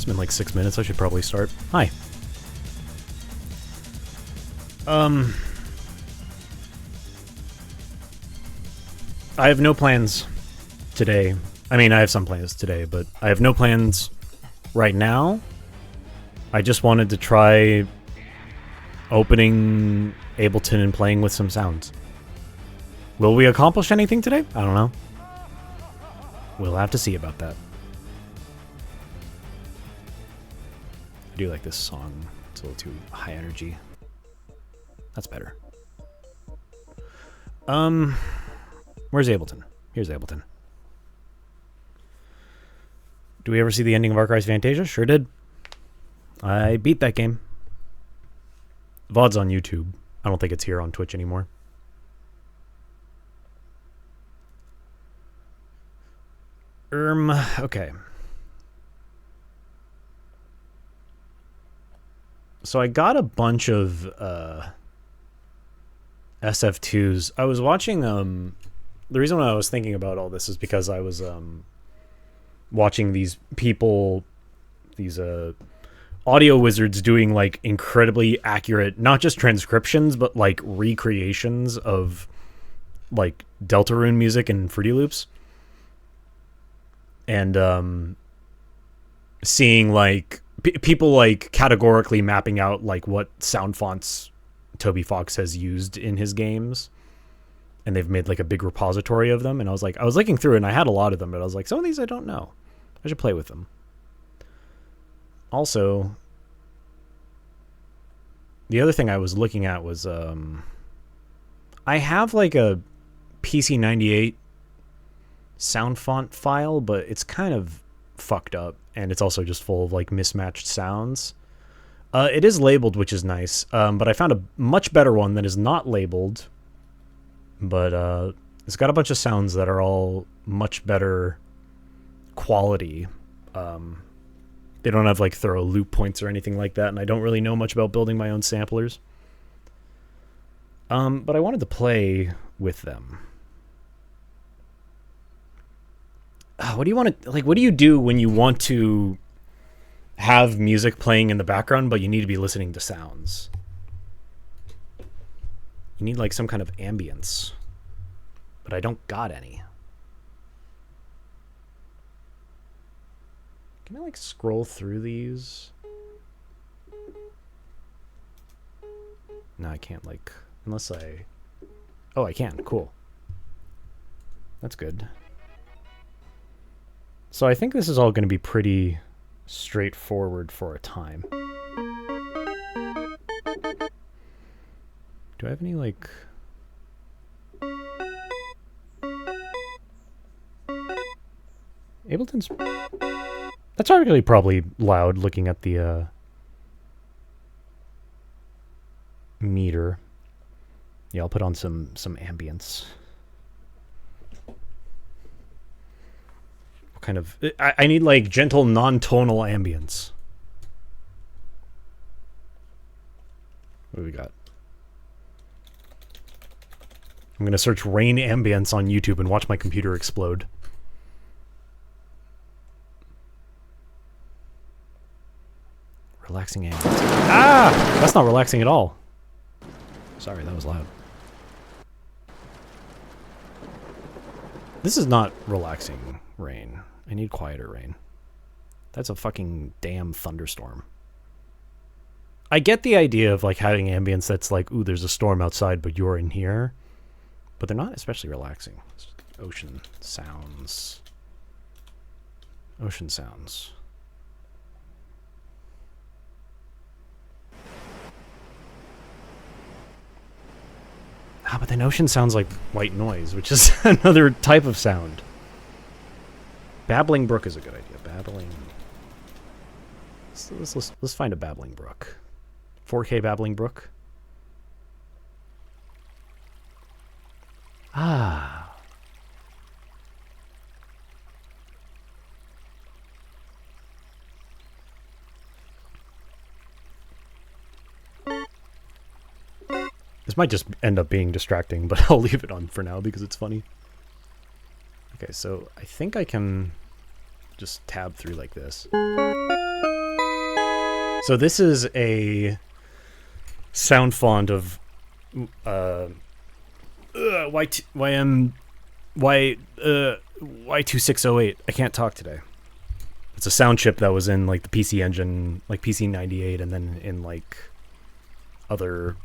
been like 6 minutes. I should probably start. Hi. I have no plans today. I mean, I have some plans today, but I have no plans right now. I just wanted to try opening Ableton and playing with some sounds. Will we accomplish anything today? I don't know. We'll have to see about that. I do like this song. It's a little too high energy. That's better. Where's Ableton? Here's Ableton. Do we ever see the ending of Archives Fantasia? Sure did. I beat that game. VOD's on YouTube. I don't think it's here on Twitch anymore. Okay. So I got a bunch of SF2s. I was watching the reason why I was thinking about all this is because I was watching these people, these audio wizards doing like incredibly accurate, not just transcriptions, but like recreations of like Deltarune music and Fruity Loops. And seeing like people like categorically mapping out like what sound fonts Toby Fox has used in his games, and they've made like a big repository of them. And I was looking through it, and I had a lot of them, but I was like, some of these I don't know. I should play with them. Also, the other thing I was looking at was I have like a PC98 sound font file, but it's kind of fucked up, and it's also just full of like mismatched sounds. It is labeled, which is nice, but I found a much better one that is not labeled, but it's got a bunch of sounds that are all much better quality. They don't have like thorough loop points or anything like that, and I don't really know much about building my own samplers. But I wanted to play with them. What do you want to, like, what do you do when you want to have music playing in the background, but you need to be listening to sounds? You need like some kind of ambience, but I don't got any. Can I like scroll through these? No, I can't, like, unless I... Oh, I can. Cool. That's good. So I think this is all going to be pretty straightforward for a time. Do I have any, like... Ableton's... That's arguably probably loud looking at the meter. Yeah, I'll put on some ambience. What kind of... I need like gentle non-tonal ambience. What do we got? I'm gonna search rain ambience on YouTube and watch my computer explode. Relaxing ambience. Ah! That's not relaxing at all. Sorry, that was loud. This is not relaxing rain. I need quieter rain. That's a fucking damn thunderstorm. I get the idea of like having ambience that's like, ooh, there's a storm outside, but you're in here. But they're not especially relaxing. Ocean sounds. Ocean sounds. Ah, but then ocean sounds like white noise, which is another type of sound. Babbling brook is a good idea. Babbling. Let's find a babbling brook. 4K babbling brook. Ah. This might just end up being distracting, but I'll leave it on for now because it's funny. Okay, so I think I can just tab through like this. So this is a sound font of Y2608. I can't talk today. It's a sound chip that was in like the PC Engine, like PC98, and then in like other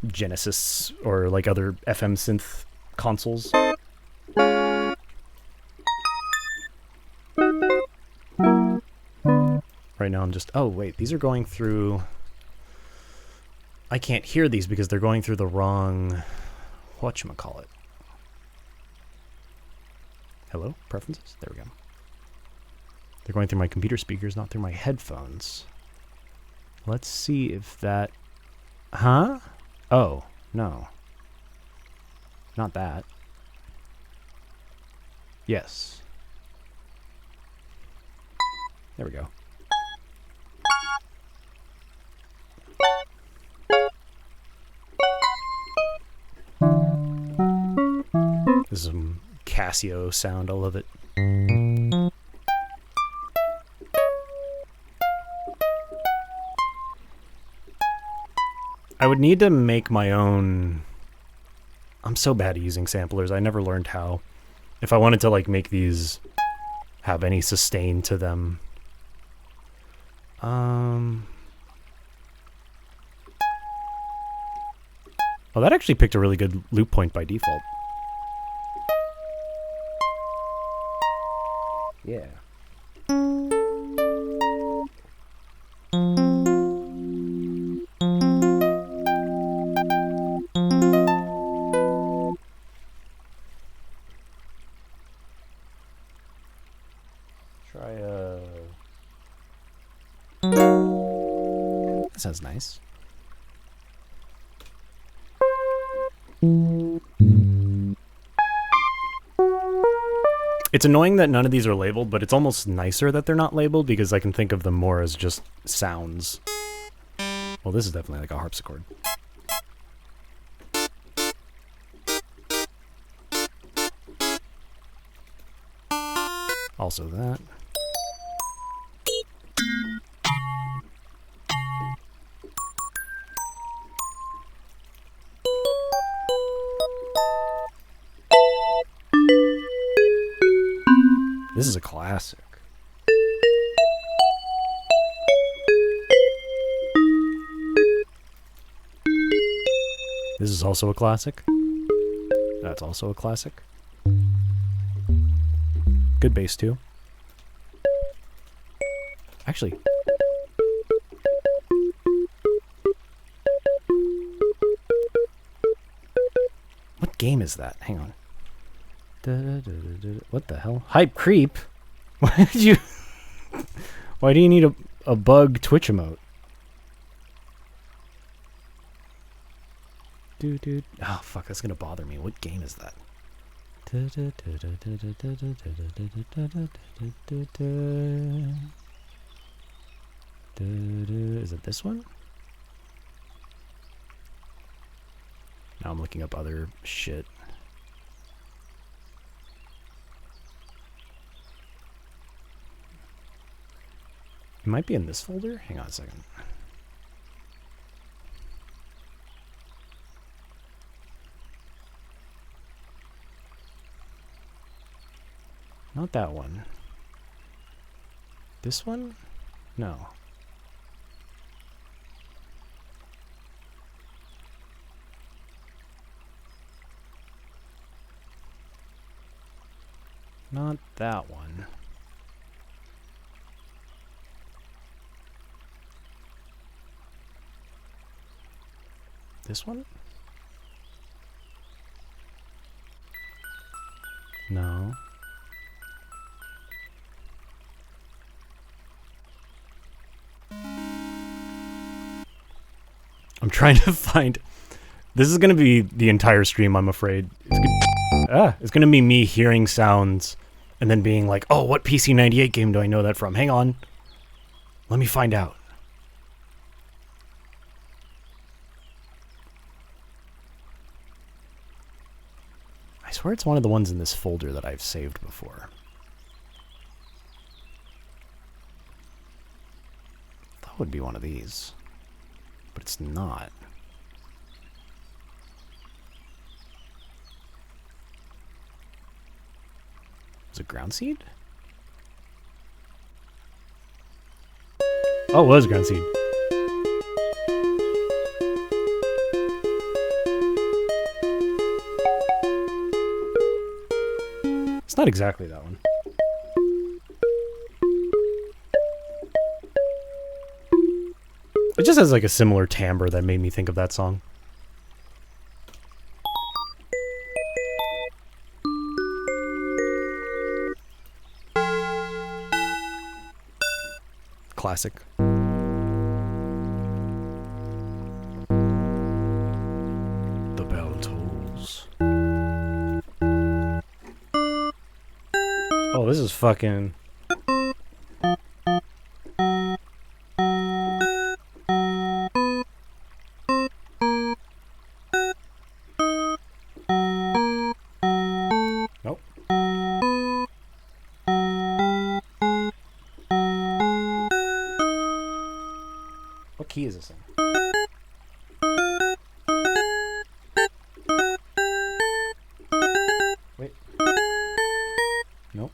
Genesis or like other FM synth consoles. Right now I'm just, oh wait, these are going through, I can't hear these because they're going through the wrong, whatchamacallit. Hello? Preferences? There we go. They're going through my computer speakers, not through my headphones. Let's see if that, huh? Oh, no. Not that. Yes. There we go. This is some Casio sound. I love it. I would need to make my own. I'm so bad at using samplers. I never learned how. If I wanted to like make these have any sustain to them. Oh, that actually picked a really good loop point by default. Yeah. Try that sounds nice. It's annoying that none of these are labeled, but it's almost nicer that they're not labeled because I can think of them more as just sounds. Well, this is definitely like a harpsichord. Also that. This is a classic. This is also a classic. That's also a classic. Good bass too. Actually. What game is that? Hang on. What the hell? Hype Creep? Why did you... Why do you need a bug Twitch emote? Dude. Oh, fuck, that's gonna bother me. What game is that? Is it this one? Now I'm looking up other shit. It might be in this folder. Hang on a second. Not that one. This one? No. Not that one. This one? No. I'm trying to find... This is going to be the entire stream, I'm afraid. It's going to be me hearing sounds and then being like, oh, what PC98 game do I know that from? Hang on. Let me find out. I swear it's one of the ones in this folder that I've saved before. it would be one of these. But it's not. Is it ground seed? Oh, it was ground seed. It's not exactly that one. It just has like a similar timbre that made me think of that song. Classic. The bell tolls. Oh, this is fucking... Nope. What key is this in? Wait. Nope.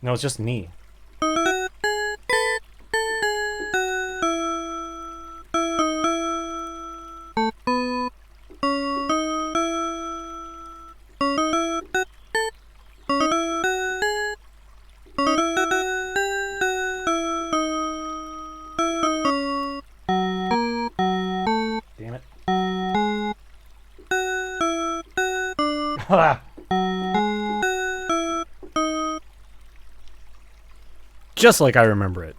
No, it's just knee. Damn it. Just like I remember it.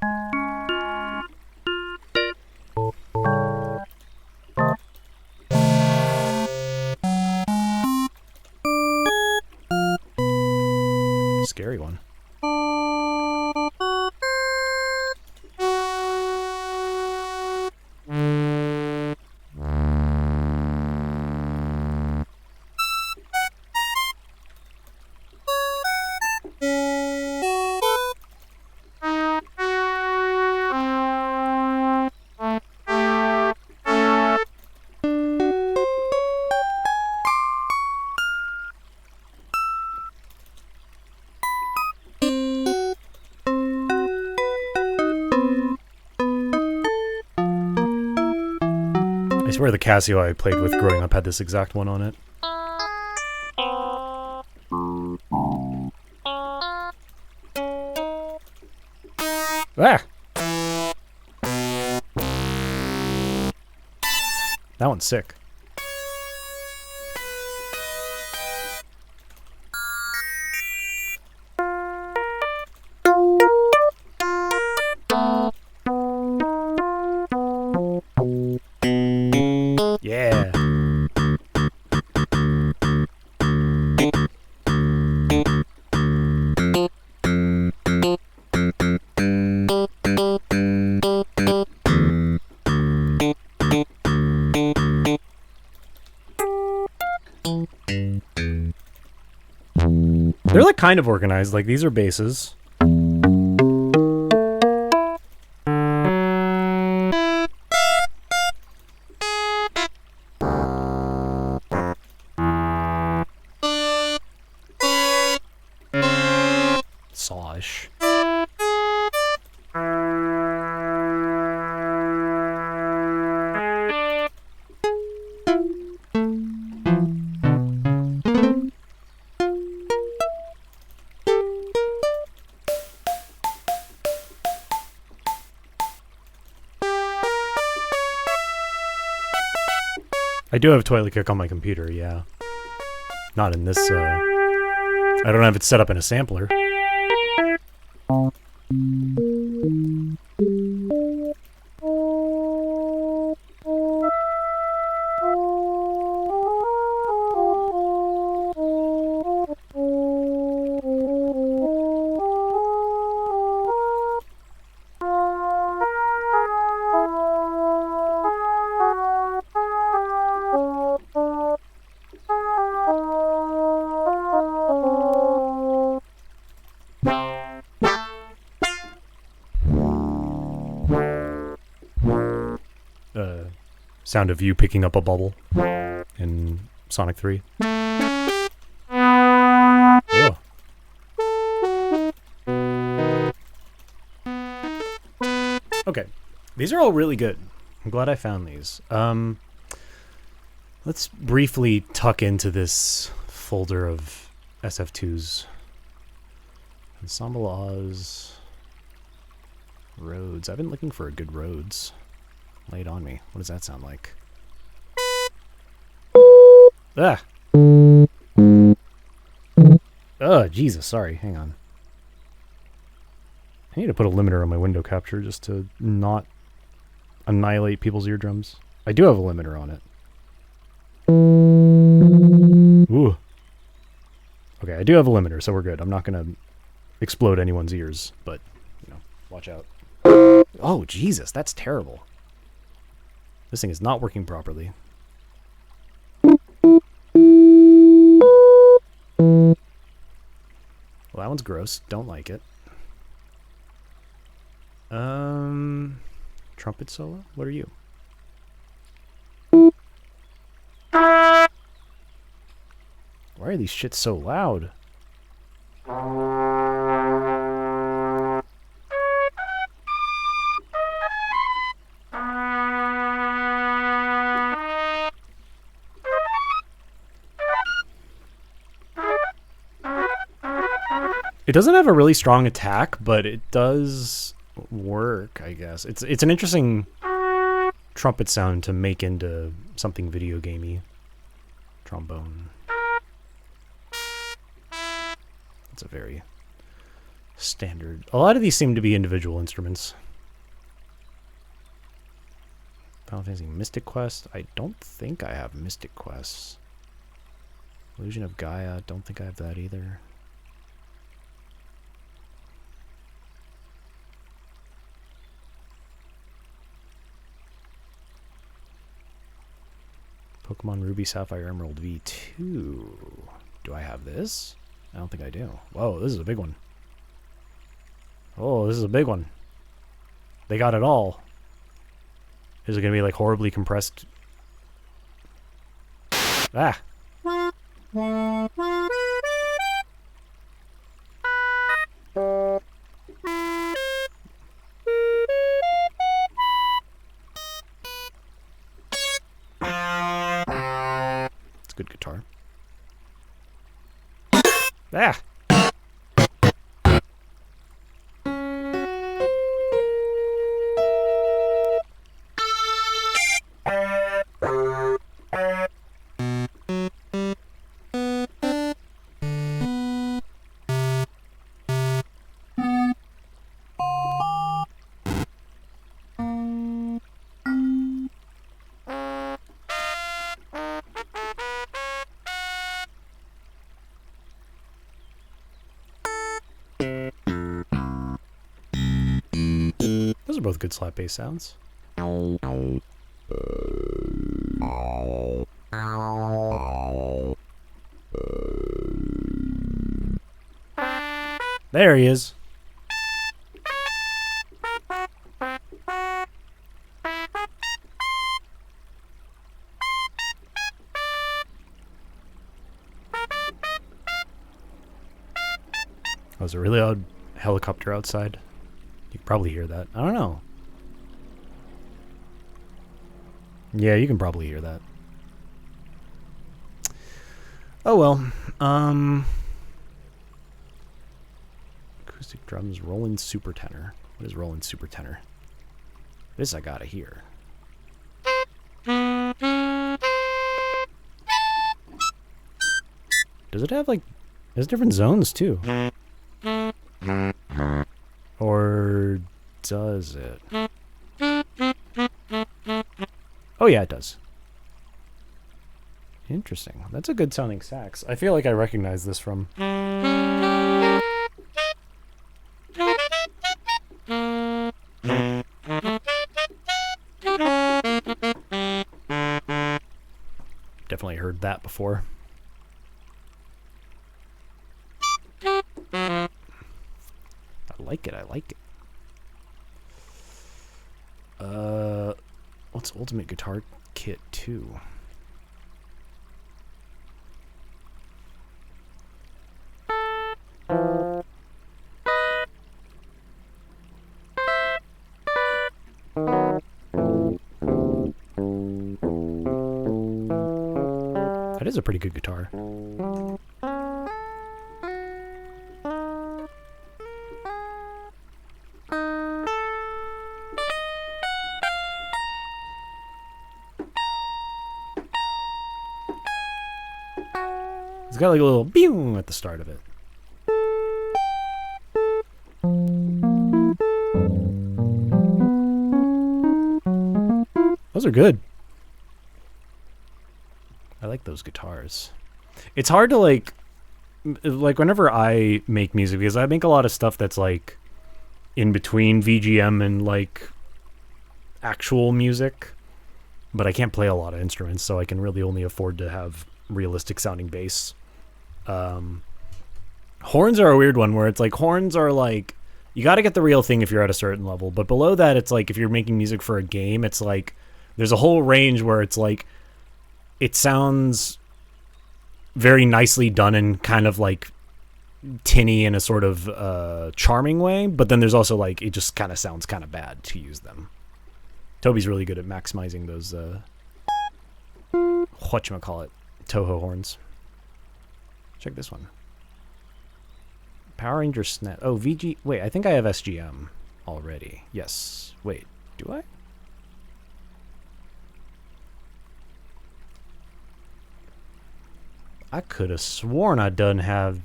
Scary one. I swear the Casio I played with growing up had this exact one on it. Ah! That one's sick. Yeah. They're like kind of organized. Like these are basses. Sawish. I do have Toilet Kick on my computer, yeah. Not in this, I don't have it set up in a sampler. Sound of you picking up a bubble in Sonic 3. Whoa. Okay, these are all really good. I'm glad I found these. Let's briefly tuck into this folder of SF2s. Ensemble Oz. Roads. I've been looking for a good Roads. Lay it on me. What does that sound like? Ah! Oh, Jesus, sorry. Hang on. I need to put a limiter on my window capture just to not annihilate people's eardrums. I do have a limiter on it. Ooh. Okay, I do have a limiter, so we're good. I'm not going to explode anyone's ears, but, you know, watch out. Oh, Jesus, that's terrible. This thing is not working properly. Well, that one's gross. Don't like it. Trumpet solo? What are you? Why are these shits so loud? It doesn't have a really strong attack, but it does work, I guess. It's an interesting trumpet sound to make into something video gamey. Trombone. It's a very standard. A lot of these seem to be individual instruments. Final Fantasy Mystic Quest. I don't think I have Mystic Quests. Illusion of Gaia. Don't think I have that either. Pokemon Ruby, Sapphire, Emerald V2. Do I have this? I don't think I do. Whoa, this is a big one. Oh, this is a big one. They got it all. Is it going to be like horribly compressed? Ah! It's a good guitar. Ah! Those are both good slap bass sounds. There he is. Oh, there's a really loud helicopter outside. You can probably hear that. I don't know. Yeah, you can probably hear that. Oh well. Acoustic drums, rolling super tenor. What is rolling super tenor? This I gotta hear. Does it have like... It has different zones too. Or does it? Oh yeah, it does. Interesting. That's a good sounding sax. I feel like I recognize this from... Definitely heard that before. I like it, I like it. What's Ultimate Guitar kit too. That is a pretty good guitar. It's got like a little pew at the start of it. Those are good. I like those guitars. It's hard to like whenever I make music, because I make a lot of stuff that's like in between VGM and like actual music, but I can't play a lot of instruments, so I can really only afford to have realistic sounding bass. Horns are a weird one, where it's like horns are like, you got to get the real thing if you're at a certain level, but below that it's like if you're making music for a game, it's like there's a whole range where it's like it sounds very nicely done and kind of like tinny in a sort of charming way, but then there's also like it just kind of sounds kind of bad to use them. Toby's really good at maximizing those whatchamacallit, Toho horns. Check this one. Power Ranger Snap. Oh, VG. Wait, I think I have SGM already. Yes. Wait, do I? I could have sworn I done have...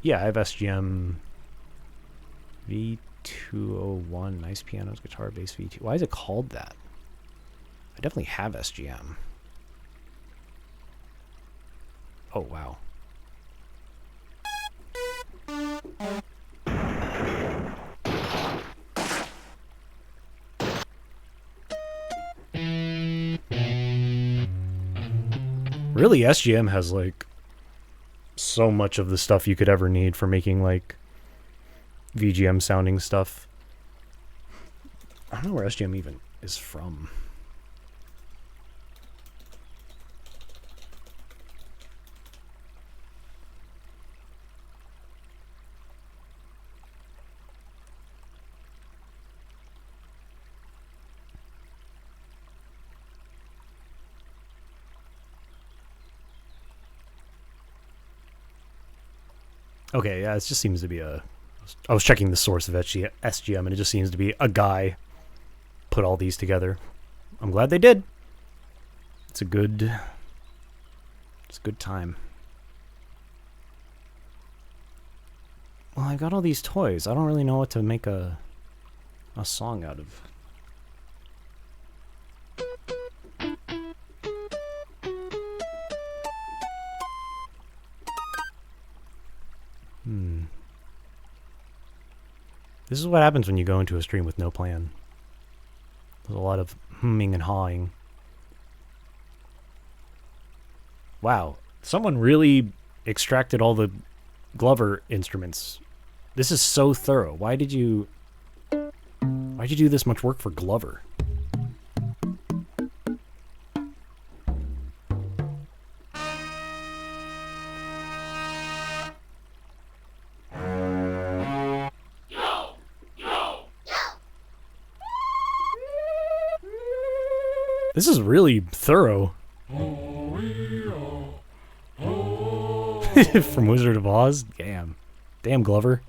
Yeah, I have SGM V201. Nice pianos, guitar, bass, V2. Why is it called that? I definitely have SGM. Oh, wow. Really, SGM has like so much of the stuff you could ever need for making like VGM sounding stuff. I don't know where SGM even is from. Okay, yeah, it just seems to be a... I was checking the source of SGM, and it just seems to be a guy put all these together. I'm glad they did. It's a good time. Well, I got all these toys. I don't really know what to make a song out of. This is what happens when you go into a stream with no plan. There's a lot of humming and hawing. Wow, someone really extracted all the Glover instruments. This is so thorough. Why'd you do this much work for Glover? This is really thorough. From Wizard of Oz? Damn. Damn, Glover.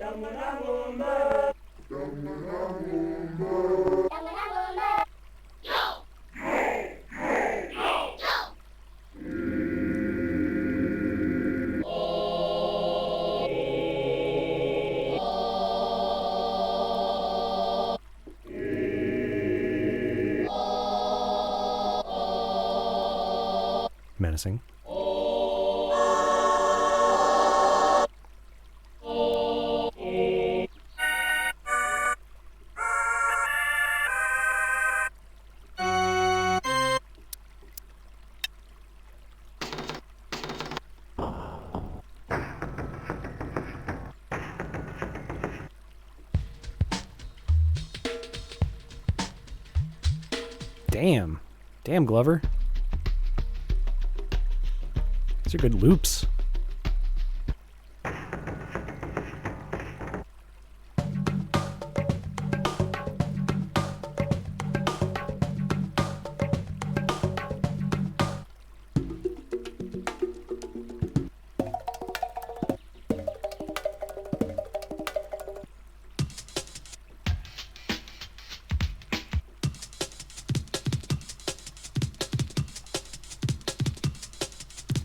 Menacing. Damn. Damn, Glover. These are good loops.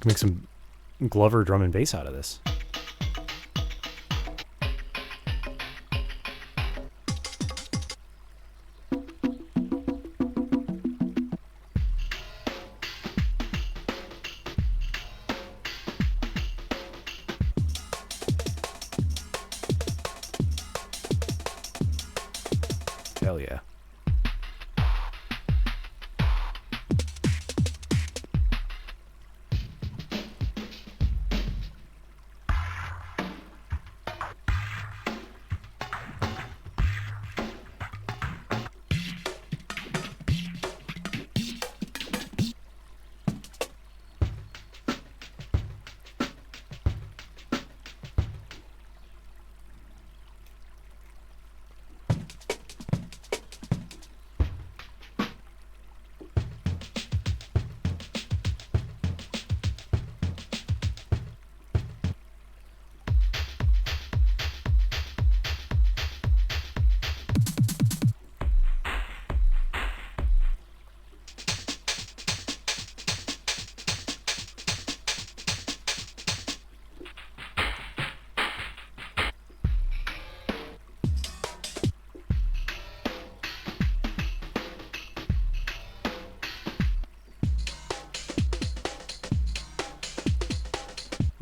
Make some Glover drum and bass out of this. Hell yeah.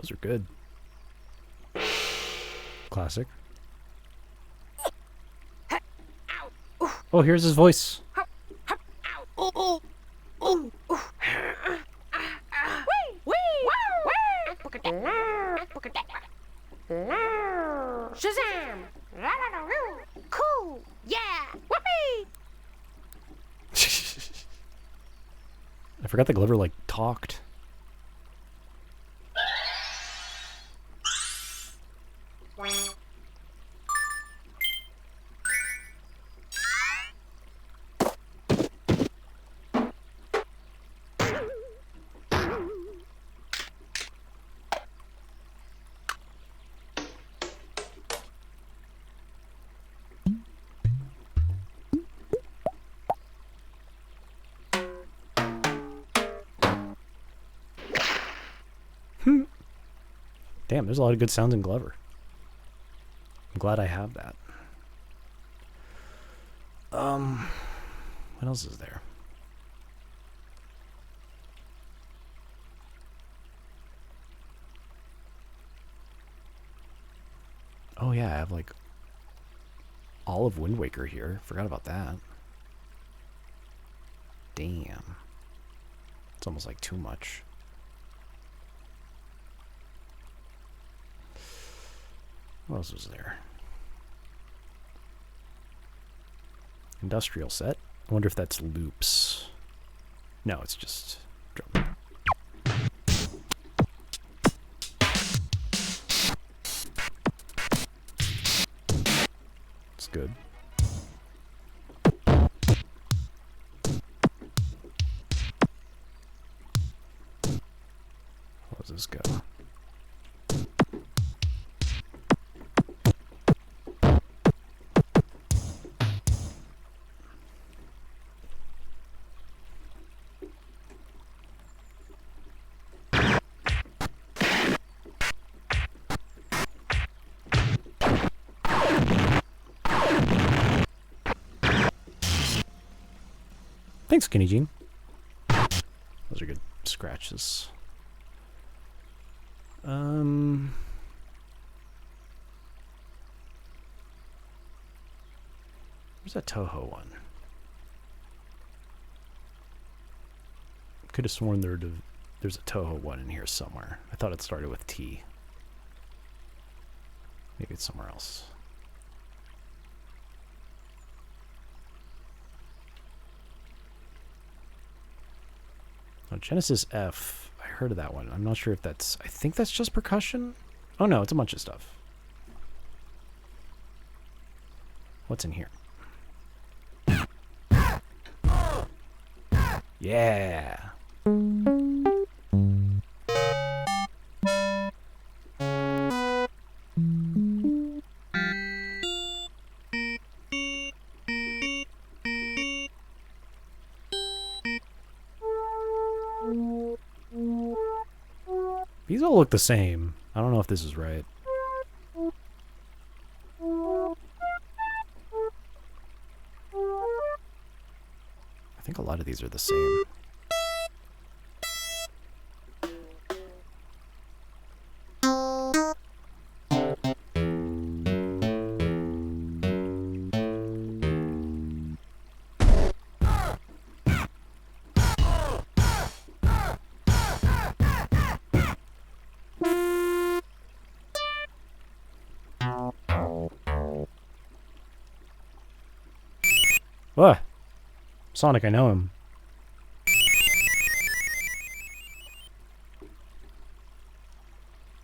Those are good. Classic. Oh, here's his voice. Shazam! Cool! Yeah! Whoopee! I forgot that Glover, like, talked. Damn, there's a lot of good sounds in Glover. I'm glad I have that. What else is there? Oh yeah, I have like all of Wind Waker here. Forgot about that. Damn. It's almost like too much. What else was there? Industrial set. I wonder if that's loops. No, it's just drum. It's good. How does this go? Thanks, Skinny Jean. Those are good scratches. Where's that Toho one? Could have sworn there's a Toho one in here somewhere. I thought it started with T. Maybe it's somewhere else. Oh, Genesis F. I heard of that one. I'm not sure if that's... I think that's just percussion? Oh no, it's a bunch of stuff. What's in here? Yeah. These all look the same. I don't know if this is right. I think a lot of these are the same. What? Sonic, I know him.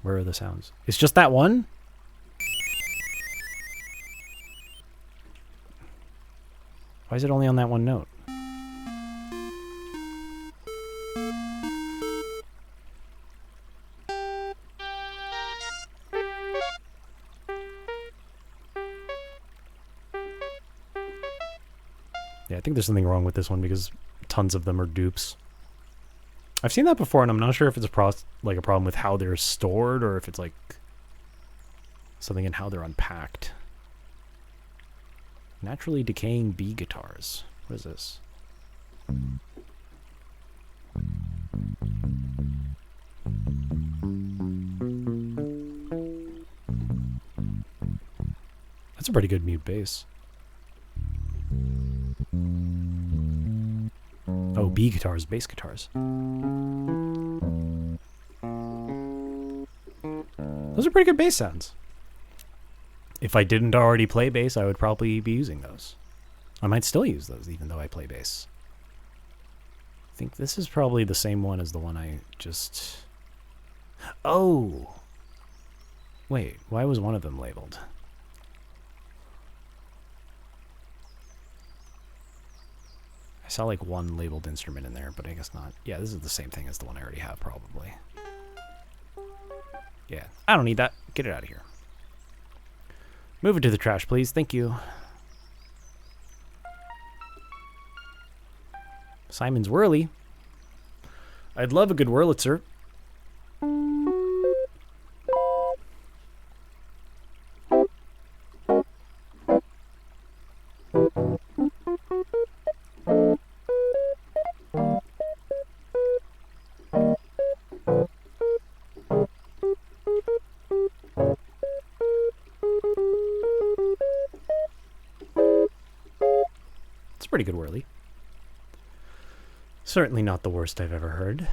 Where are the sounds? It's just that one? Why is it only on that one note? Yeah, I think there's something wrong with this one because tons of them are dupes. I've seen that before, and I'm not sure if it's a problem with how they're stored or if it's like something in how they're unpacked. Naturally decaying B guitars. What is this? That's a pretty good mute bass. Oh, B guitars, bass guitars. Those are pretty good bass sounds. If I didn't already play bass, I would probably be using those. I might still use those, even though I play bass. I think this is probably the same one as the one I just... Oh! Wait, why was one of them labeled? I saw like one labeled instrument in there, but I guess not. Yeah, this is the same thing as the one I already have, probably. Yeah, I don't need that. Get it out of here. Move it to the trash, please. Thank you. Simon's Whirly. I'd love a good Wurlitzer. It's a pretty good whirly. Certainly not the worst I've ever heard.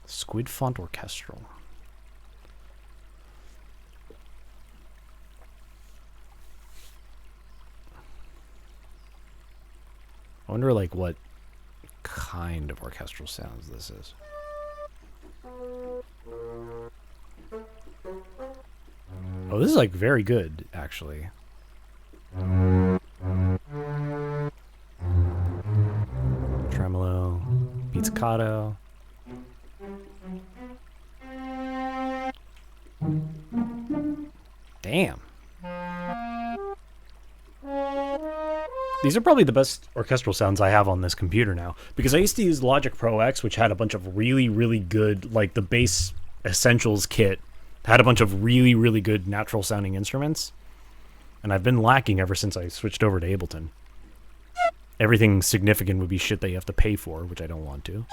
Squid Font Orchestral. I wonder like what kind of orchestral sounds this is. Oh, this is like very good, actually. Tremolo, pizzicato. Damn. These are probably the best orchestral sounds I have on this computer now, because I used to use Logic Pro X, which had a bunch of really, really good, like the Bass Essentials kit had a bunch of really, really good natural sounding instruments, and I've been lacking ever since I switched over to Ableton. Everything significant would be shit that you have to pay for, which I don't want to.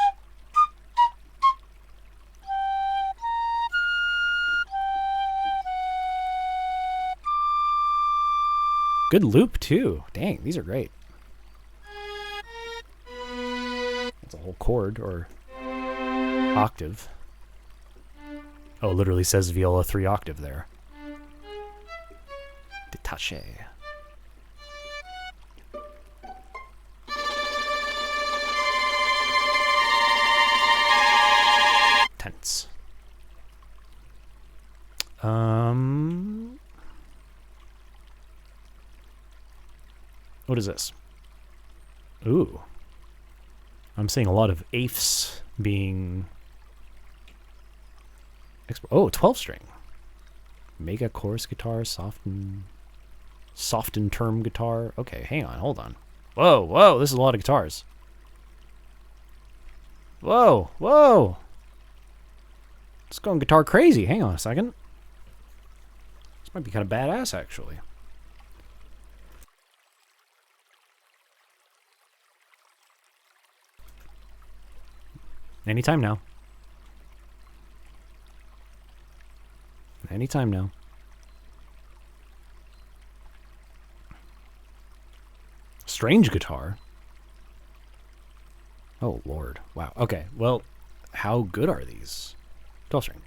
Good loop, too. Dang, these are great. That's a whole chord, or octave. Oh, it literally says viola 3 octave there. Detaché. What is this? Ooh. I'm seeing a lot of eighths being... Oh, 12 string. Mega chorus guitar, soften term guitar. Okay, hang on, hold on. Whoa, whoa, this is a lot of guitars. Whoa, whoa. It's going guitar crazy. Hang on a second. This might be kind of badass, actually. Anytime now. Anytime now. Strange guitar. Oh, Lord. Wow. Okay, well, how good are these? 12 string.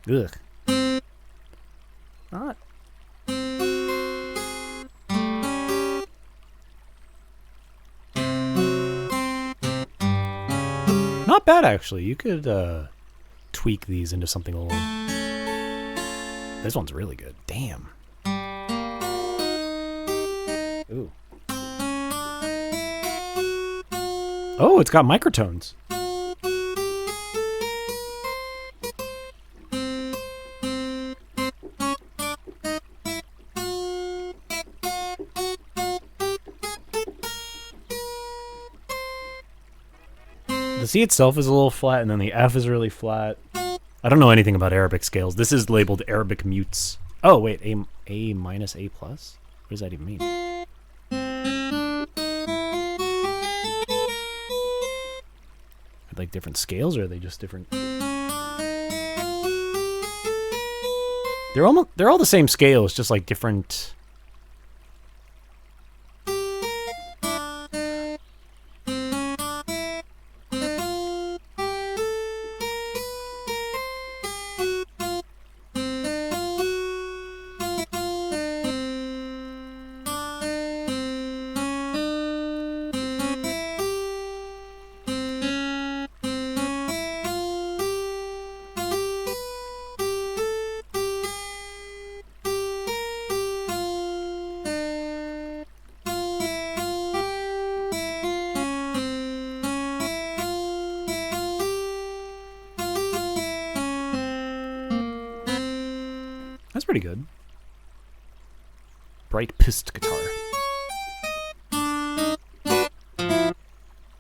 Ugh. Not. Not bad, actually. You could tweak these into something a little... This one's really good. Damn. Ooh. Oh, it's got microtones. The C itself is a little flat, and then the F is really flat. I don't know anything about Arabic scales. This is labeled Arabic mutes. Oh, wait, A minus A plus? What does that even mean? Are like different scales, or are they just different? They're all the same scale. It's just like different. That's pretty good. Bright pissed guitar.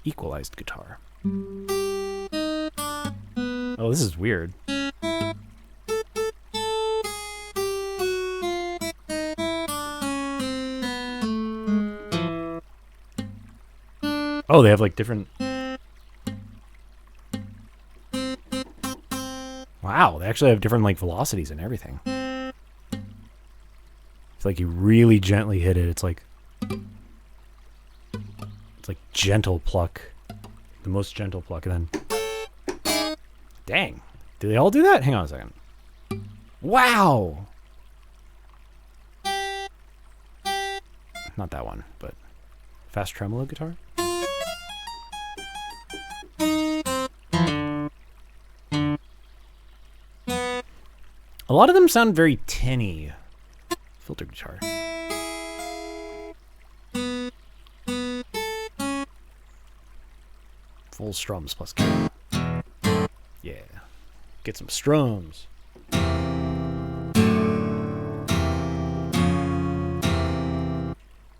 Equalized guitar. Oh, this is weird. Oh, they have like different... Wow, they actually have different like velocities and everything. It's like you really gently hit it. It's like gentle pluck. The most gentle pluck, and then... Dang. Do they all do that? Hang on a second. Wow! Not that one, but... Fast tremolo guitar? A lot of them sound very tinny. Filter guitar. Full strums plus kick. Yeah. Get some strums.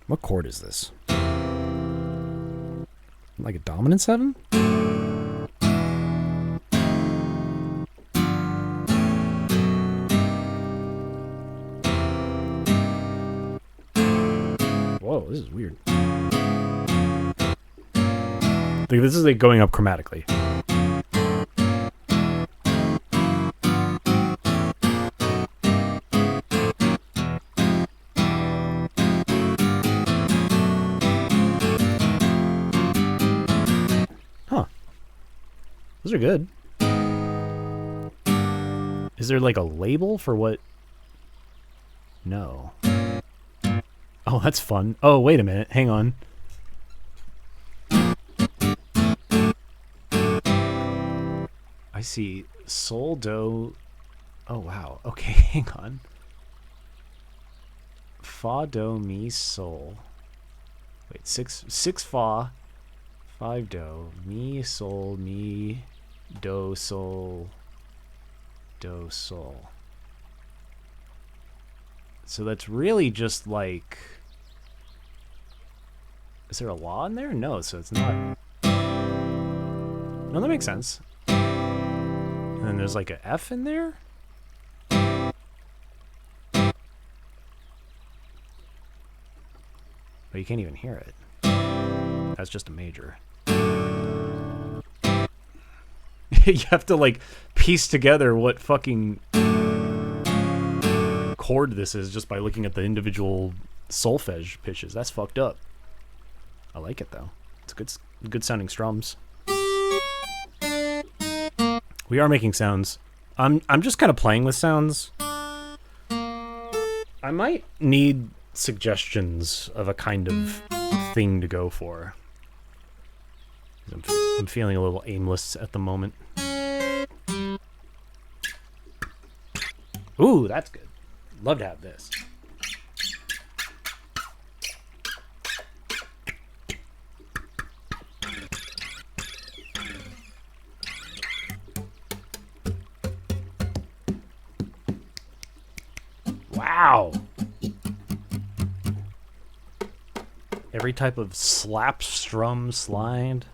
What chord is this? Like a dominant 7? Whoa, this is weird. Like, this is like going up chromatically. Huh. Those are good. Is there like a label for what? No. Oh, that's fun. Oh, wait a minute. Hang on. I see sol, do. Oh, wow. Okay, hang on. Fa, do, mi, sol. Wait, six fa, 5 do, mi, sol, mi, do, sol, do, sol. So that's really just like... Is there a law in there? No, so it's not... No, that makes sense. And then there's like a F in there? But you can't even hear it. That's just a major. You have to like piece together what fucking chord this is just by looking at the individual solfege pitches. That's fucked up. I like it though. It's good sounding strums. We are making sounds. I'm just kind of playing with sounds. I might need suggestions of a kind of thing to go for. I'm feeling a little aimless at the moment. Ooh, that's good. Love to have this. Wow. Every type of slap, strum, slide.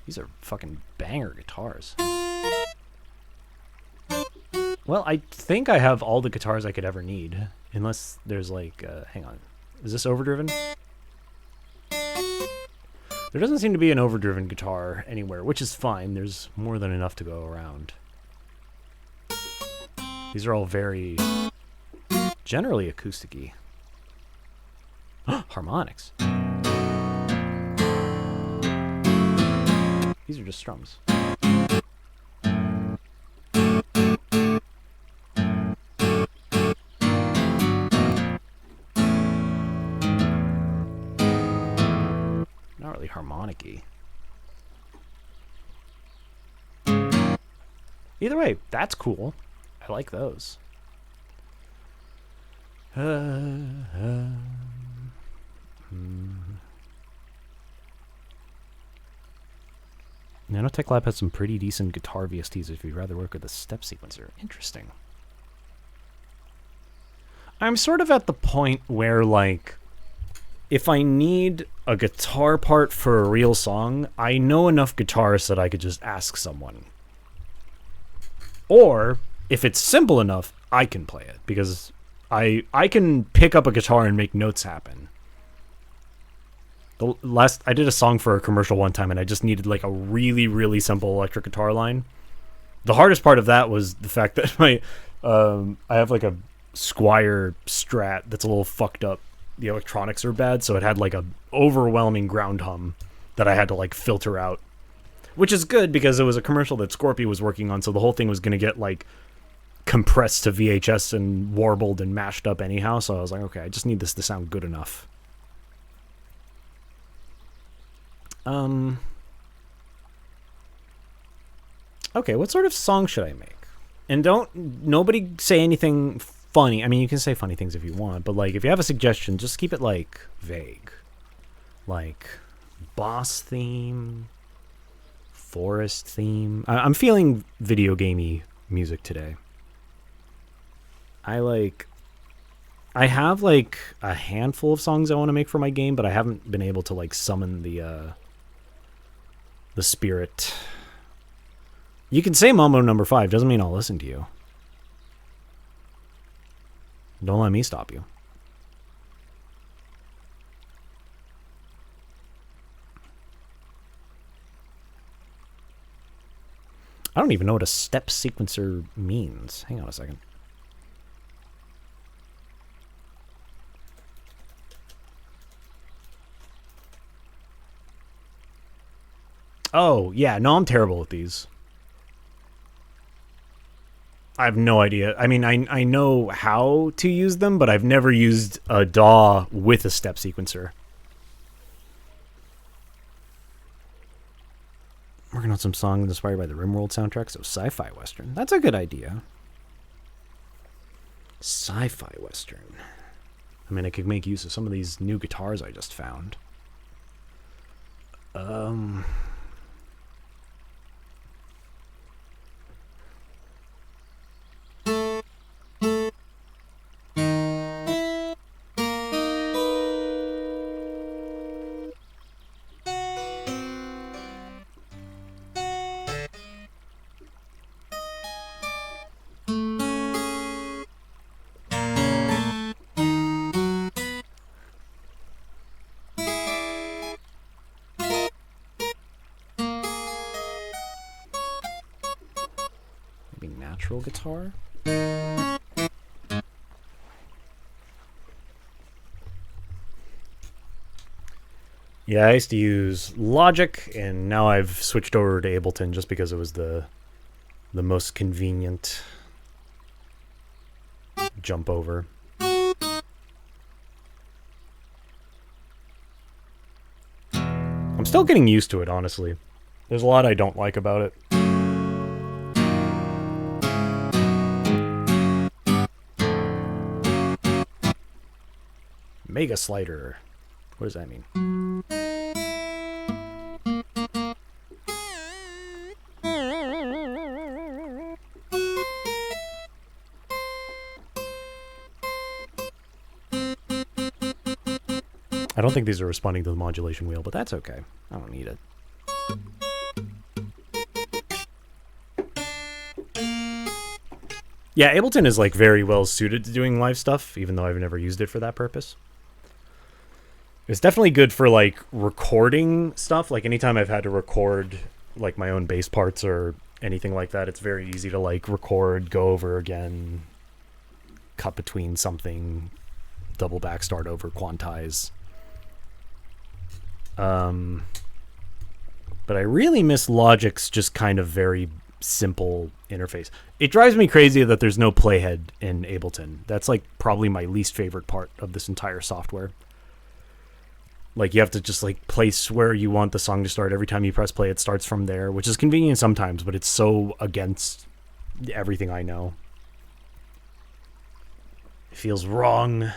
These are fucking banger guitars. Well, I think I have all the guitars I could ever need. Unless there's like, hang on. Is this overdriven? There doesn't seem to be an overdriven guitar anywhere, which is fine. There's more than enough to go around. These are all very, generally acoustic-y. Harmonics. These are just strums. Not really harmonic-y. Either way, that's cool. I like those. Nanotech Lab has some pretty decent guitar VSTs if you'd rather work with a step sequencer. Interesting. I'm sort of at the point where, like, if I need a guitar part for a real song, I know enough guitarists that I could just ask someone. Or, if it's simple enough, I can play it, because I can pick up a guitar and make notes happen. I did a song for a commercial one time, and I just needed like a really, really simple electric guitar line. The hardest part of that was the fact that I have like a Squier Strat that's a little fucked up. The electronics are bad, so it had like a overwhelming ground hum that I had to like filter out. Which is good because it was a commercial that Scorpio was working on, so the whole thing was going to get like compressed to VHS and warbled and mashed up anyhow. So I was like, okay, I just need this to sound good enough. Okay, what sort of song should I make? And nobody say anything funny. I mean, you can say funny things if you want, but like if you have a suggestion, just keep it like vague. Like boss theme, forest theme. I'm feeling video gamey music today. I have like a handful of songs I want to make for my game, but I haven't been able to like summon the spirit. You can say Mambo number 5, doesn't mean I'll listen to you. Don't let me stop you. I don't even know what a step sequencer means. Hang on a second. Oh, yeah. No, I'm terrible with these. I have no idea. I mean, I know how to use them, but I've never used a DAW with a step sequencer. Working on some songs inspired by the RimWorld soundtrack, so sci-fi western. That's a good idea. Sci-fi western. I mean, I could make use of some of these new guitars I just found. Maybe natural guitar? Yeah, I used to use Logic, and now I've switched over to Ableton just because it was the most convenient jump over. I'm still getting used to it, honestly. There's a lot I don't like about it. Mega slider. What does that mean? I don't think these are responding to the modulation wheel, but that's okay. I don't need it. Yeah, Ableton is like very well suited to doing live stuff, even though I've never used it for that purpose. It's definitely good for like recording stuff. Like anytime I've had to record like my own bass parts or anything like that, it's very easy to like record, go over again, cut between something, double back, start over, quantize. But I really miss Logic's just kind of very simple interface. It drives me crazy that there's no playhead in Ableton. That's like probably my least favorite part of this entire software. Like you have to just like place where you want the song to start. Every time you press play, it starts from there, which is convenient sometimes, but it's so against everything I know. It feels wrong.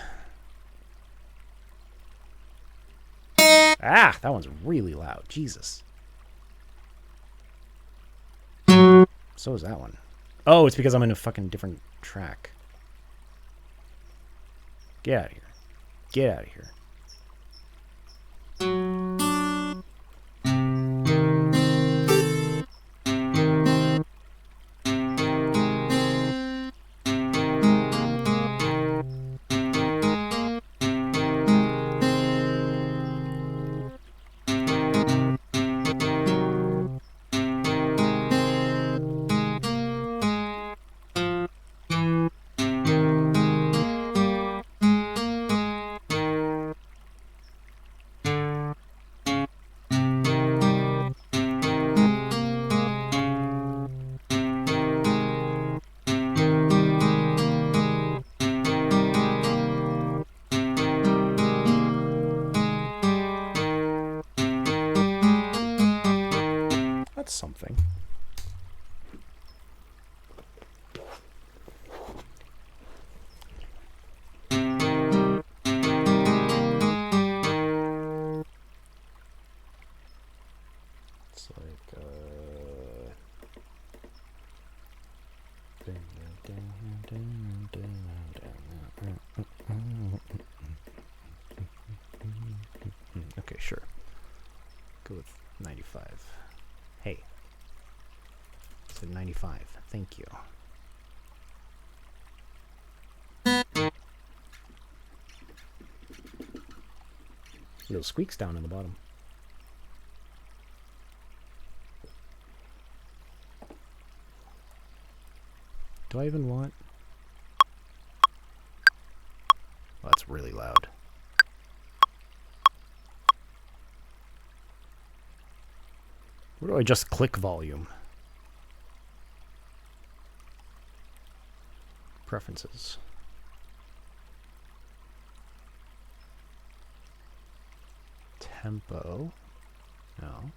Ah, that one's really loud. Jesus. So is that one. Oh, it's because I'm in a fucking different track. Get out of here. Get out of here. That's something. It's like, okay, sure. Go with 95. Hey. It's at 95. Thank you. Little squeaks down in the bottom. Do I even want? Oh, that's really loud. Where do I just click volume? Preferences. Tempo. No.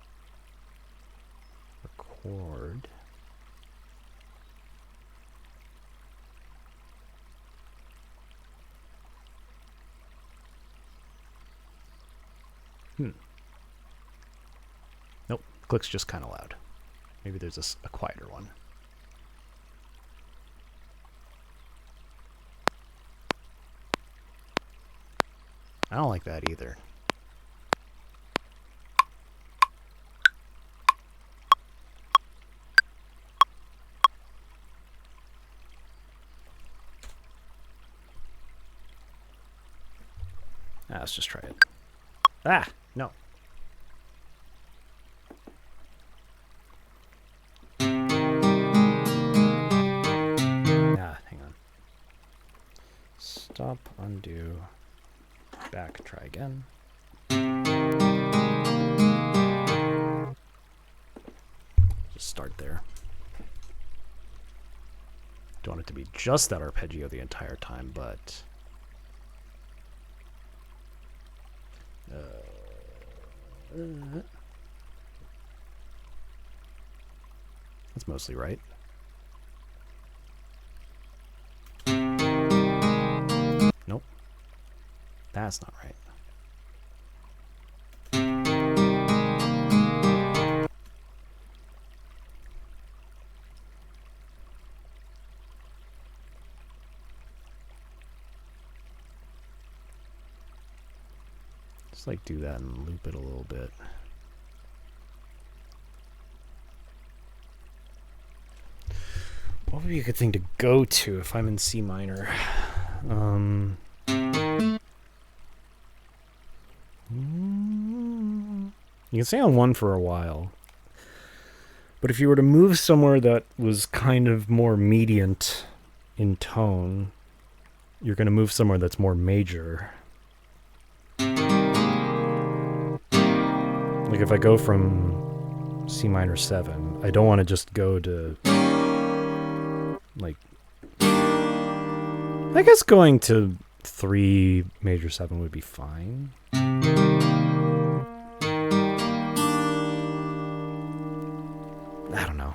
chord. Nope, click's just kind of loud. Maybe there's a quieter one. I don't like that either. Let's just try it. Ah, no. Hang on. Stop, undo, back, try again. Just start there. Don't want it to be just that arpeggio the entire time, but... that's mostly right. Nope. That's not right. Just like do that and loop it a little bit. What would be a good thing to go to if I'm in C minor? You can stay on 1 for a while. But if you were to move somewhere that was kind of more mediant in tone, you're going to move somewhere that's more major. Like if I go from C minor 7, I don't want to just go to, like, I guess going to 3 major 7 would be fine. I don't know.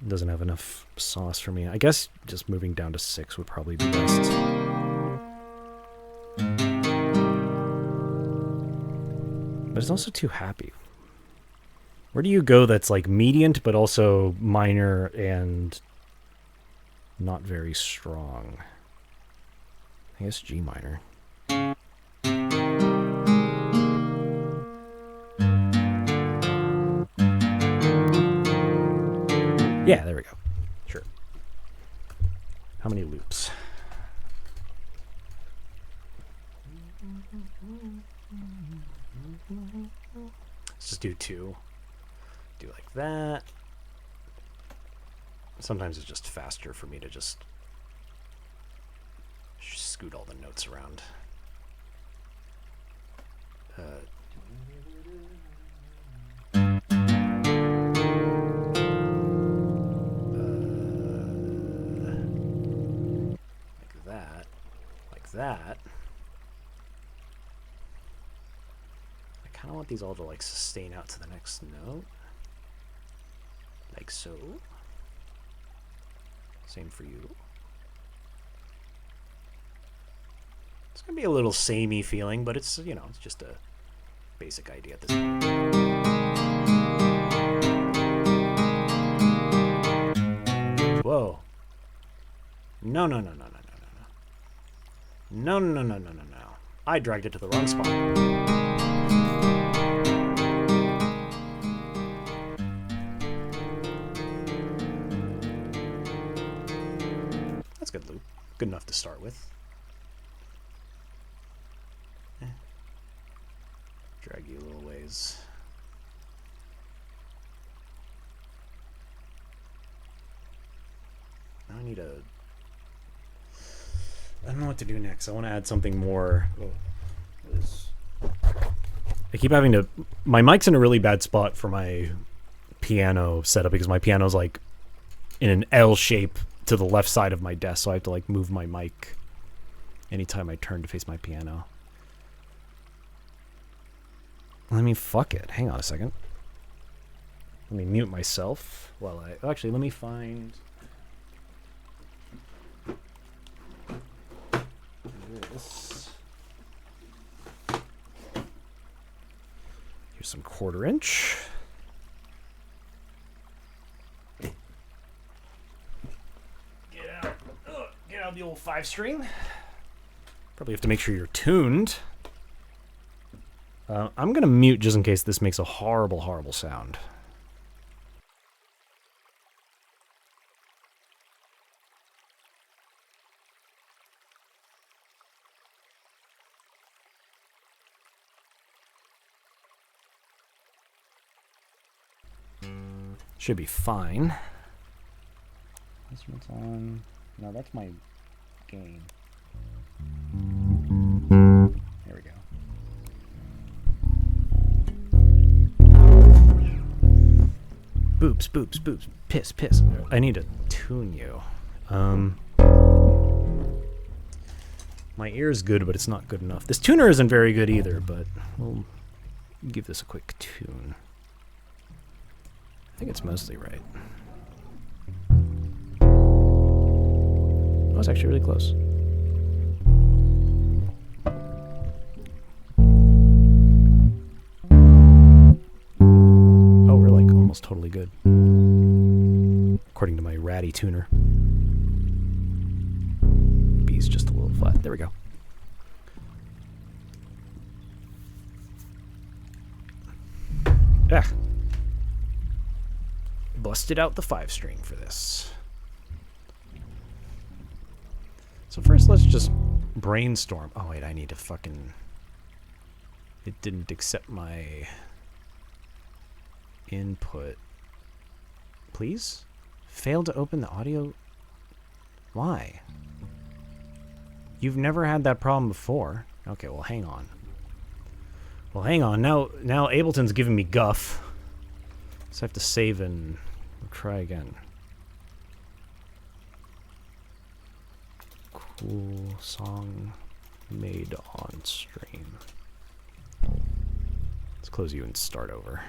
It doesn't have enough sauce for me. I guess just moving down to 6 would probably be best. But it's also too happy. Where do you go that's like mediant but also minor and not very strong? I guess G minor. Yeah, there we go. Sure. How many loops? Let's just do 2. Do like that. Sometimes it's just faster for me to just scoot all the notes around. Like that. I kind of want these all to like sustain out to the next note. Like so. Same for you. It's gonna be a little samey feeling, but it's, you know, it's just a basic idea at this point. Whoa. No. No. I dragged it to the wrong spot. That's a good loop. Good enough to start with. Drag you a little ways. Now I need a... I don't know what to do next. I want to add something more. I keep having to... My mic's in a really bad spot for my piano setup because my piano's like in an L shape to the left side of my desk, so I have to like move my mic anytime I turn to face my piano. I mean, fuck it. Hang on a second. Let me mute myself while I... Actually, let me find... this. Here's some 1/4 inch. Get out the old 5-string. Probably have to make sure you're tuned. I'm gonna mute just in case this makes a horrible, horrible sound. Should be fine. Instruments on. No, that's my gain. There we go. Boops, boops, boops. Piss, piss. I need to tune you. My ear's good, but it's not good enough. This tuner isn't very good either, but we'll give this a quick tune. I think it's mostly right. That was actually really close. Oh, we're like almost totally good. According to my ratty tuner. B's just a little flat. There we go. Ah. Busted out the 5-string for this. So first let's just brainstorm. Oh wait, I need to fucking... It didn't accept my input. Please? Failed to open the audio? Why? You've never had that problem before. Okay, well hang on. Well hang on, now Ableton's giving me guff. So I have to save and try again. Cool song made on stream. Let's close you and start over.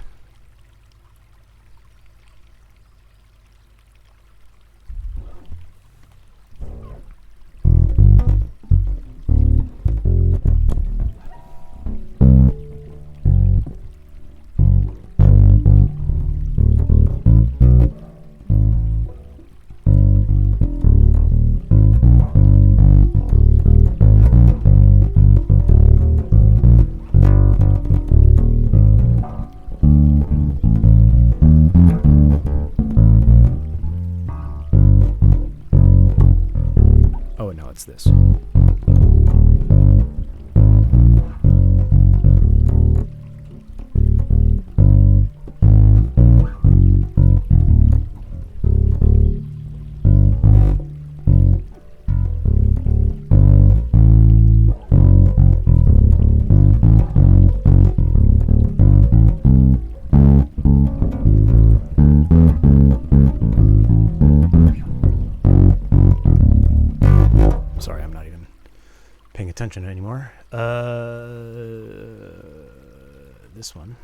This. Attention anymore. This one.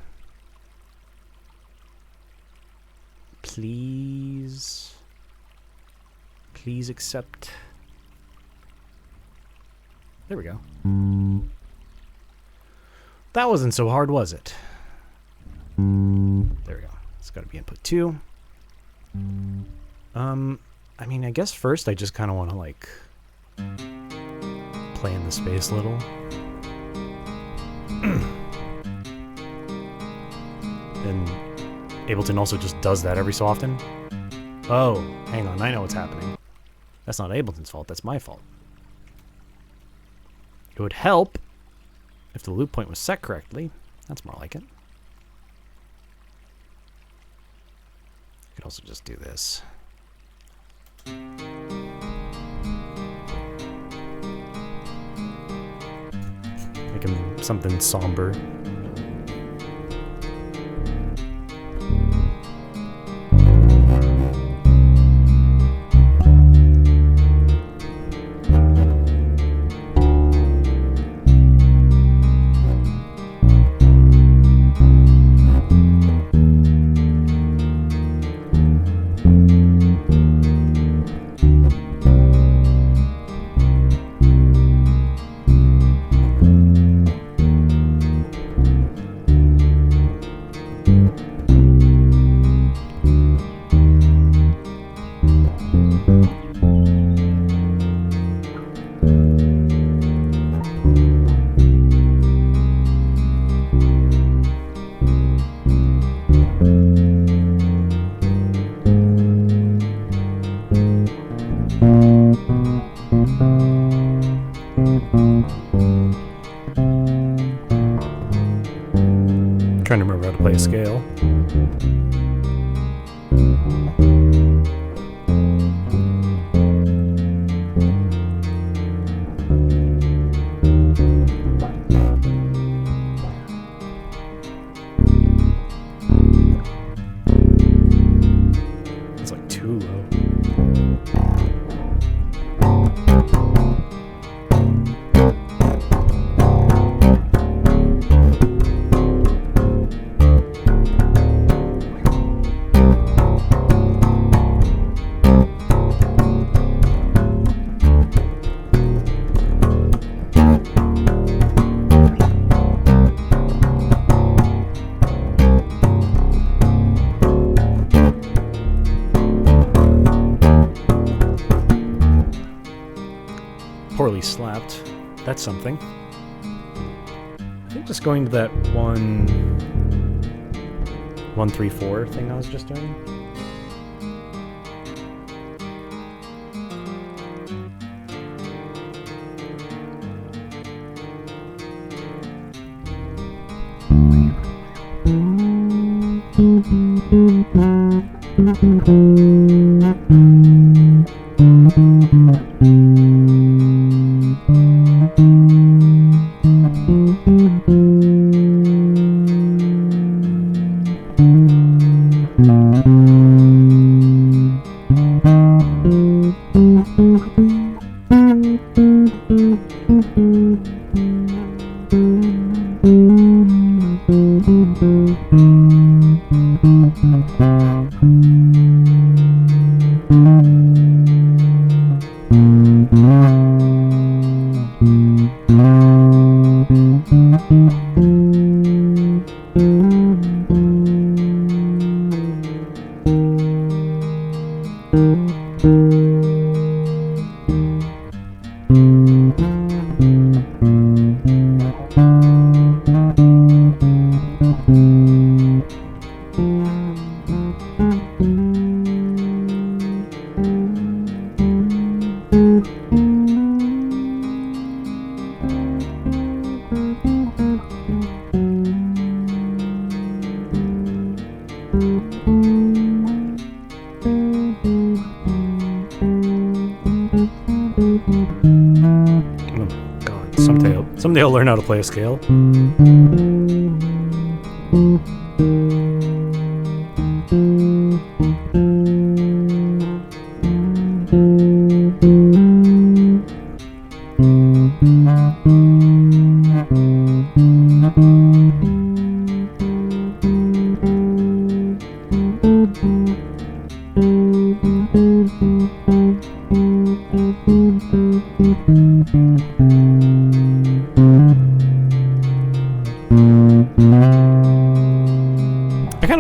Please accept. There we go. That wasn't so hard, was it? There we go. It's got to be input 2. I mean, I guess first I just kind of want to like play in the space a little. And Ableton also just does that every so often. Oh, hang on, I know what's happening. That's not Ableton's fault, that's my fault. It would help if the loop point was set correctly. That's more like it. I could also just do this. Make him something somber. poorly slapped. That's something. I think just going to that 1-3-4 thing I was just doing. Someday I'll learn how to play a scale.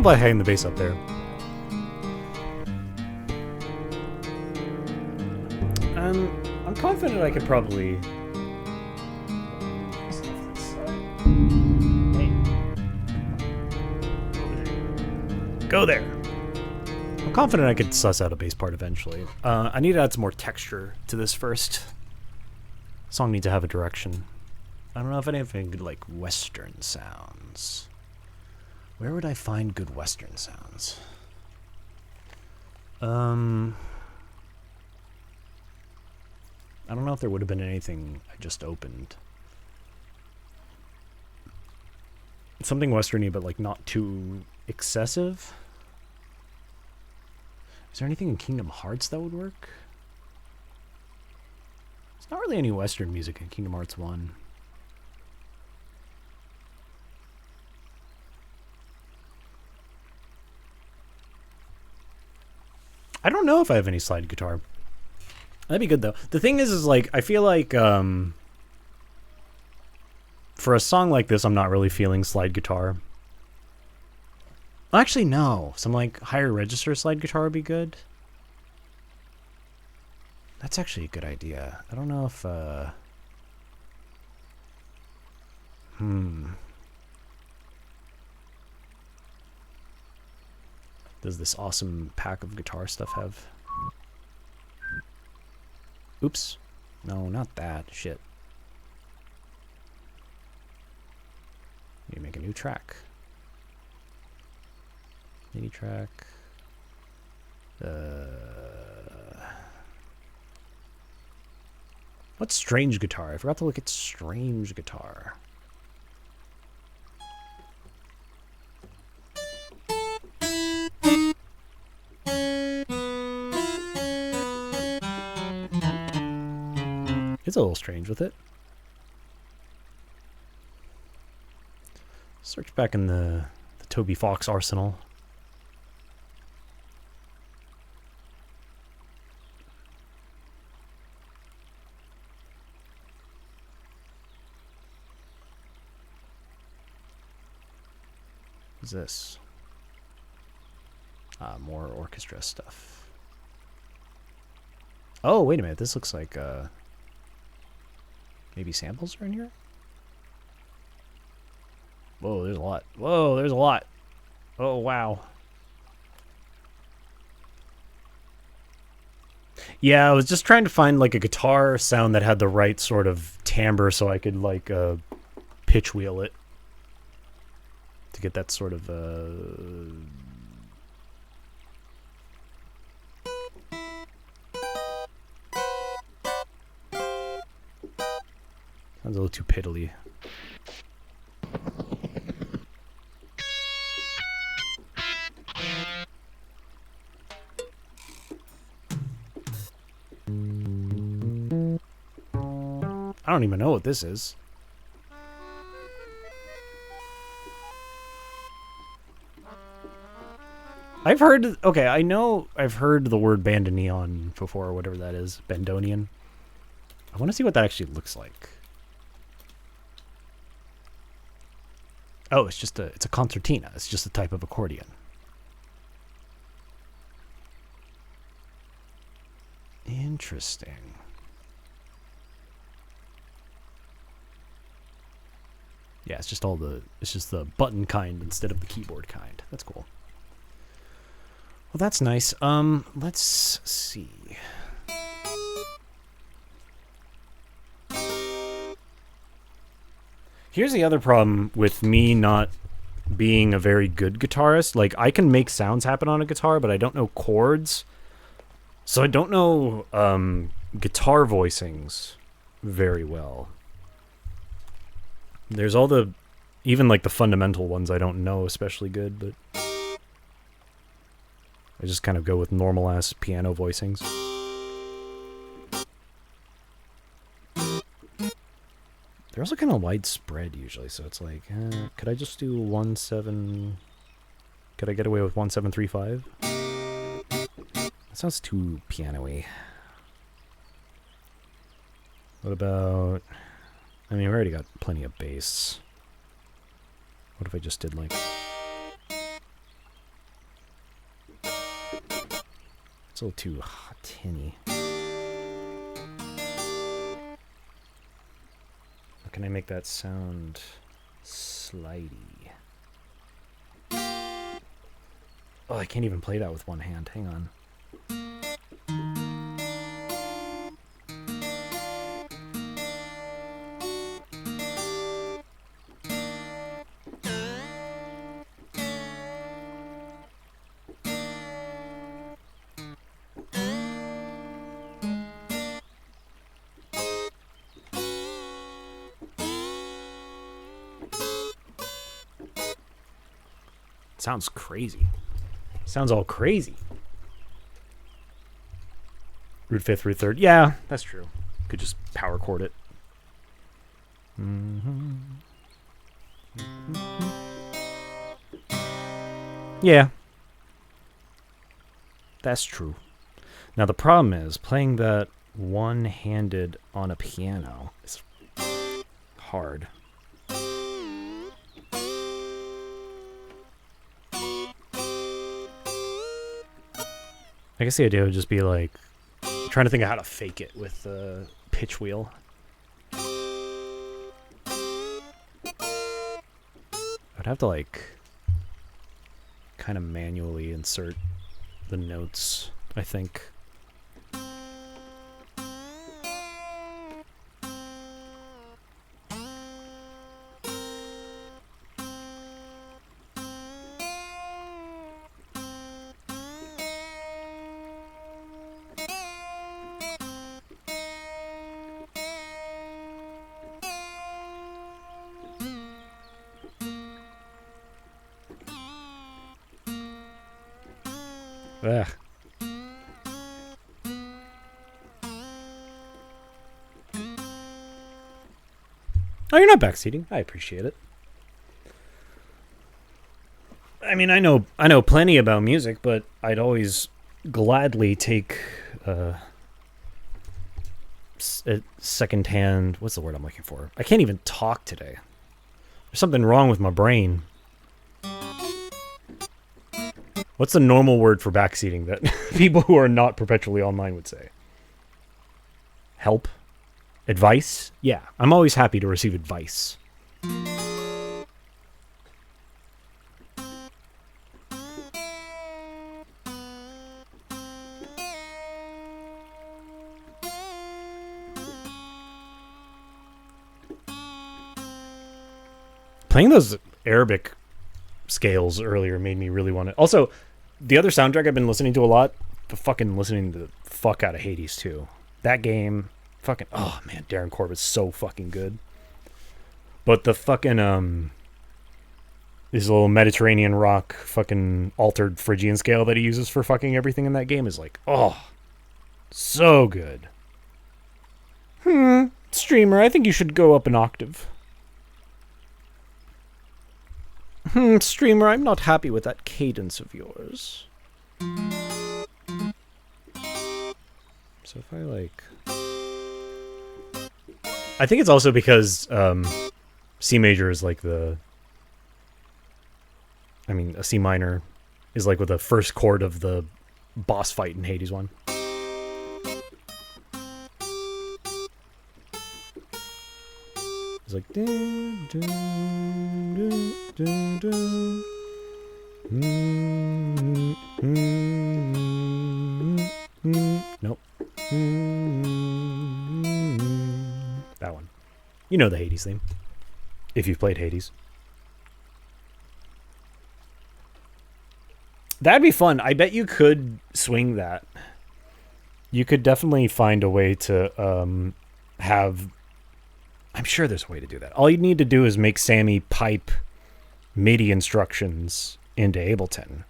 By hitting the bass up there. I'm confident I could probably. Hey. Go there. I'm confident I could suss out a bass part eventually. I need to add some more texture to this first. Song needs to have a direction. I don't know if anything good like Western sounds. Where would I find good Western sounds? I don't know if there would have been anything I just opened. Something Westerny, but like not too excessive. Is there anything in Kingdom Hearts that would work? There's not really any Western music in Kingdom Hearts 1. I don't know if I have any slide guitar. That'd be good though. The thing is like I feel like for a song like this, I'm not really feeling slide guitar. Well, actually, no. Some like higher register slide guitar would be good. That's actually a good idea. I don't know if Does this awesome pack of guitar stuff have? Oops. No, not that. Shit. Need to make a new track. MIDI track. What's strange guitar? I forgot to look at strange guitar. It's a little strange with it. Search back in the Toby Fox arsenal. What's this? More orchestra stuff. Oh, wait a minute. This looks like Maybe samples are in here? Whoa, there's a lot. Whoa, there's a lot. Oh, wow. Yeah, I was just trying to find like a guitar sound that had the right sort of timbre so I could like pitch wheel it to get that sort of sounds a little too piddly. I don't even know what this is. I've heard, okay, I know I've heard the word bandoneon before, or whatever that is. Bandonian. I want to see what that actually looks like. Oh, it's a concertina. It's just a type of accordion. Interesting. Yeah, it's just the button kind instead of the keyboard kind. That's cool. Well, that's nice. Let's see. Here's the other problem with me not being a very good guitarist. Like, I can make sounds happen on a guitar, but I don't know chords. So I don't know guitar voicings very well. There's all the, even like the fundamental ones I don't know especially good, but I just kind of go with normal ass piano voicings. They're also kind of widespread usually, so it's like, could I just do 1-7? Could I get away with 1-7-3-5? That sounds too piano-y. What about? I mean, we already got plenty of bass. What if I just did like? It's a little too tinny. Can I make that sound slidey? Oh, I can't even play that with one hand. Hang on. Sounds crazy. Sounds all crazy. Root fifth, root third. Yeah, that's true. Could just power chord it. Yeah. That's true. Now the problem is playing that one-handed on a piano is hard. I guess the idea would just be like trying to think of how to fake it with the pitch wheel. I'd have to like kind of manually insert the notes, I think. Ugh. Oh, you're not backseating. I appreciate it. I mean, I know plenty about music, but I'd always gladly take a second-hand. What's the word I'm looking for? I can't even talk today. There's something wrong with my brain. What's the normal word for backseating that people who are not perpetually online would say? Help? Advice? Yeah, I'm always happy to receive advice. Playing those Arabic scales earlier made me really want to. Also, the other soundtrack I've been listening to a lot, but fucking listening to the fuck out of Hades too. That game, fucking, oh man, Darren Corbett's so fucking good. But the fucking this little Mediterranean rock fucking altered Phrygian scale that he uses for fucking everything in that game is like, oh, so good. Streamer, I think you should go up an octave. Streamer, I'm not happy with that cadence of yours. So if I like... I think it's also because C major is like the... I mean, a C minor is like with the first chord of the boss fight in Hades 1. It's like... Dun, dun, dun, dun, dun. Nope. That one. You know the Hades theme. If you've played Hades. That'd be fun. I bet you could swing that. You could definitely find a way to have... I'm sure there's a way to do that. All you need to do is make Sammy pipe MIDI instructions into Ableton.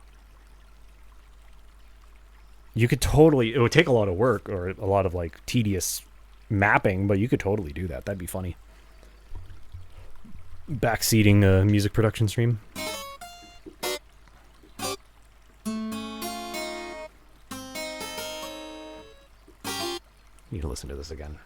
You could totally... It would take a lot of work or a lot of, like, tedious mapping, but you could totally do that. That'd be funny. Backseating a music production stream. Need to listen to this again.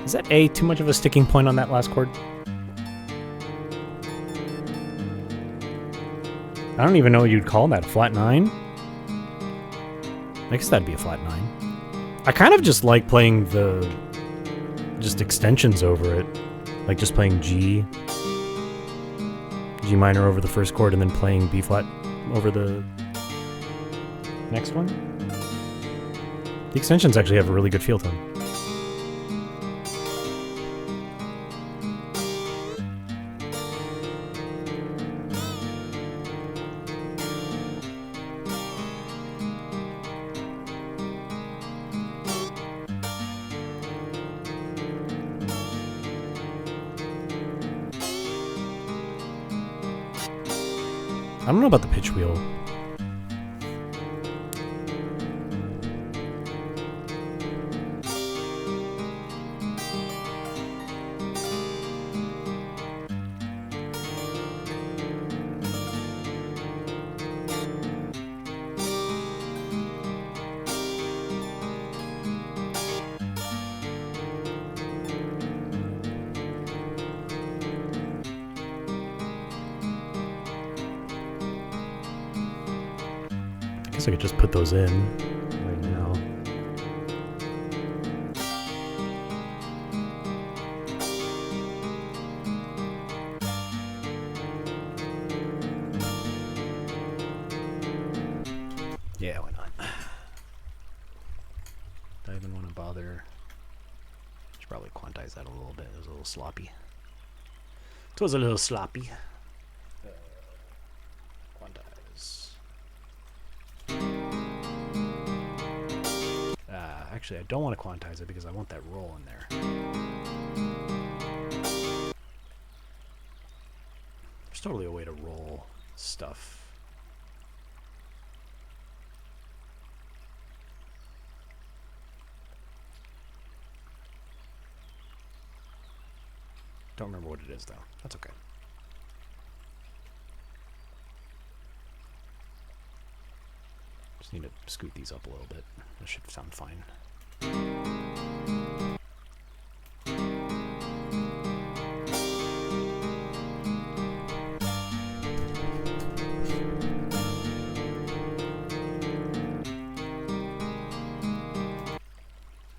Is that A too much of a sticking point on that last chord? I don't even know what you'd call that. A flat 9? I guess that'd be a flat 9. I kind of just like playing the... just extensions over it. Like just playing G minor over the first chord and then playing B flat over the next one. The extensions actually have a really good feel to them. I don't know about the pitch wheel. I guess I could just put those in right now. Yeah, why not? Do I even want to bother? Should probably quantize that a little bit. It was a little sloppy. It was a little sloppy. Quantize. Actually, I don't want to quantize it because I want that roll in there. There's totally a way to roll stuff. Don't remember what it is, though. That's okay. Just need to scoot these up a little bit. That should sound fine.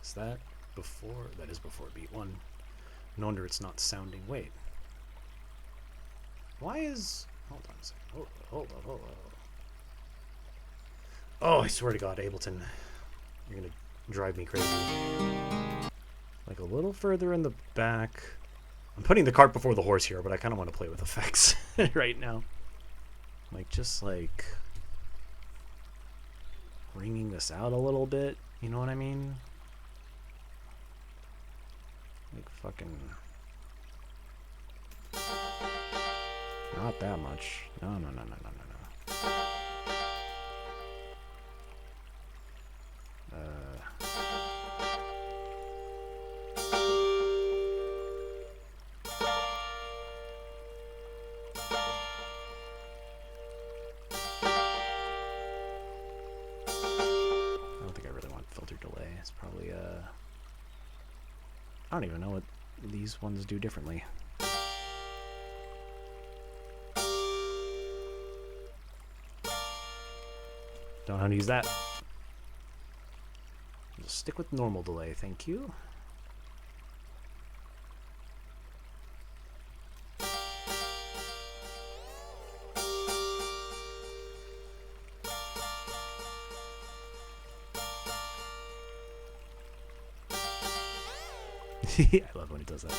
Is that before? That is before beat 1. No wonder it's not sounding. Wait. Why is... Hold on a second. Hold on. Oh, I swear to God, Ableton. You're going to drive me crazy. Like a little further in the back. I'm putting the cart before the horse here, but I kind of want to play with effects right now. Like, just like... wringing this out a little bit. You know what I mean? Like fucking... Not that much. No. I don't think I really want filter delay. It's probably I don't even know what these ones do differently. Don't know how to use that. Just stick with normal delay, thank you. I love when it does that.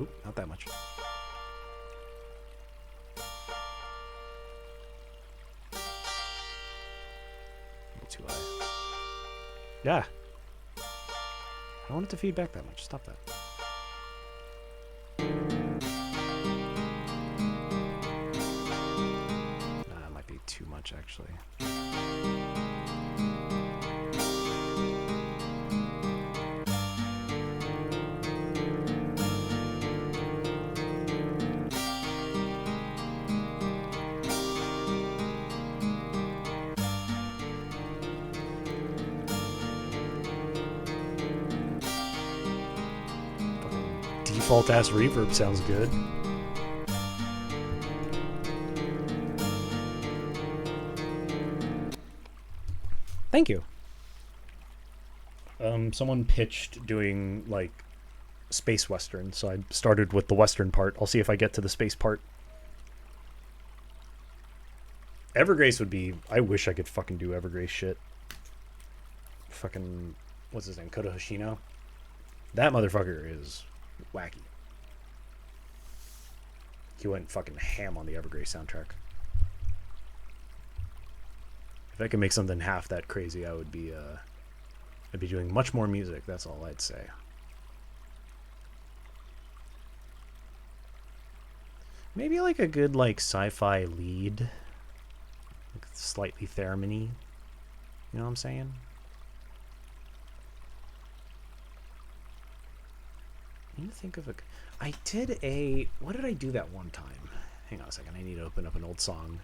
Oop, not that much. A little too high. Yeah. I don't want it to feed back that much. Stop that. That might be too much, actually. Default ass reverb sounds good. Thank you. Someone pitched doing like space western, so I started with the western part. I'll see if I get to the space part. Evergrace would be... I wish I could fucking do Evergrace shit. Fucking... What's his name? Kota Hoshino? That motherfucker is wacky. He went fucking ham on the Evergrace soundtrack. If I could make something half that crazy, I would be, I'd be doing much more music, that's all I'd say. Maybe like a good, like, sci-fi lead. Like, slightly theremin-y. You know what I'm saying? I need to think of a... I did a... What did I do that one time? Hang on a second, I need to open up an old song.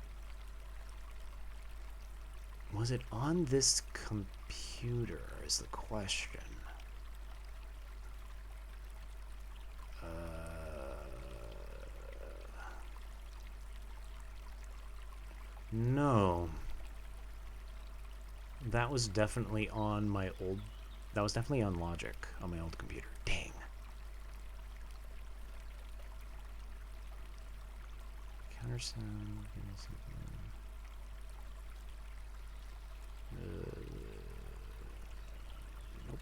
Was it on this computer is the question. No. That was definitely on my old... That was definitely on Logic on my old computer. Dang. Countersound... nope.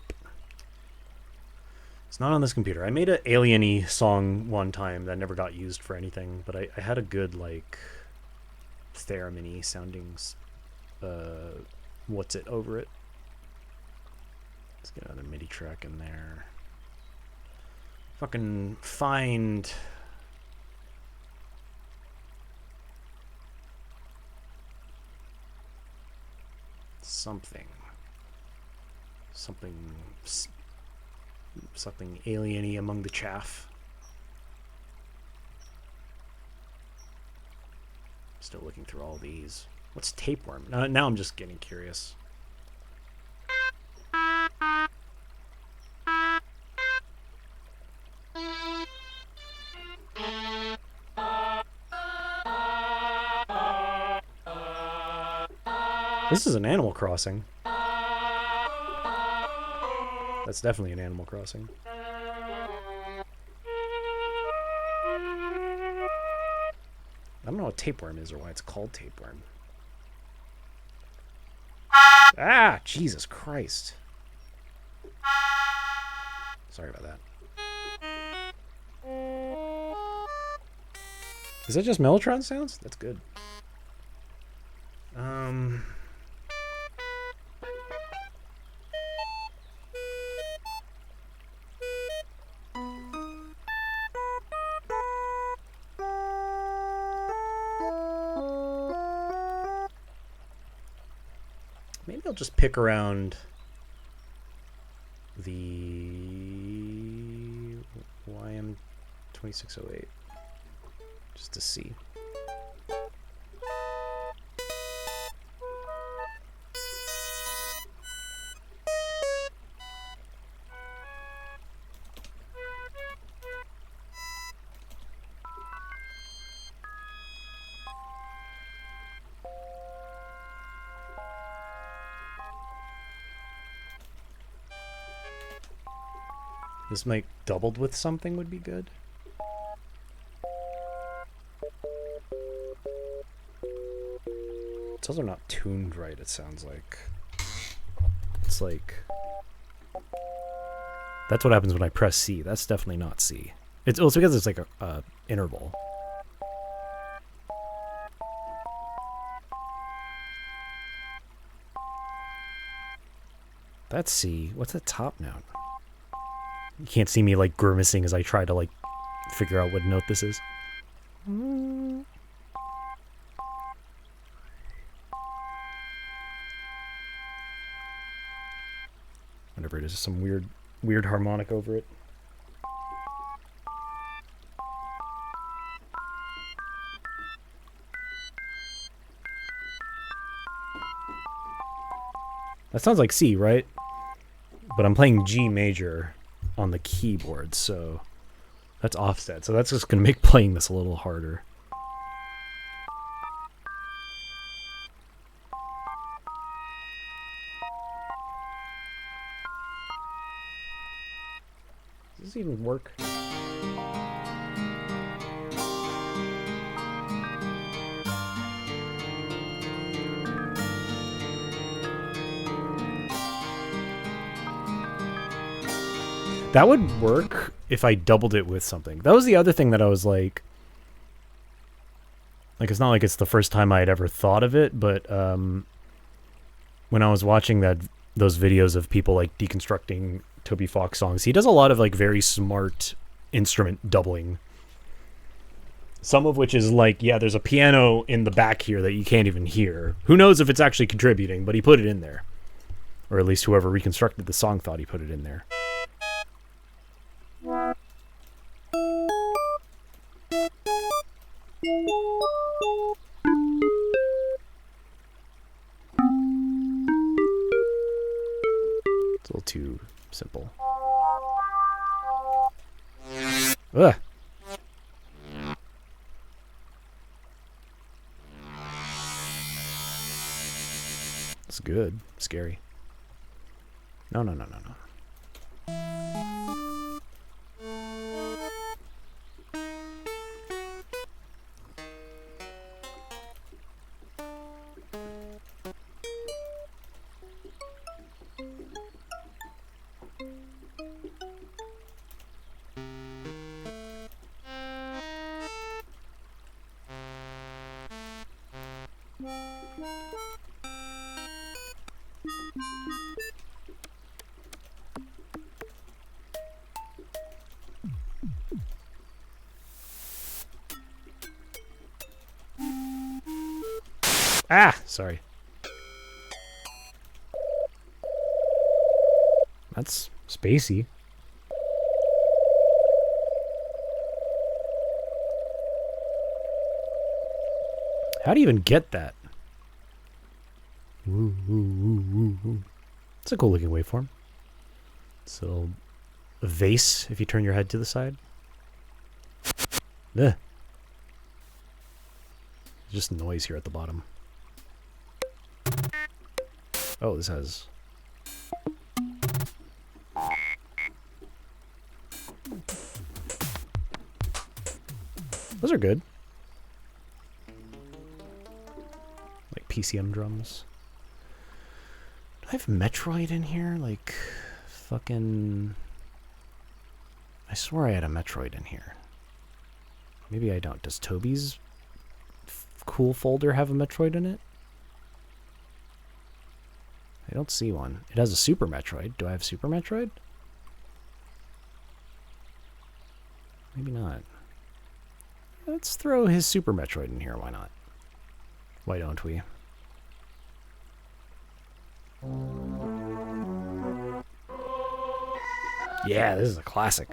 It's not on this computer. I made an alien-y song one time that never got used for anything, but I had a good, like, theremin-y sounding, what's it over it. Let's get another MIDI track in there. Fucking find... something alien-y among the chaff. Still looking through all these. What's tapeworm? Now I'm just getting curious. This is an Animal Crossing. That's definitely an Animal Crossing. I don't know what tapeworm is or why it's called tapeworm. Ah, Jesus Christ. Sorry about that. Is that just Mellotron sounds? That's good. Maybe I'll just pick around the YM2608 just to see. This might doubled with something would be good. It's also not tuned right, it sounds like. It's like... That's what happens when I press C. That's definitely not C. It's also because it's like a interval. That's C. What's the top note? You can't see me like grimacing as I try to like figure out what note this is. Whatever it is, some weird harmonic over it. That sounds like C, right? But I'm playing G major on the keyboard, so that's offset. So that's just going to make playing this a little harder. Does this even work? That would work if I doubled it with something. That was the other thing that I was like it's not like it's the first time I had ever thought of it, but when I was watching those videos of people like deconstructing Toby Fox songs, he does a lot of like very smart instrument doubling. Some of which is like, yeah, there's a piano in the back here that you can't even hear. Who knows if it's actually contributing, but he put it in there. Or at least whoever reconstructed the song thought he put it in there. It's a little too simple. Ugh. It's good. Scary. No. Ah, sorry. That's spacey. How do you even get that? Woo, woo, woo, woo, woo. It's a cool looking waveform. So, a vase if you turn your head to the side. Ugh. Just noise here at the bottom. Oh, this has... Those are good. Like PCM drums. Do I have Metroid in here? Like, fucking... I swore I had a Metroid in here. Maybe I don't. Does Toby's cool folder have a Metroid in it? I don't see one. It has a Super Metroid. Do I have Super Metroid? Maybe not. Let's throw his Super Metroid in here. Why not? Why don't we? Yeah, this is a classic.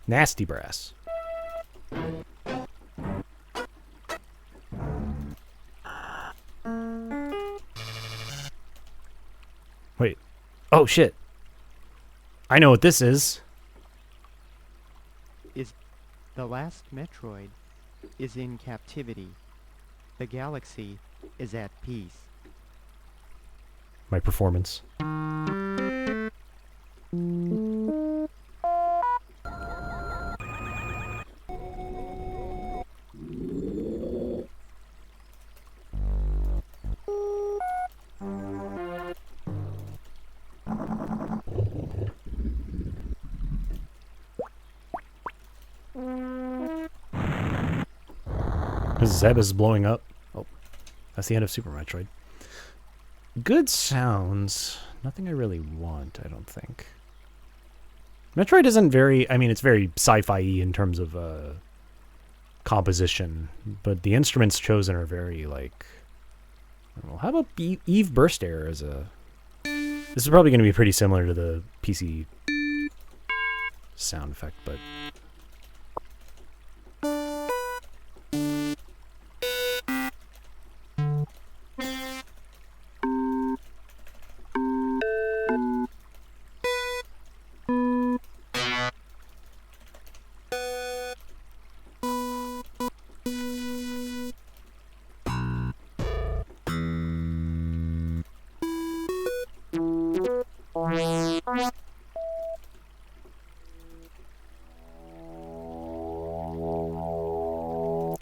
Nasty brass. Wait. Oh, shit. I know what this is. The last Metroid is in captivity. The galaxy is at peace. My performance. Zeb is blowing up. Oh, that's the end of Super Metroid. Good sounds. Nothing I really want, I don't think. Metroid isn't very... I mean, it's very sci-fi-y in terms of composition, but the instruments chosen are very, like... I don't know, how about Eve Burst Air as a... This is probably going to be pretty similar to the PC sound effect, but...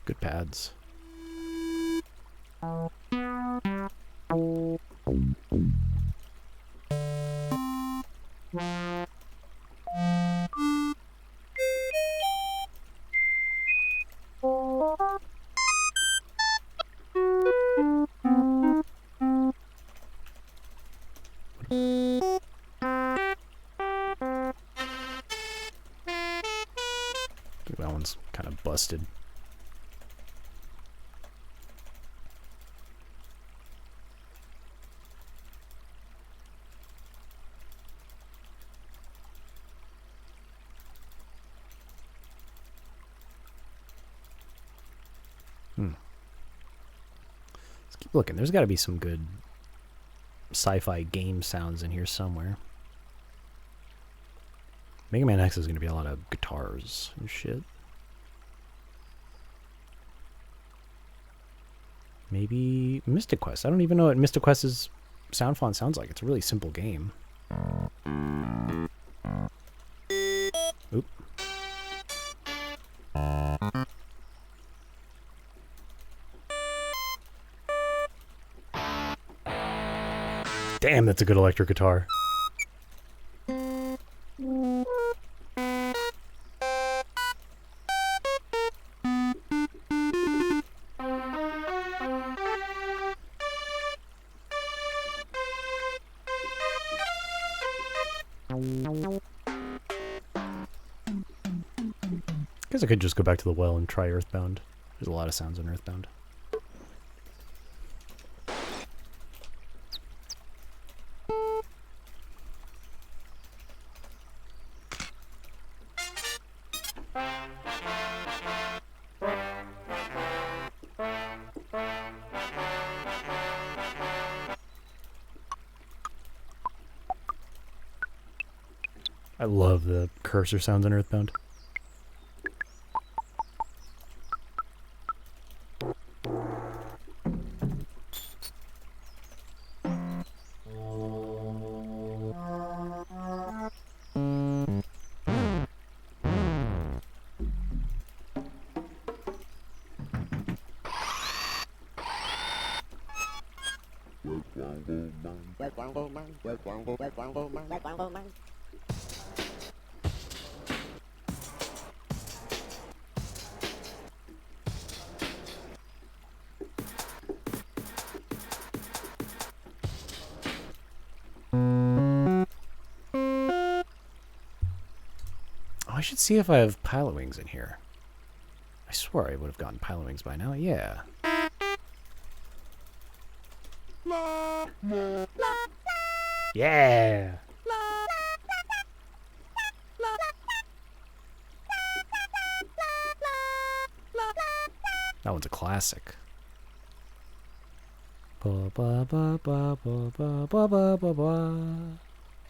Good pads. That one's kind of busted. Let's keep looking. There's got to be some good sci-fi game sounds in here somewhere. Mega Man X is going to be a lot of guitars and shit. Maybe Mystic Quest. I don't even know what Mystic Quest's sound font sounds like. It's a really simple game. Oop. Damn, that's a good electric guitar. Guess I could just go back to the well and try Earthbound. There's a lot of sounds in Earthbound. I love the cursor sounds in Earthbound. I should see if I have Pilot Wings in here. I swore I would have gotten Pilot Wings by now. Yeah. Yeah. That one's a classic. Ba ba ba ba ba ba ba ba ba ba.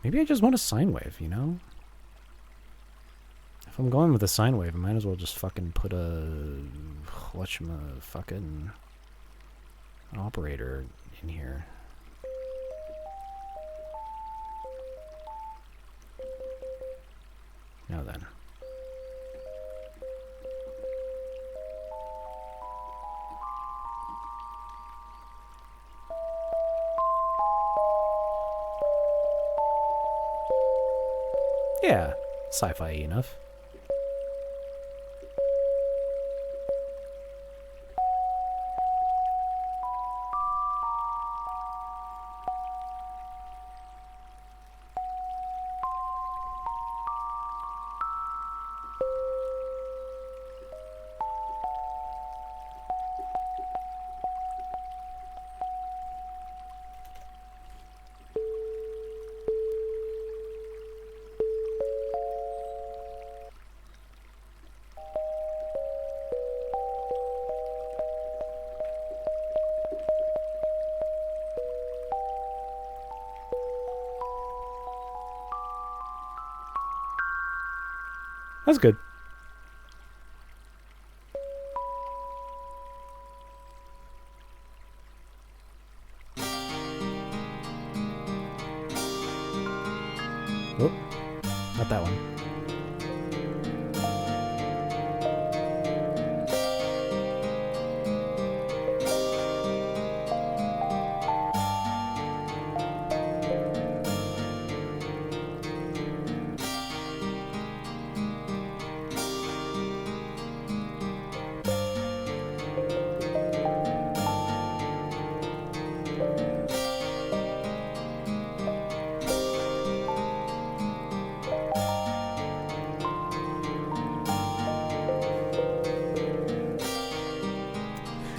Maybe I just want a sine wave, you know? If I'm going with a sine wave, I might as well just fucking put a fucking operator in here. Now then. Yeah, sci-fi enough. That's good. Whoop. Not that one.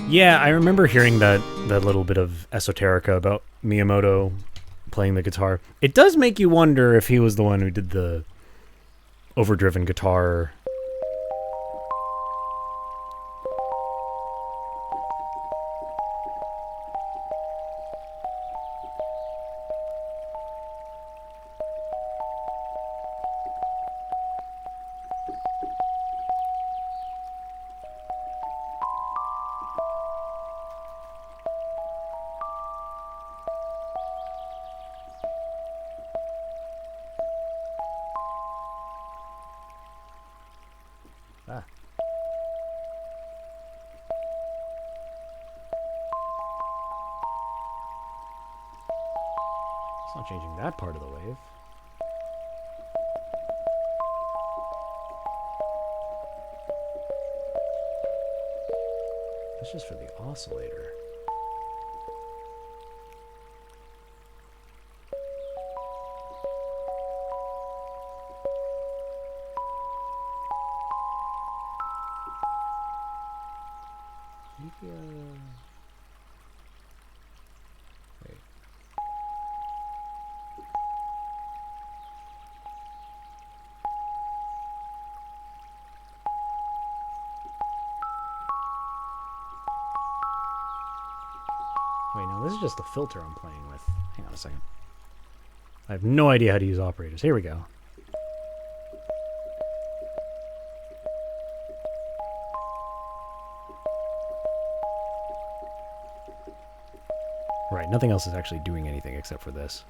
Yeah, I remember hearing that little bit of esoterica about Miyamoto playing the guitar. It does make you wonder if he was the one who did the overdriven guitar. Ah. It's not changing that part of the wave. That's just for the oscillator. Maybe, wait. Wait, no, this is just the filter I'm playing with. Hang on a second. I have no idea how to use operators. Here we go. Right, nothing else is actually doing anything except for this.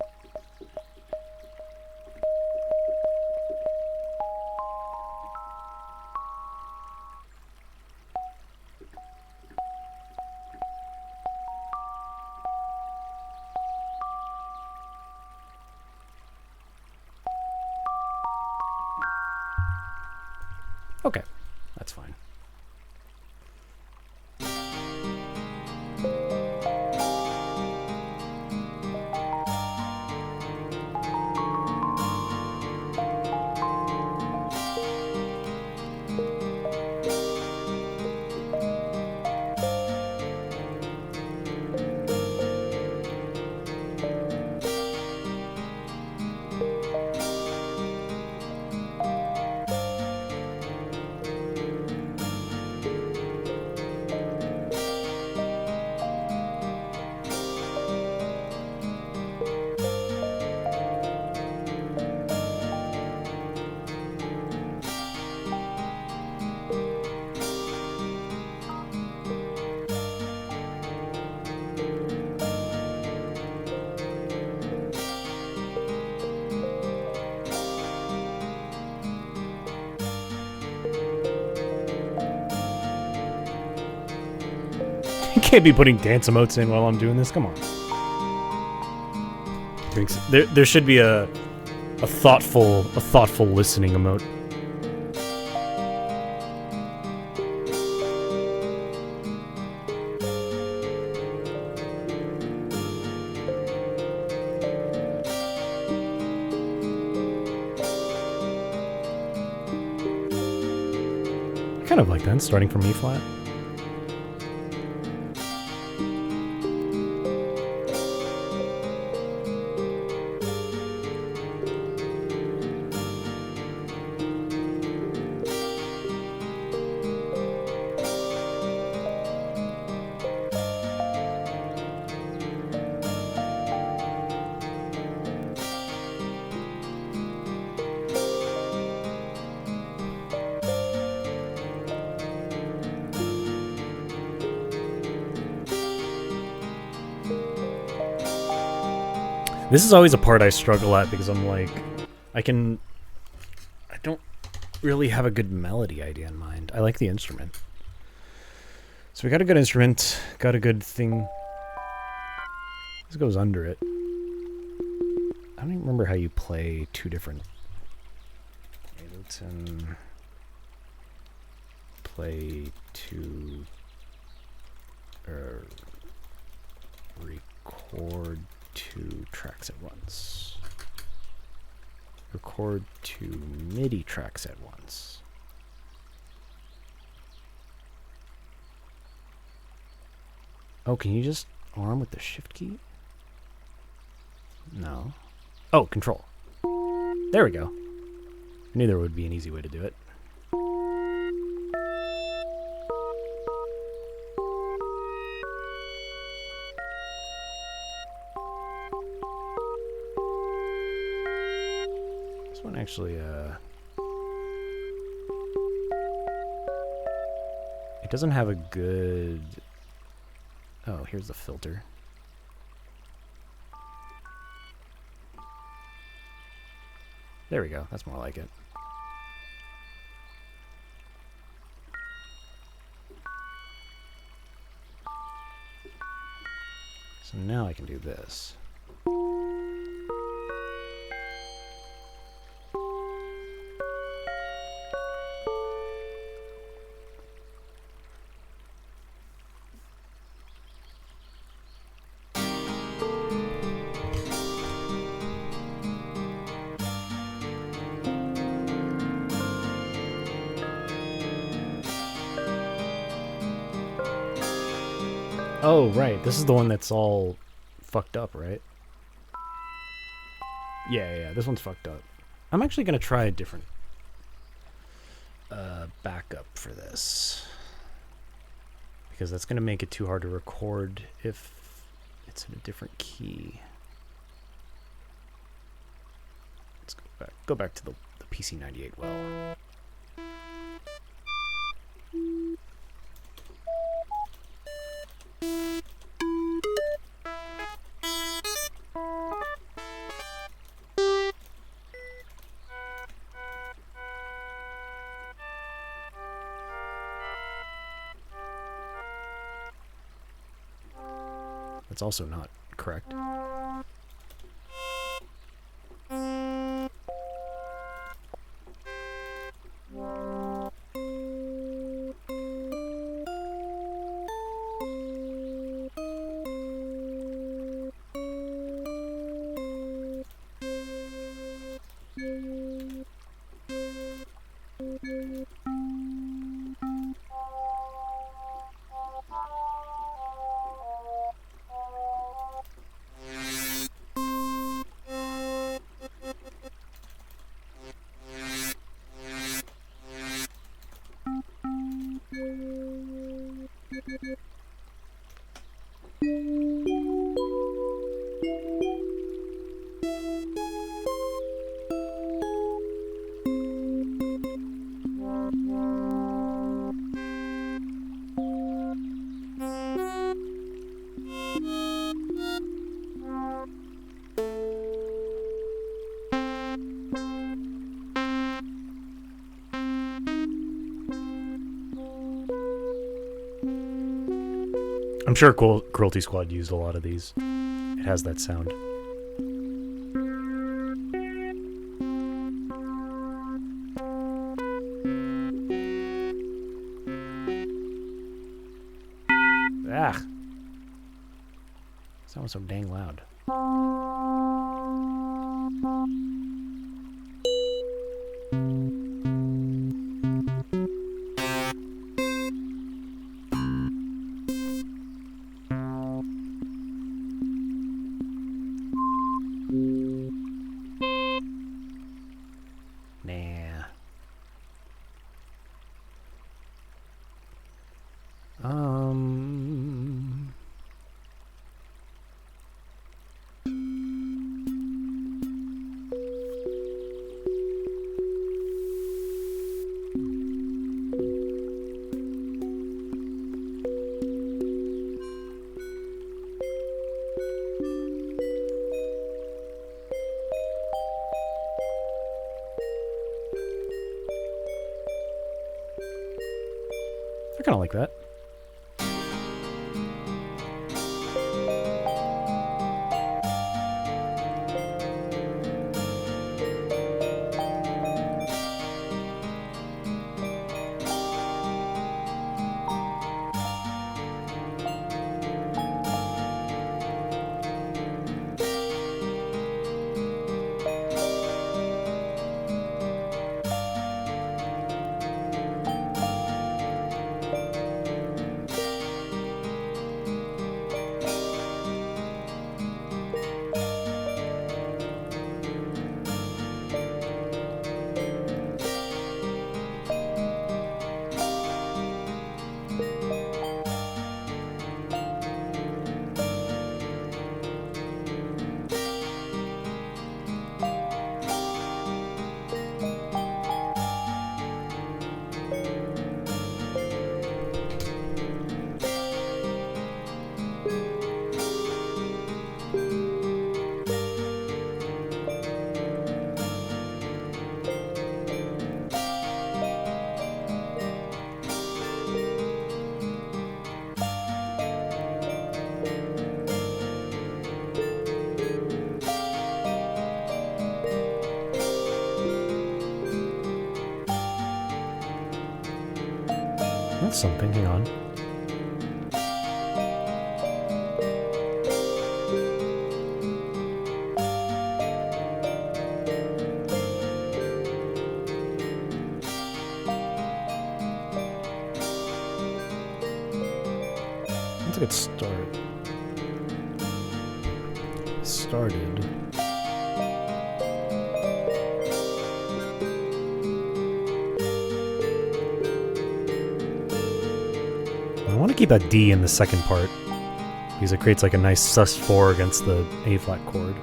Okay, that's fine. You can't be putting dance emotes in while I'm doing this. Come on. There should be a thoughtful listening emote. I kind of like that, starting from E flat. This is always a part I struggle at because I'm like, I don't really have a good melody idea in mind. I like the instrument. So we got a good instrument, got a good thing. This goes under it. I don't even remember how you play two different. Ableton. Play two. Record two tracks at once. Record two MIDI tracks at once. Oh, can you just arm with the shift key? No. Oh, control. There we go. I knew there would be an easy way to do it. This one actually, it doesn't have a good... Oh, here's the filter. There we go. That's more like it. So now I can do this. Oh, right. This is the one that's all fucked up, right? Yeah, this one's fucked up. I'm actually going to try a different backup for this. Because that's going to make it too hard to record if it's in a different key. Let's go back to the PC98 well. That's also not correct. I'm sure Cruelty Squad used a lot of these. It has that sound. Ah! Sounds so dang loud. Nah. I kind of like that. That's something. Hang on. That's a good start. Started. I want to keep that D in the second part because it creates like a nice sus4 against the A flat chord.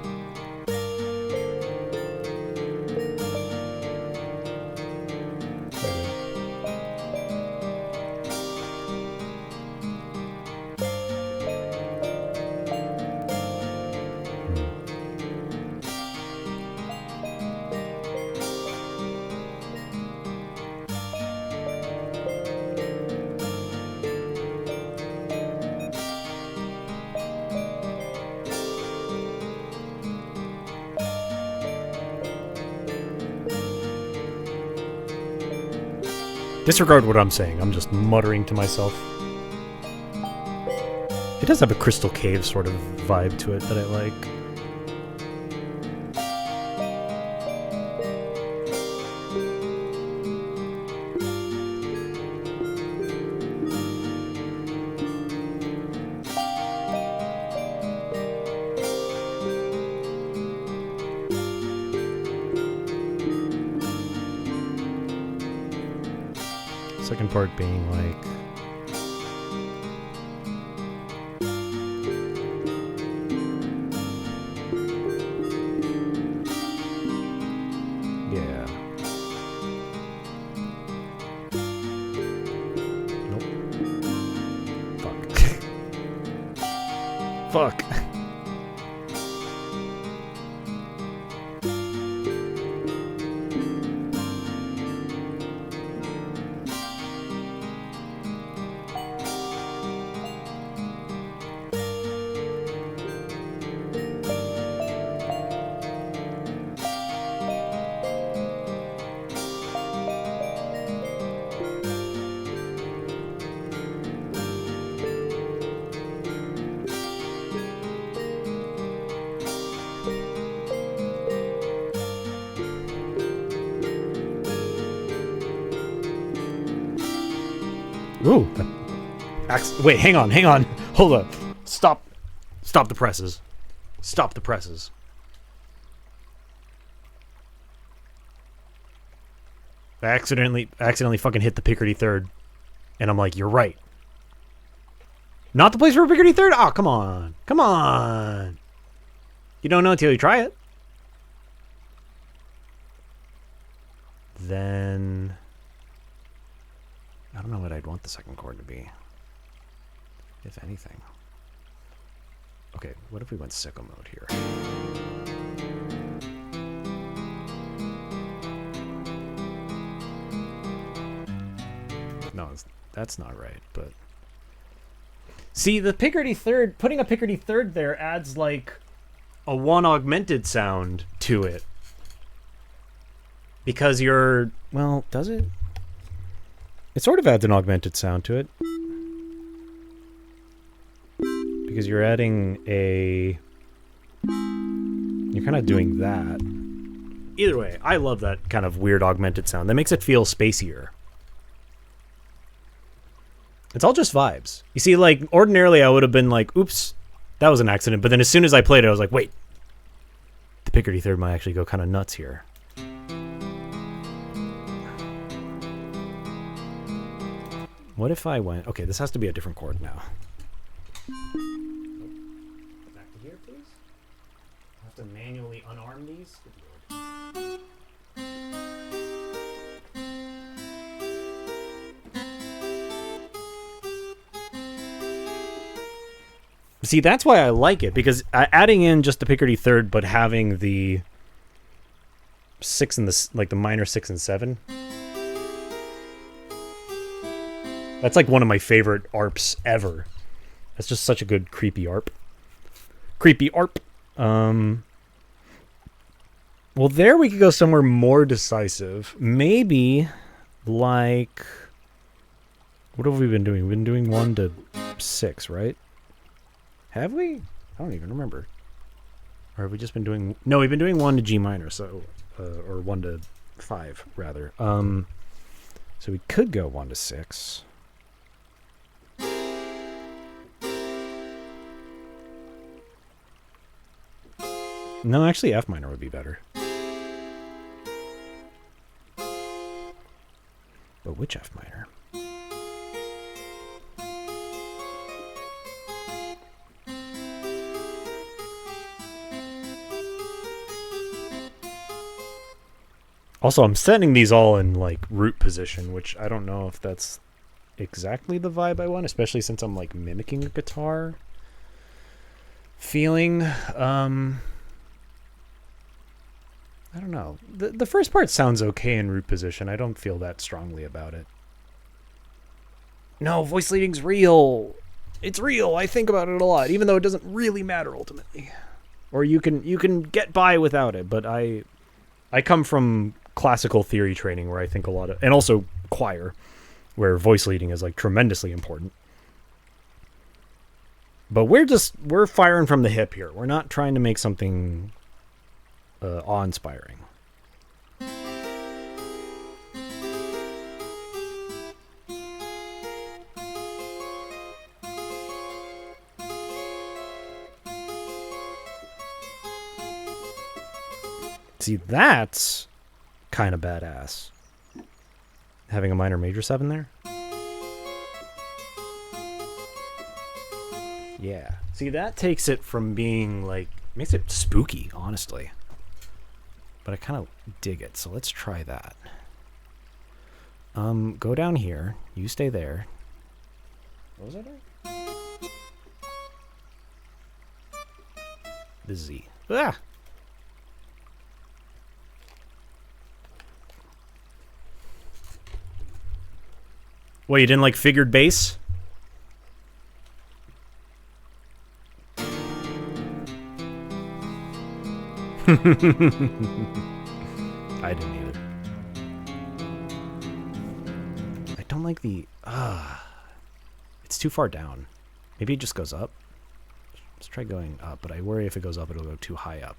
Disregard what I'm saying. I'm just muttering to myself. It does have a Crystal Cave sort of vibe to it that I like. Second part being like... yeah. Nope. Fuck. Fuck. Ooh. Wait, hang on. Hold up. Stop the presses. Stop the presses. I accidentally fucking hit the Picardy third. And I'm like, you're right. Not the place for a Picardy third? Oh, come on. Come on. You don't know until you try it. Then... I don't know what I'd want the second chord to be. If anything. Okay, what if we went sicko mode here? No, that's not right, but... See, the Picardy third, putting a Picardy third there adds like a one augmented sound to it. Because you're... well, does it? It sort of adds an augmented sound to it. Because you're adding a... you're kind of doing that. Either way, I love that kind of weird augmented sound. That makes it feel spacier. It's all just vibes. You see, like, ordinarily I would have been like, oops, that was an accident. But then as soon as I played it, I was like, wait. The Picardy third might actually go kind of nuts here. What if I went... okay, this has to be a different chord now. Back to here, please. I have to manually unarm these. Good lord. See, that's why I like it, because adding in just the Picardy third, but having the 6 and the... like the minor 6 and 7... that's like one of my favorite ARPs ever. That's just such a good creepy ARP. Creepy ARP. Well, there we could go somewhere more decisive. Maybe like... What have we been doing? We've been doing 1 to 6, right? Have we? I don't even remember. Or have we just been doing... No, we've been doing 1 to G minor, so... or 1 to 5, rather. So we could go 1 to 6. No, actually F minor would be better. But which F minor? Also, I'm setting these all in, like, root position, which I don't know if that's exactly the vibe I want, especially since I'm, like, mimicking a guitar feeling. I don't know. The first part sounds okay in root position. I don't feel that strongly about it. No, voice leading's real. It's real. I think about it a lot, even though it doesn't really matter ultimately. Or you can get by without it, but I come from classical theory training where I think a lot of, and also choir, where voice leading is like tremendously important. But we're firing from the hip here. We're not trying to make something awe-inspiring. See, that's kind of badass. Having a minor major 7 there. Yeah. See, that takes it from being like, makes it spooky, honestly. But I kind of dig it, so let's try that. Go down here. You stay there. What was I doing? The Z. Ah! What, you didn't like figured bass? I didn't either. I don't like the... it's too far down. Maybe it just goes up. Let's try going up, but I worry if it goes up, it'll go too high up.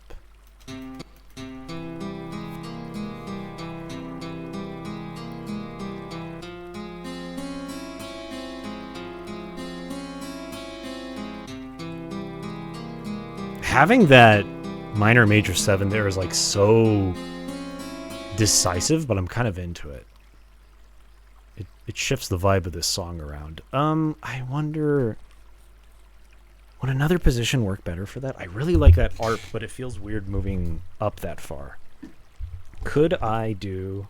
Having that minor major 7 there is like so decisive, but I'm kind of into it. It shifts the vibe of this song around. I wonder, would another position work better for that? I really like that ARP, but it feels weird moving up that far. Could I do...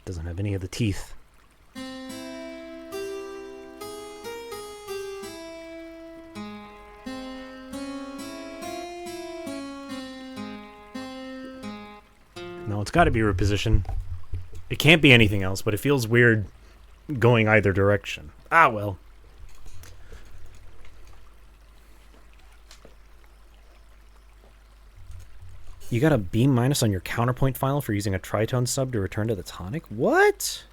Doesn't have any of the teeth. No, it's got to be root position. It can't be anything else, but it feels weird going either direction. Ah, well. You got a B minus on your counterpoint file for using a tritone sub to return to the tonic? What?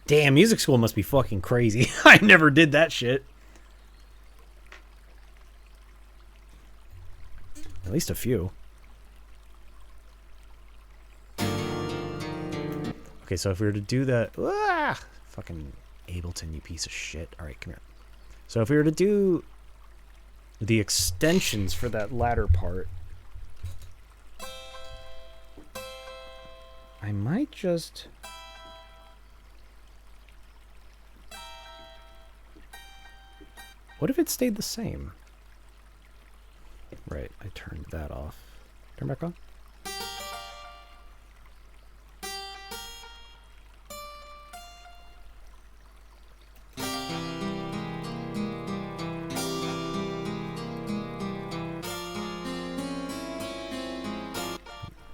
Damn, music school must be fucking crazy. I never did that shit. At least a few. Okay, so if we were to do that... fucking Ableton, you piece of shit. Alright, come here. So if we were to do the extensions for that latter part... I might just... What if it stayed the same? Right, I turned that off. Turn back on.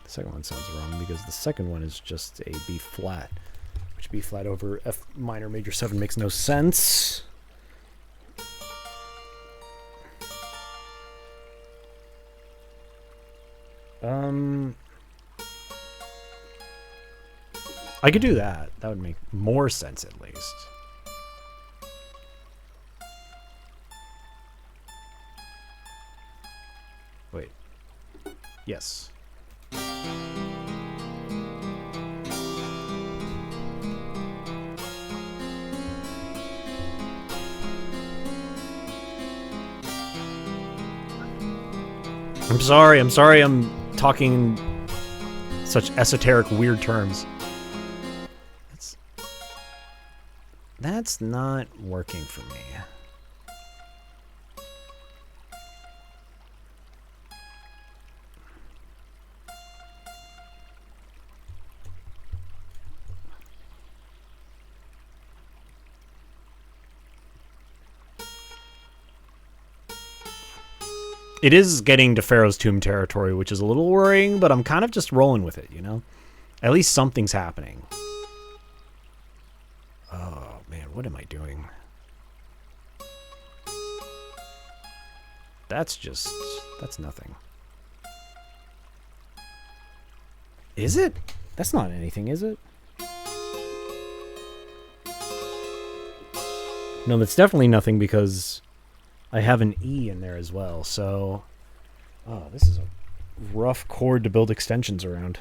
The second one sounds wrong because the second one is just a B flat. Which B flat over F minor major 7 makes no sense. I could do that. That would make more sense at least. Wait. Yes. I'm sorry I'm talking such esoteric, weird terms. That's not working for me. It is getting to Pharaoh's Tomb territory, which is a little worrying, but I'm kind of just rolling with it, you know? At least something's happening. Oh, man, what am I doing? That's nothing. Is it? That's not anything, is it? No, that's definitely nothing because I have an E in there as well, so... Oh, this is a rough chord to build extensions around.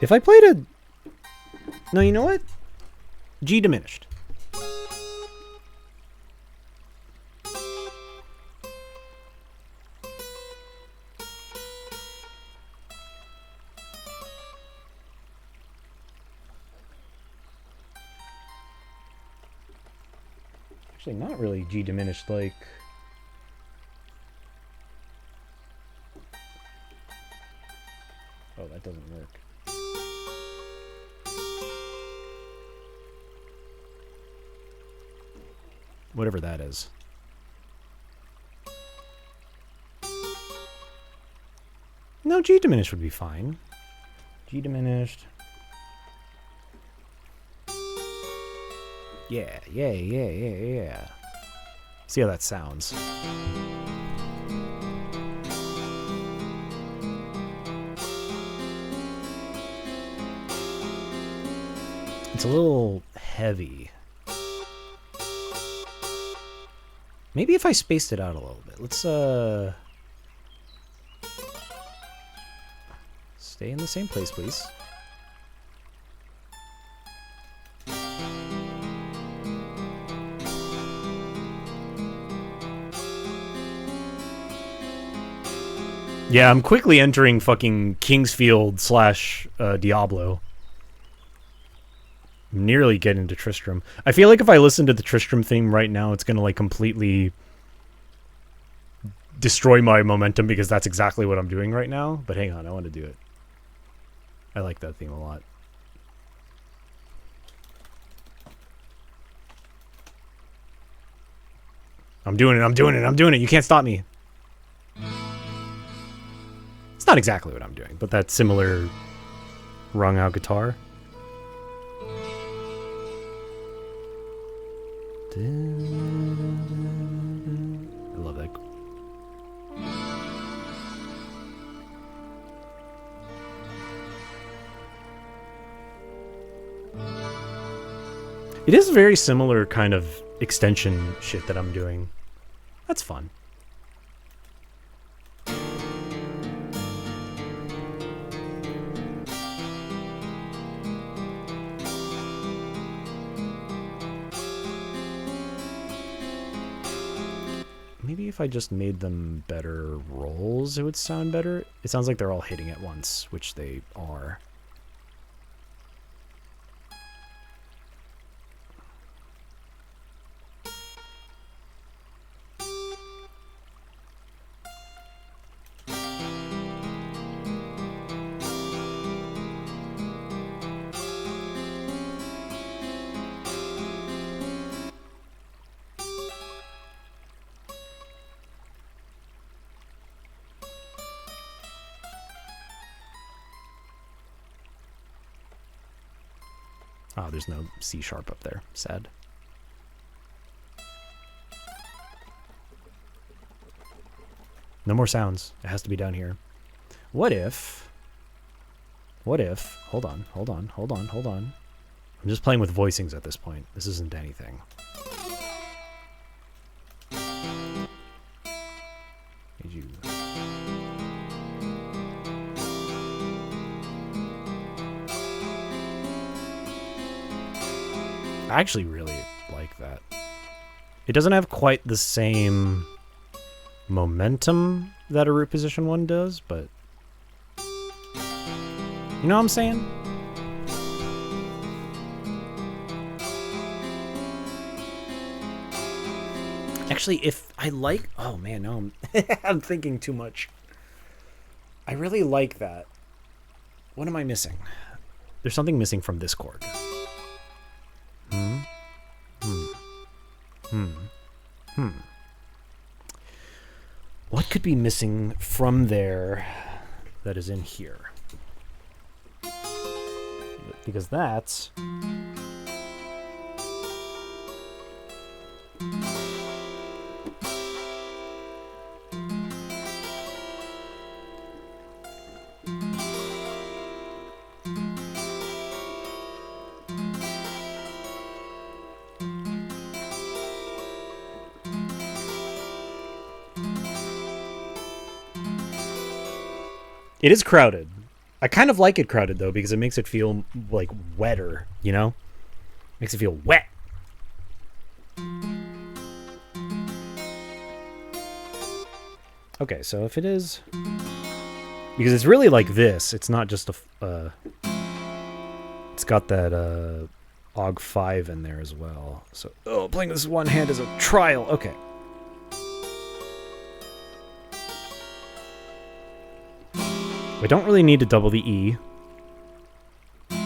If I played a... No, you know what? G diminished. Actually, not really G diminished, like... Oh, that doesn't work. Whatever that is. No, G diminished would be fine. G diminished. Yeah. See how that sounds. It's a little heavy. Maybe if I spaced it out a little bit. Let's stay in the same place, please. Yeah, I'm quickly entering fucking Kingsfield / Diablo. I'm nearly getting to Tristram. I feel like if I listen to the Tristram theme right now, it's gonna like completely destroy my momentum because that's exactly what I'm doing right now. But hang on, I want to do it. I like that theme a lot. I'm doing it. You can't stop me. It's not exactly what I'm doing, but that similar wrung out guitar. I love that. It is very similar kind of extension shit that I'm doing. That's fun. Maybe if I just made them better rolls, it would sound better. It sounds like they're all hitting at once, which they are. Oh, there's no C sharp up there. Sad. No more sounds. It has to be down here. What if... Hold on. I'm just playing with voicings at this point. This isn't anything. Need you... I actually really like that. It doesn't have quite the same momentum that a root position one does, but you know what I'm saying? Actually, if I like... Oh, man, no, I'm thinking too much. I really like that. What am I missing? There's something missing from this chord. What could be missing from there that is in here? Because that's... It is crowded. I kind of like it crowded, though, because it makes it feel, like, wetter, you know? Makes it feel wet. Okay, so if it is... Because it's really like this. It's not just a... it's got that, Og 5 in there as well. So, oh, playing this one hand is a trial. Okay. We don't really need to double the E. And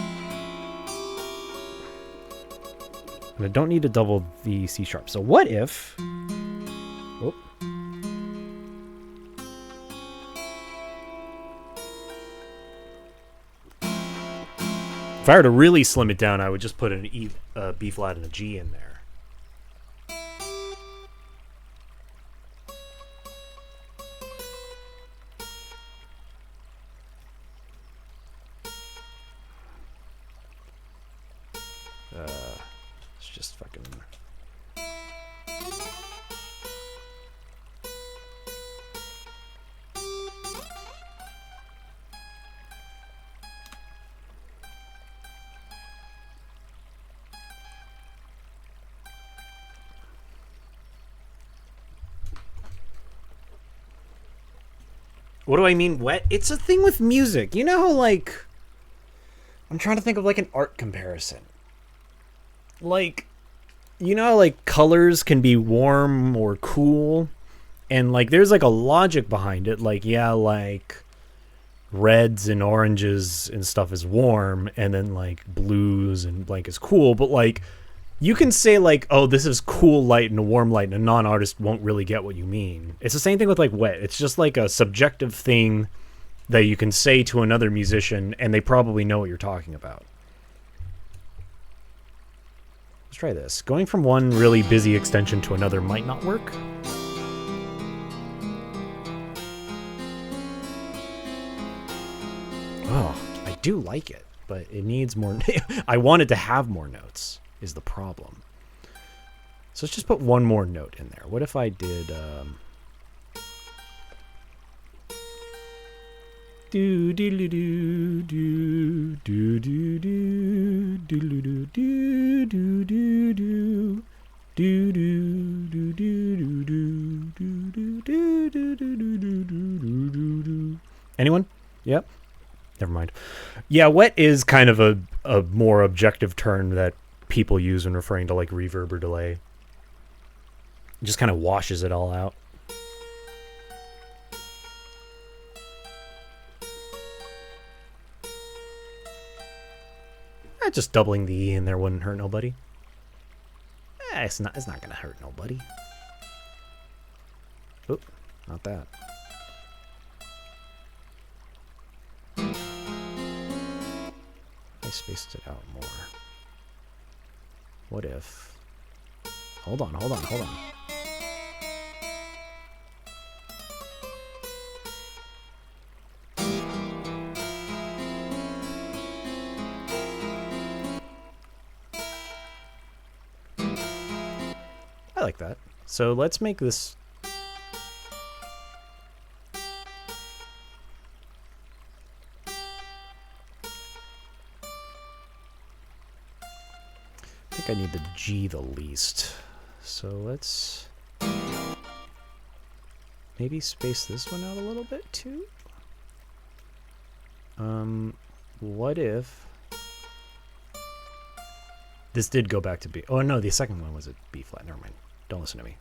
I don't need to double the C sharp. So what if... Oh. If I were to really slim it down, I would just put an E, B flat and a G in there. It's just fucking... What do I mean wet? It's a thing with music. You know how, like... I'm trying to think of, like, an art comparison. Like, you know how, like, colors can be warm or cool? And, like, there's, like, a logic behind it. Like, yeah, like, reds and oranges and stuff is warm, and then, like, blues and, like, is cool. But, like, you can say, like, oh, this is cool light and a warm light, and a non-artist won't really get what you mean. It's the same thing with, like, wet. It's just, like, a subjective thing that you can say to another musician, and they probably know what you're talking about. Let's try this. Going from one really busy extension to another might not work. Oh, I do like it, but it needs more... I wanted to have more notes, is the problem. So let's just put one more note in there. What if I did... do do do do do do do do do do do do do do do do do do. Anyone? Yep. Never mind. Yeah, wet is kind of a more objective term that people use when referring to like reverb or delay. It just kind of washes it all out. Just doubling the E in there wouldn't hurt nobody. It's not gonna hurt nobody. Oop, not that. I spaced it out more. What if... Hold on, hold on, hold on. I like that. So let's make this... I think I need the G the least. So let's maybe space this one out a little bit too. What if this did go back to B? Oh no, the second one was a B flat. Never mind. Don't listen to me.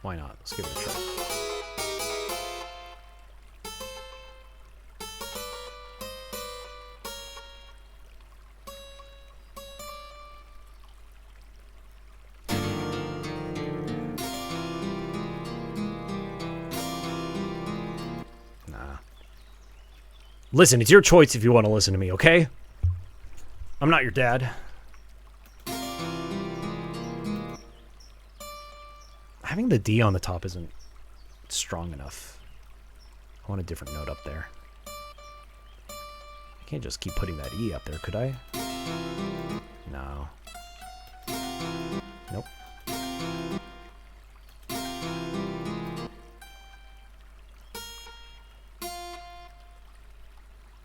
Why not? Let's give it a try. Listen, it's your choice if you want to listen to me, okay? I'm not your dad. Having the D on the top isn't strong enough. I want a different note up there. I can't just keep putting that E up there, could I? No. Nope.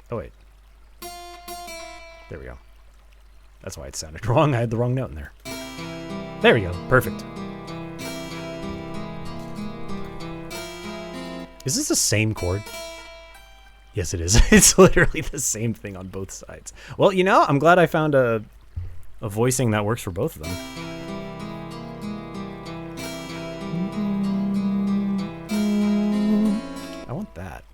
Oh, wait. There we go. That's why it sounded wrong. I had the wrong note in there. There we go. Perfect. Is this the same chord? Yes, it is. It's literally the same thing on both sides. Well, you know, I'm glad I found a voicing that works for both of them. I want that.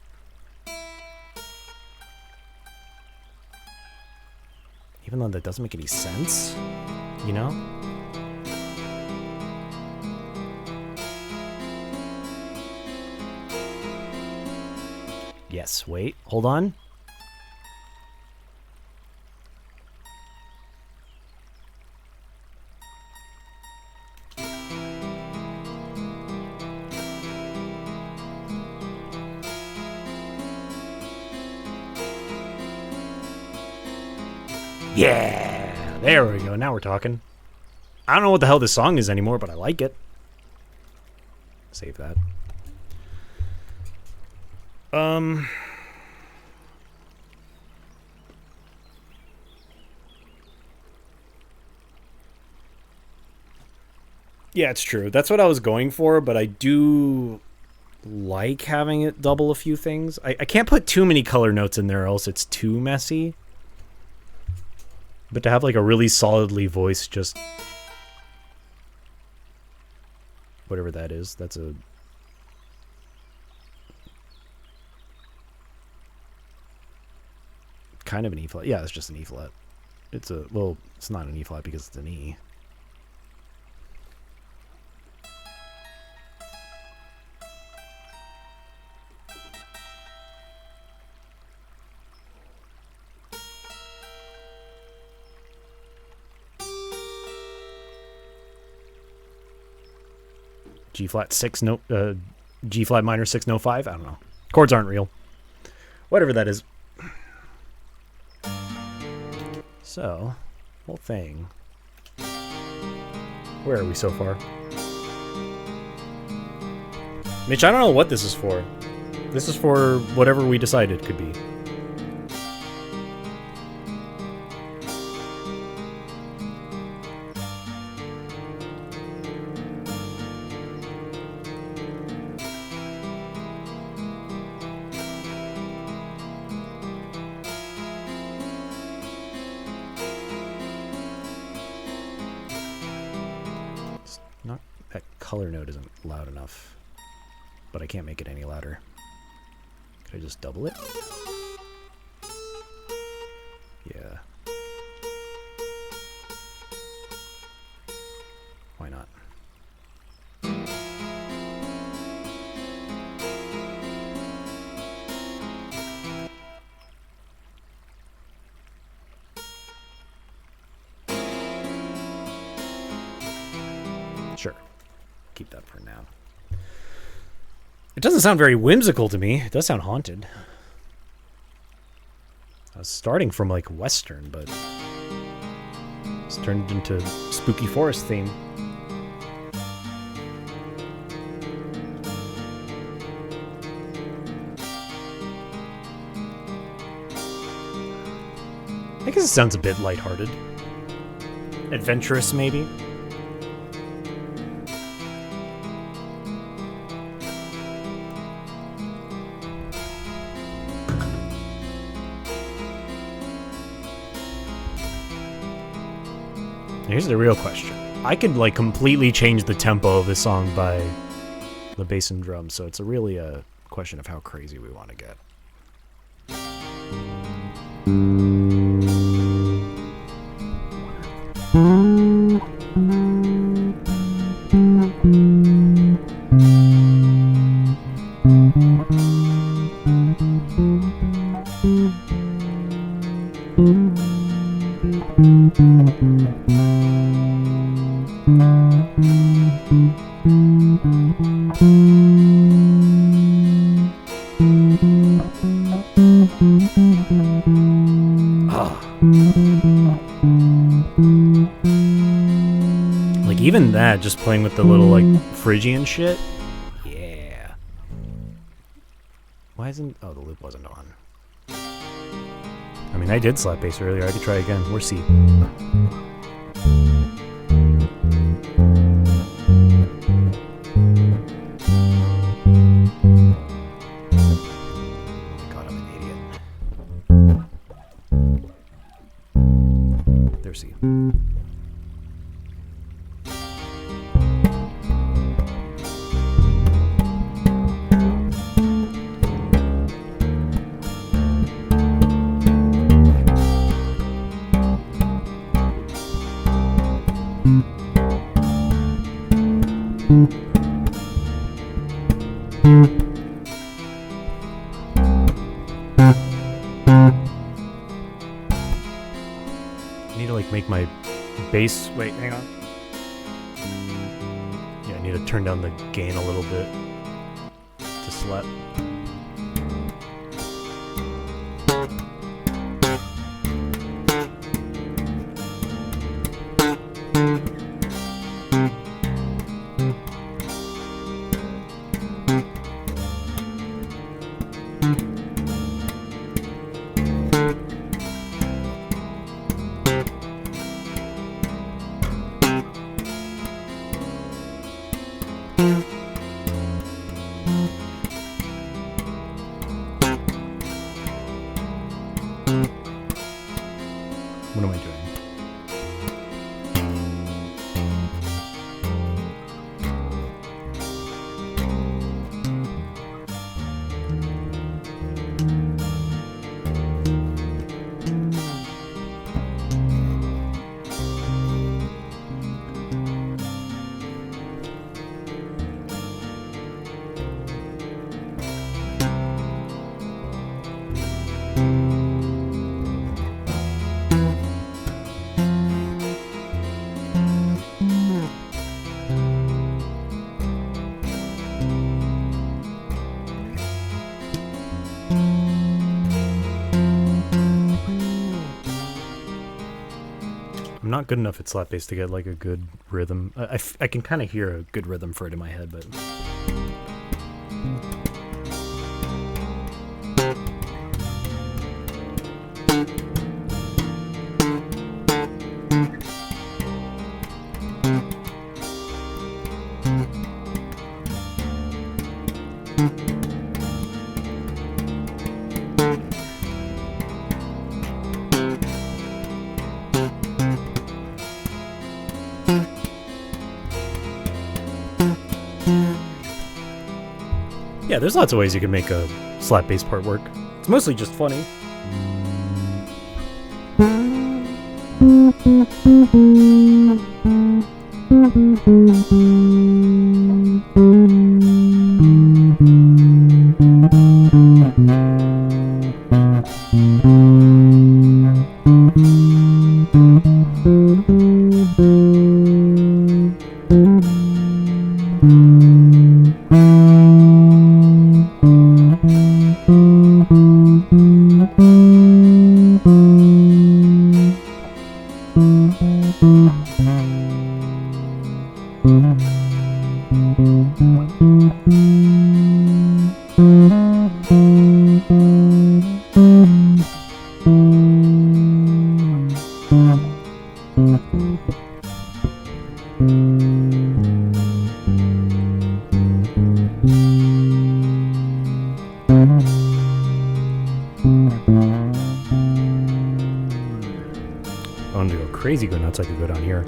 Even though that doesn't make any sense, you know? Yes, wait, hold on. Yeah, there we go. Now we're talking. I don't know what the hell this song is anymore, but I like it. Save that. Yeah, it's true. That's what I was going for, but I do like having it double a few things. I can't put too many color notes in there or else it's too messy. But to have like a really solidly voiced just... whatever that is, that's a... kind of an E flat. Yeah, it's just an E flat. It's a... well, it's not an E flat because it's an E. G flat 6 note, G flat minor 6 no 5. I don't know. Chords aren't real. Whatever that is. So, whole thing. Where are we so far? Mitch, I don't know what this is for. This is for whatever we decide it could be. Color note isn't loud enough, but I can't make it any louder. Could I just double it? Yeah. Why not? Sure. Keep that for now. It doesn't sound very whimsical to me. It does sound haunted. I was starting from like Western, but it's turned into spooky forest theme. I guess it sounds a bit lighthearted. Adventurous, maybe? Here's the real question. I could like completely change the tempo of this song by the bass and drums, so it's really a question of how crazy we want to get. Like even that, just playing with the little like Phrygian shit. Yeah. Why isn't... Oh, the loop wasn't on. I mean, I did slap bass earlier. I could try again. We're C. C. Make my bass... Wait, hang on. Yeah, I need to turn down the gain a little bit to slap. What am I doing? I'm not good enough at slap bass to get like a good rhythm. I can kind of hear a good rhythm for it in my head, but... Yeah, there's lots of ways you can make a slap bass part work. It's mostly just funny. I wanted to go crazy, go nuts. I could go down here.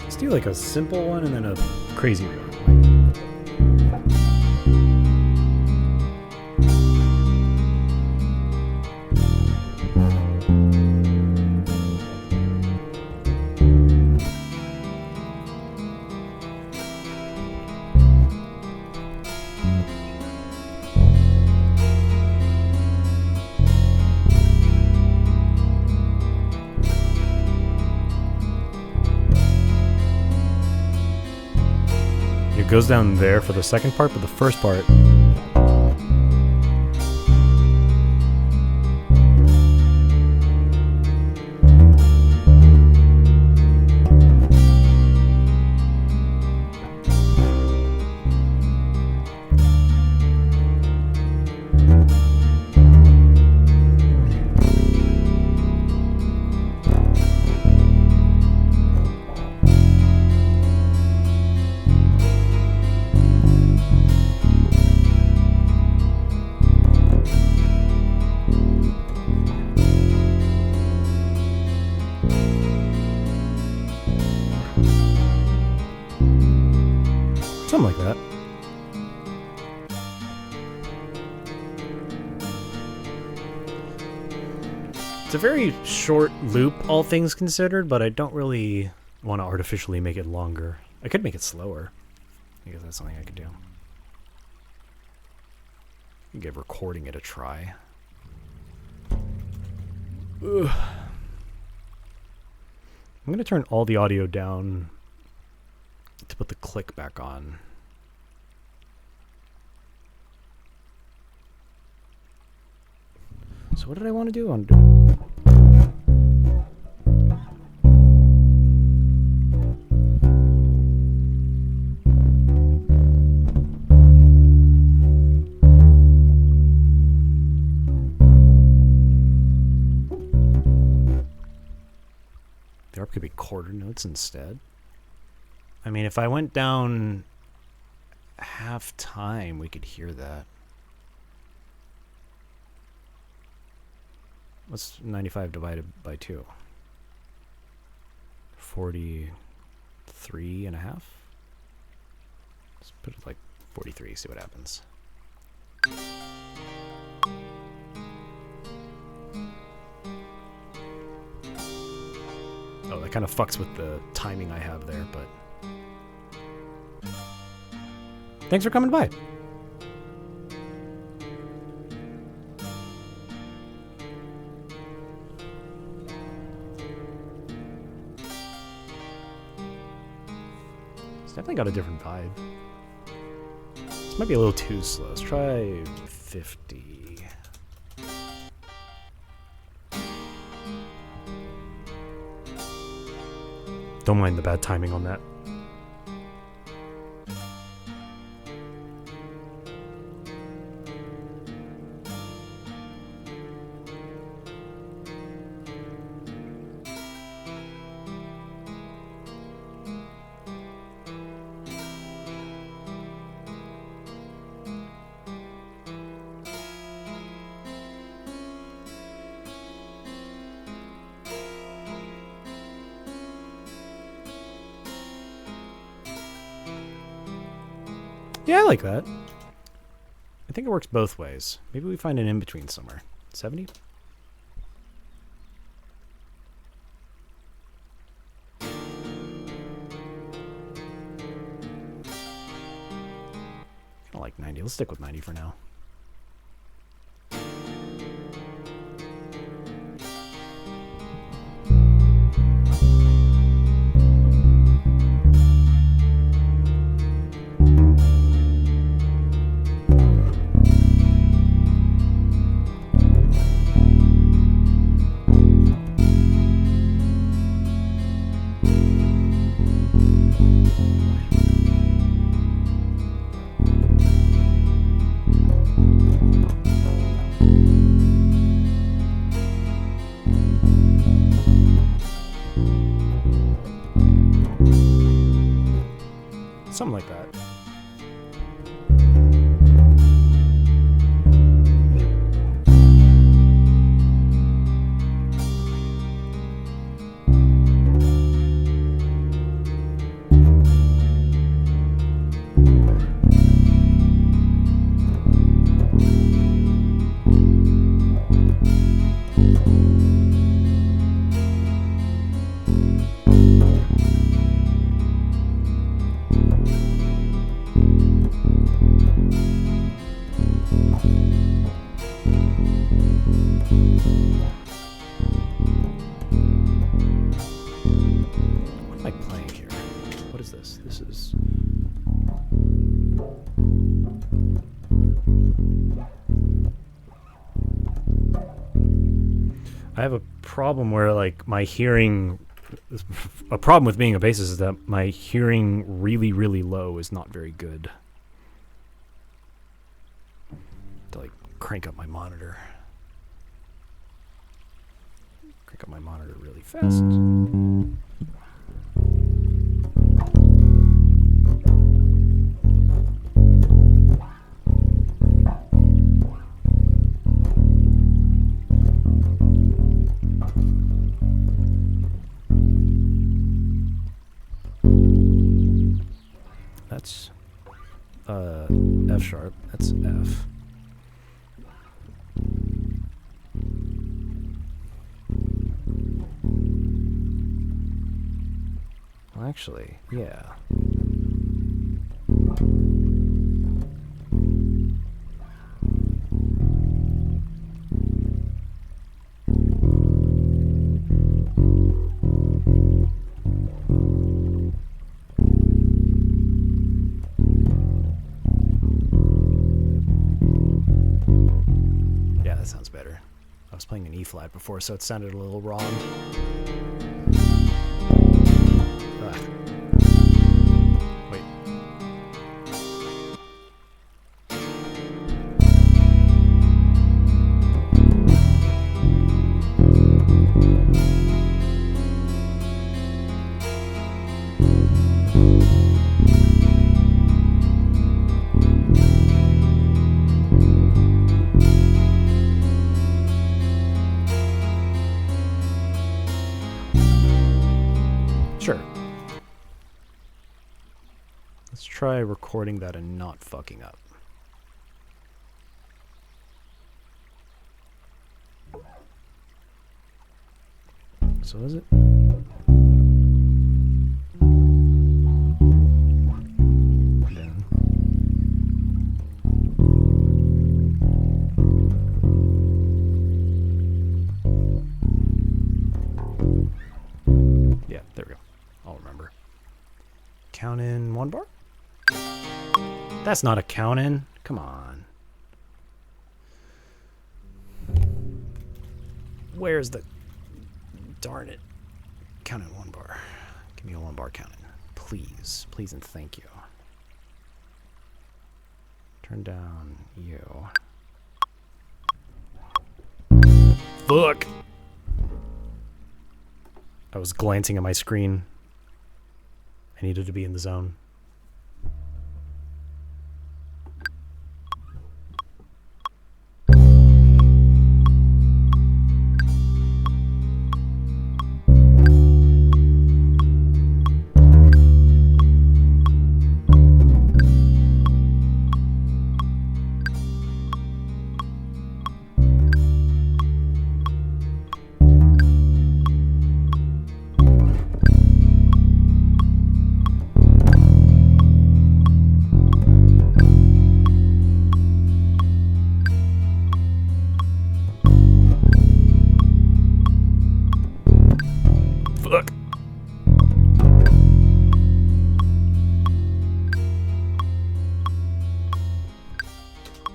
Let's do like a simple one and then a crazy one. It goes down there for the second part, but the first part... Something like that. It's a very short loop, all things considered, but I don't really want to artificially make it longer. I could make it slower. I guess that's something I could do. Give recording it a try. Ugh. I'm going to turn all the audio down to put the click back on. So what did I want to do? The ARP could be quarter notes instead. I mean, if I went down half time, we could hear that. What's 95 divided by 2? 43 and a half? Let's put it like 43, see what happens. Oh, that kind of fucks with the timing I have there, but... Thanks for coming by. It's definitely got a different vibe. This might be a little too slow. Let's try 50. Don't mind the bad timing on that. Yeah, I like that. I think it works both ways. Maybe we find an in-between somewhere. 70? I like 90. Let's stick with 90 for now. Something like that. What am I playing here? What is this? This is... I have a problem where, like, my hearing... A problem with being a bassist is that my hearing really, really low is not very good. To, like, crank up my monitor. Crank up my monitor really fast. That's F sharp. That's F. Well, actually, yeah. Yeah, that sounds better. I was playing an E flat before, so it sounded a little wrong. Wait. Sure. Let's try recording that and not fucking up. So is it? Down. Yeah, there we go. I'll remember. Count in one bar? That's not a count in. Come on. Where's the... Darn it. Count in one bar. Give me a one bar count in. Please. Please and thank you. Turn down you. Fuck! I was glancing at my screen. I needed to be in the zone.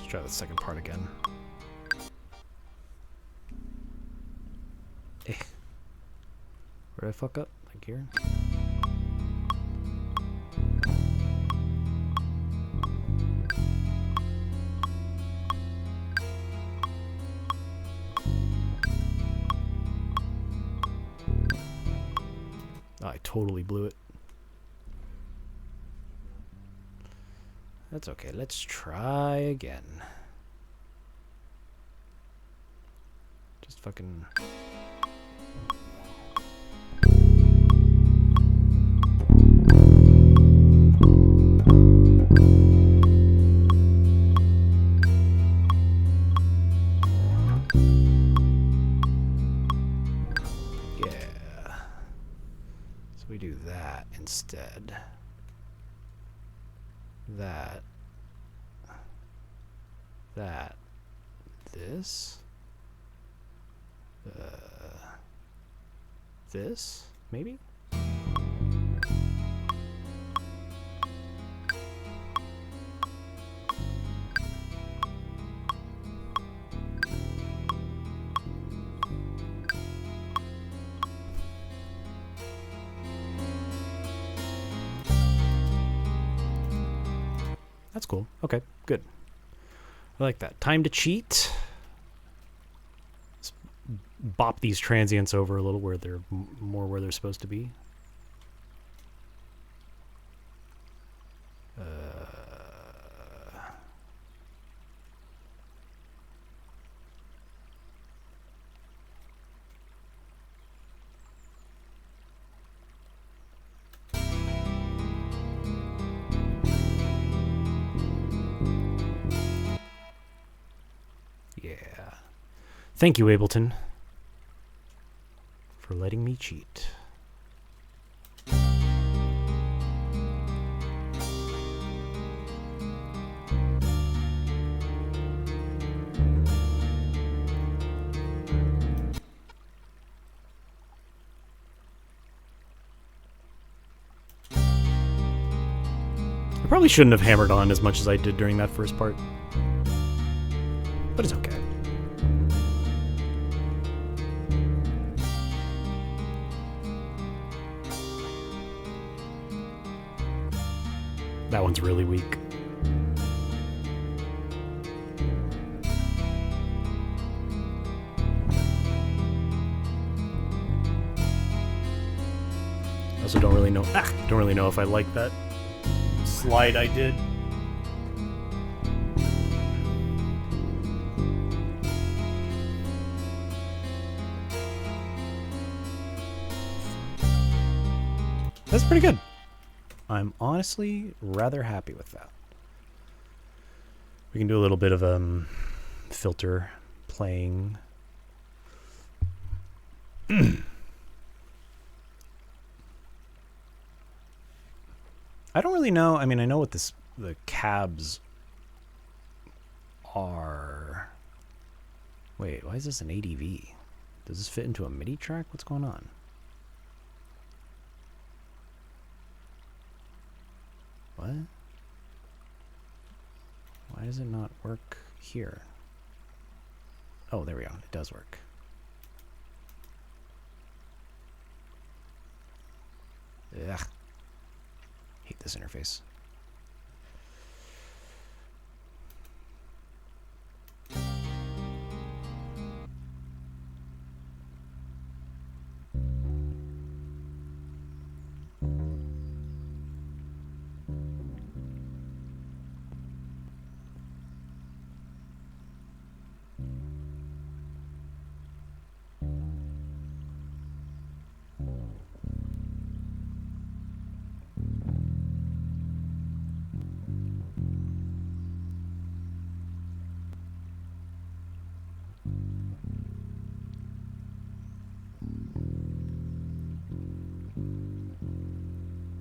try the second part again. Eh. Where did I fuck up? Like here? Oh, I totally blew it. That's okay. Let's try again. Just fucking... Yeah. So we do that instead. That. That. This. This? Maybe? That's cool. Okay, good. I like that. Time to cheat. Let's bop these transients over a little where they're more where they're supposed to be. Yeah. Thank you, Ableton, for letting me cheat. I probably shouldn't have hammered on as much as I did during that first part, but it's okay. That one's really weak. I also don't really know if I like that slide I did. That's pretty good. I'm honestly rather happy with that. We can do a little bit of filter playing. I don't really know. I mean, I know what the cabs are. Wait, why is this an ADV? Does this fit into a MIDI track? What's going on? What? Why does it not work here? Oh, there we go. It does work. Ugh. Hate this interface.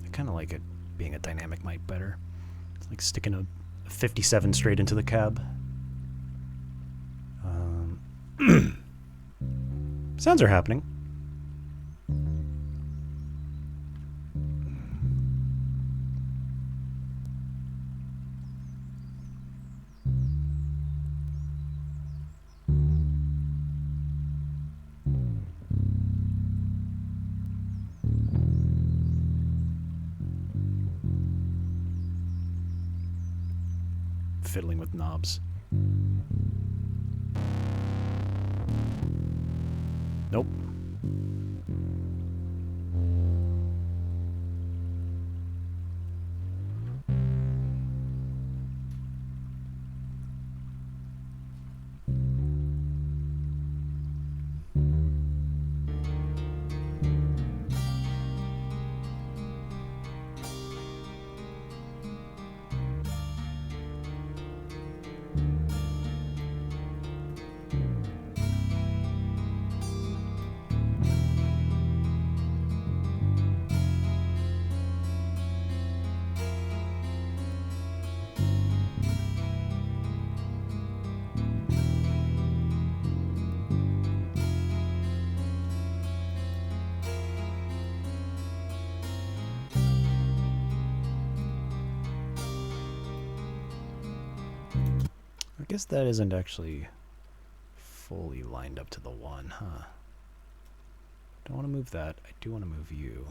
I kind of like it being a dynamic mic better. It's like sticking a 57 straight into the cab. Sounds are happening. fiddling with knobs. Nope. I guess that isn't actually fully lined up to the one, huh? Don't want to move that. I do want to move you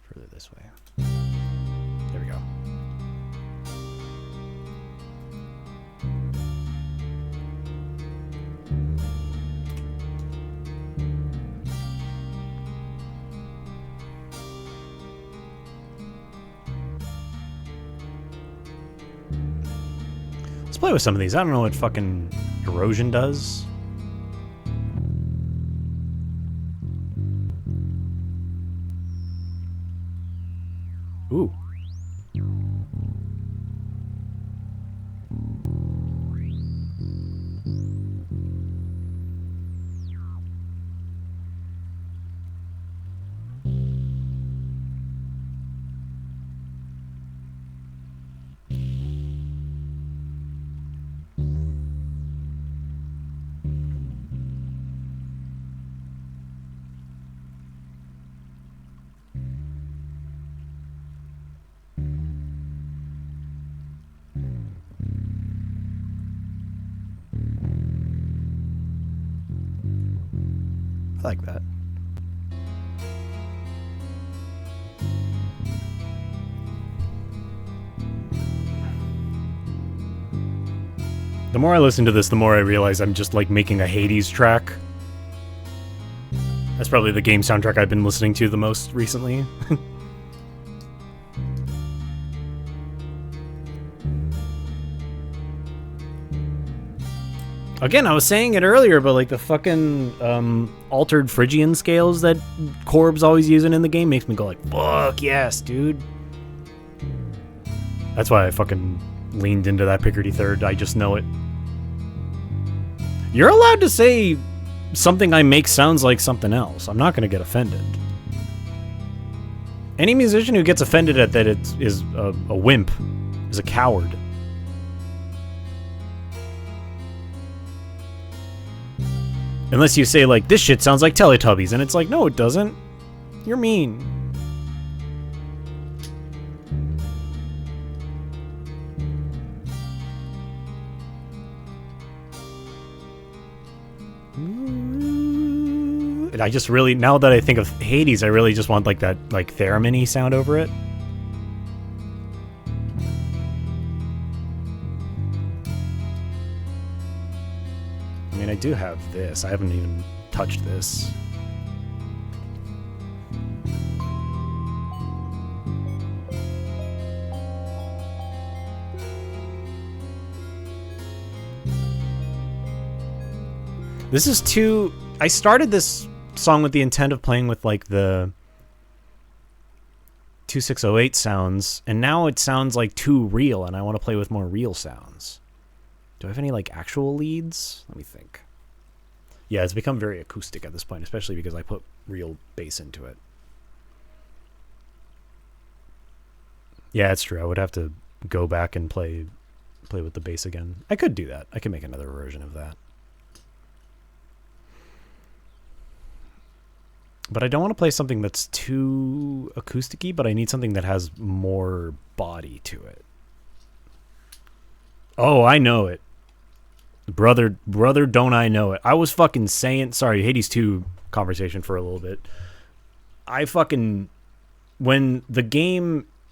further this way. There we go. Let's play with some of these. I don't know what fucking erosion does. Ooh. I like that. The more I listen to this, the more I realize I'm just like making a Hades track. That's probably the game soundtrack I've been listening to the most recently. Again, I was saying it earlier, but like the fucking altered Phrygian scales that Corb's always using in the game makes me go like, fuck yes, dude. That's why I fucking leaned into that Picardy third. I just know it. You're allowed to say something I make sounds like something else. I'm not going to get offended. Any musician who gets offended at that is a wimp, is a coward. Unless you say, like, this shit sounds like Teletubbies, and it's like, no, it doesn't. You're mean. And I just really, now that I think of Hades, I really just want, like, that, like, theremin-y sound over it. I mean, I do have this. I haven't even touched this. This is too... I started this song with the intent of playing with, like, the 2608 sounds, and now it sounds, like, too real, and I want to play with more real sounds. Do I have any, like, actual leads? Let me think. Yeah, it's become very acoustic at this point, especially because I put real bass into it. Yeah, it's true. I would have to go back and play with the bass again. I could do that. I could make another version of that. But I don't want to play something that's too acoustic-y, but I need something that has more body to it. Oh, I know it. Brother, don't I know it. I was fucking saying... Sorry, Hades 2 conversation for a little bit. I fucking... When the game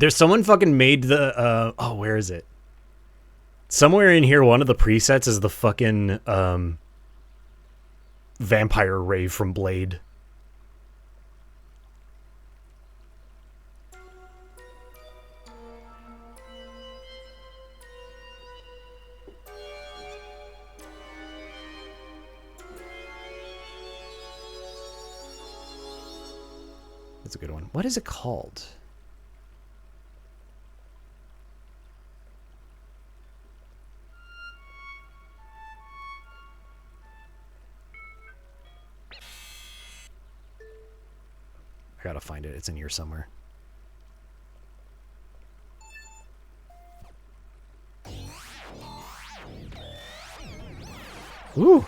There's someone fucking made the oh, where is it? Somewhere in here, one of the presets is the fucking vampire rave from Blade. That's a good one. What is it called? I gotta find it. It's in here somewhere. Woo!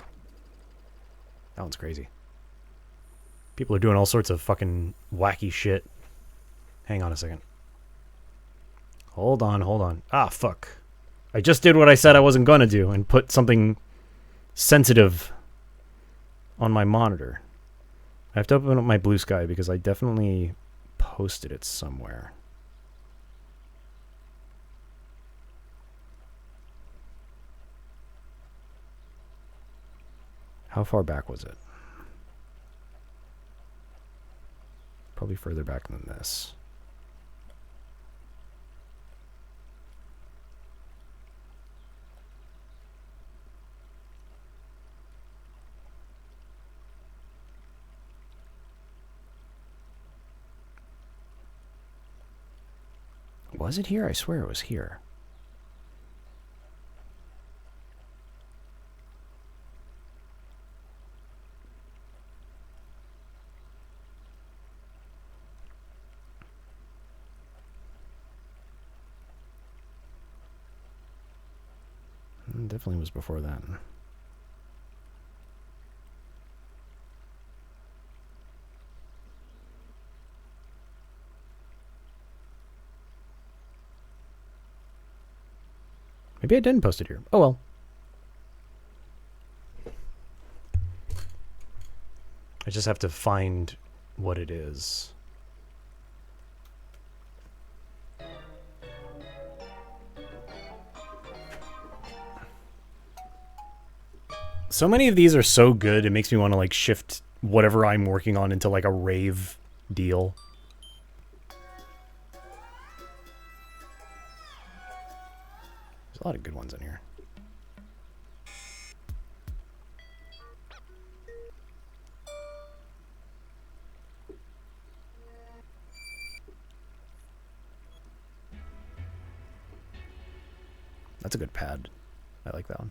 That one's crazy. People are doing all sorts of fucking wacky shit. Hang on a second. Hold on, hold on. Ah, fuck. I just did what I said I wasn't gonna do and put something sensitive on my monitor. I have to open up my Blue Sky because I definitely posted it somewhere. How far back was it? Probably further back than this. Was it here? I swear it was here. Definitely was before that. Maybe I didn't post it here. Oh well. I just have to find what it is. So many of these are so good, it makes me want to like shift whatever I'm working on into like a rave deal. There's a lot of good ones in here. That's a good pad. I like that one.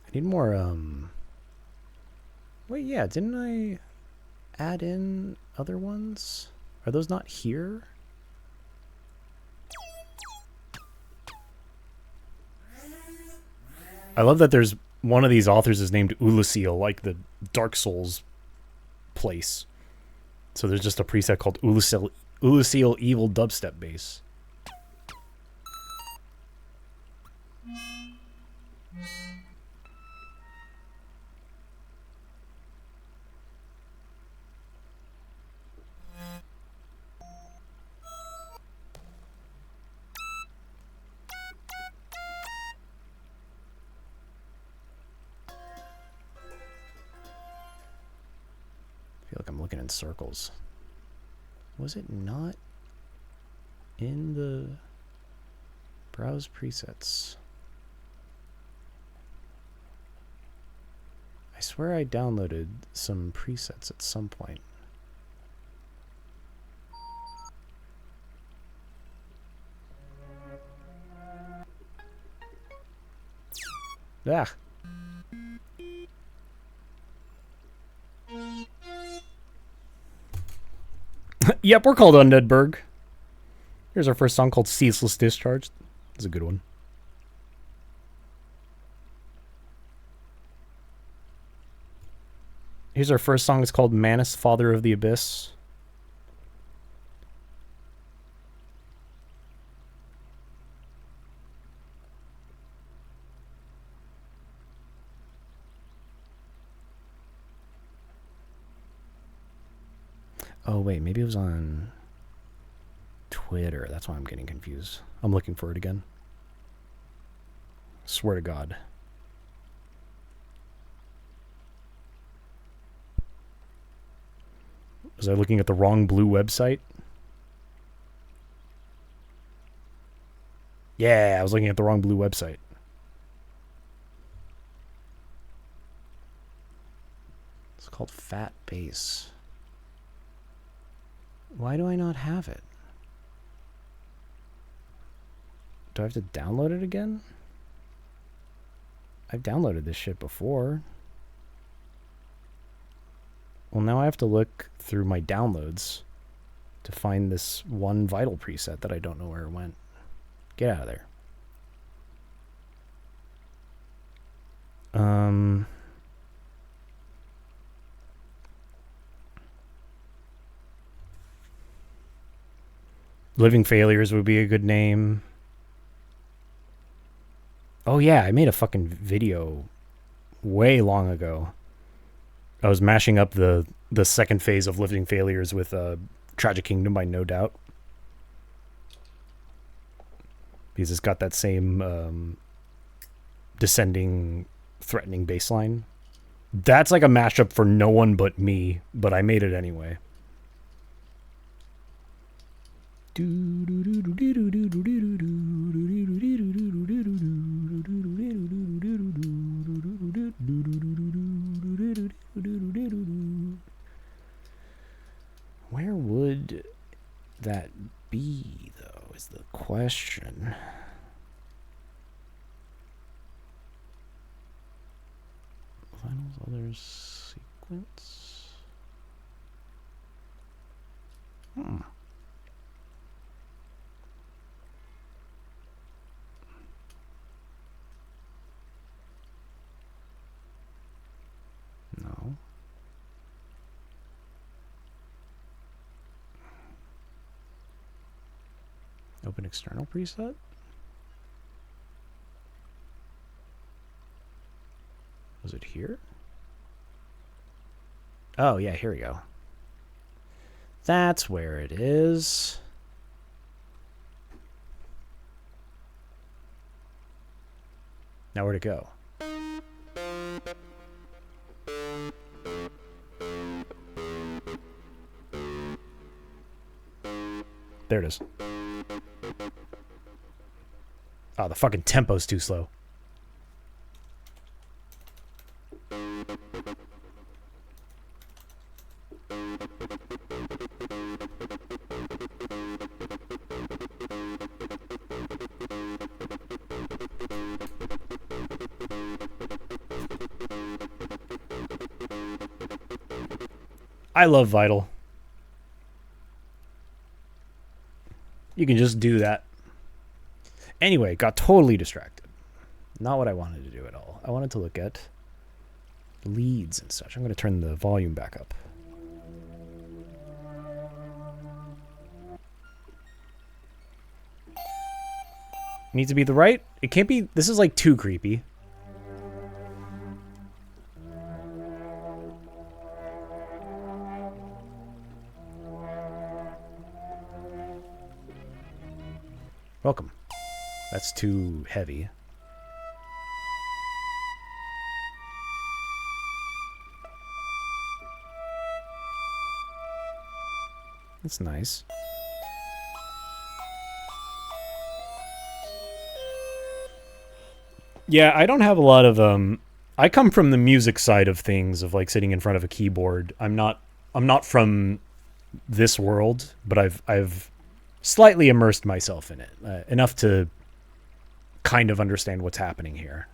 I need more, wait, yeah, didn't I add in other ones? Are those not here? I love that there's one of these authors is named Ulusil, like the Dark Souls place. So there's just a preset called Ulusil Evil Dubstep Bass. I feel like I'm looking in circles. Was it not in the browse presets? I swear I downloaded some presets at some point. Ah. Yep, we're called Undeadberg. Here's our first song called Ceaseless Discharge. It's a good one. Here's our first song. It's called Manus, Father of the Abyss. Oh, wait, maybe it was on Twitter. That's why I'm getting confused. I'm looking for it again. Swear to God. Was I looking at the wrong blue website? Yeah, I was looking at the wrong blue website. It's called Fat Bass. Why do I not have it? Do I have to download it again? I've downloaded this shit before. Well, now I have to look through my downloads to find this one Vital preset that I don't know where it went. Get out of there. Living Failures would be a good name. Oh yeah, I made a fucking video way long ago. I was mashing up the second phase of Living Failures with Tragic Kingdom by No Doubt. Because it's got that same descending, threatening bass line. That's like a mashup for no one but me, but I made it anyway. Where would that be, though, is the question. Finals, others, sequence. No. Open external preset? Was it here? Oh, yeah, here we go. That's where it is. Now where'd it go? There it is. Oh, the fucking tempo's too slow. I love Vital. You can just do that. Anyway, got totally distracted. Not what I wanted to do at all. I wanted to look at leads and such. I'm going to turn the volume back up. Needs to be the right. It can't be. This is like too creepy. Welcome. That's too heavy. That's nice. Yeah, I don't have a lot of I come from the music side of things, of like sitting in front of a keyboard. I'm not from this world, but I've slightly immersed myself in it, enough to kind of understand what's happening here.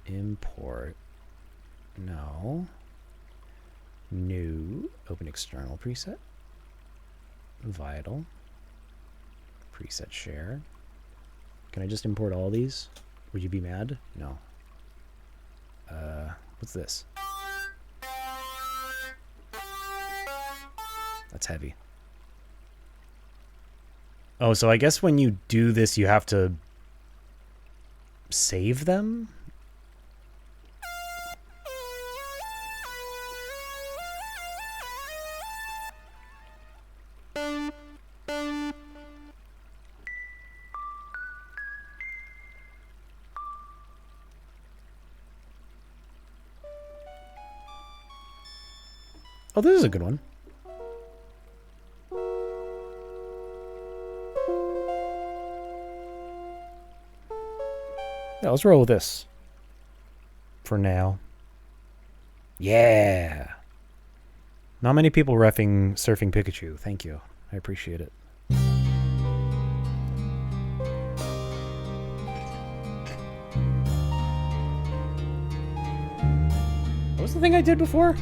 Import. No. New. Open external preset. Vital. Preset share. Can I just import all these? Would you be mad? No. What's this? That's heavy. Oh, so I guess when you do this, you have to save them? Oh, this is a good one. Yeah, let's roll with this. For now. Yeah. Not many people reffing Surfing Pikachu. Thank you. I appreciate it. What was the thing I did before?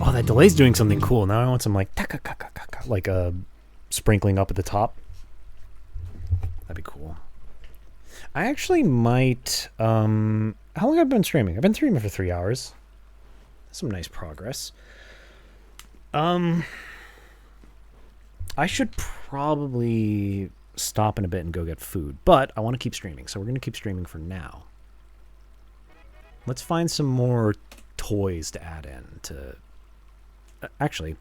Oh, that delay's doing something cool. Now I want some like sprinkling up at the top. That'd be cool. I actually might how long have I been streaming? I've been streaming for 3 hours. That's some nice progress. I should probably stop in a bit and go get food, but I want to keep streaming, so we're going to keep streaming for now. Let's find some more toys to add in to Actually,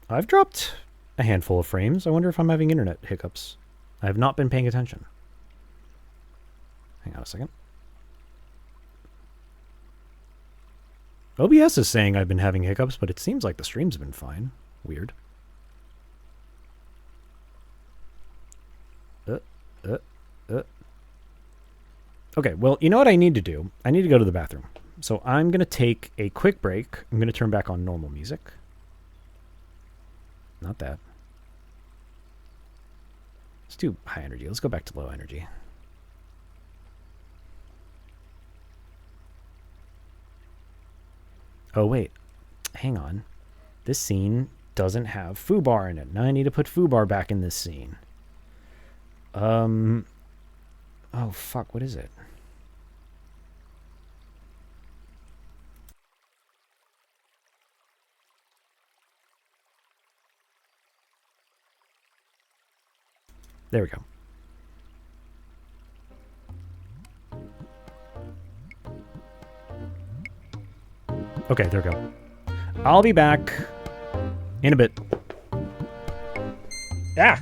I've dropped a handful of frames. I wonder if I'm having internet hiccups. I have not been paying attention. Hang on a second. OBS is saying I've been having hiccups, but it seems like the stream's been fine. Weird. Okay, well, you know what I need to do? I need to go to the bathroom. So I'm going to take a quick break. I'm going to turn back on normal music. Not that. Let's do high energy. Let's go back to low energy. Oh, wait. Hang on. This scene doesn't have foobar in it. Now I need to put foobar back in this scene. Oh, fuck. What is it? There we go. Okay, there we go. I'll be back in a bit. Ah!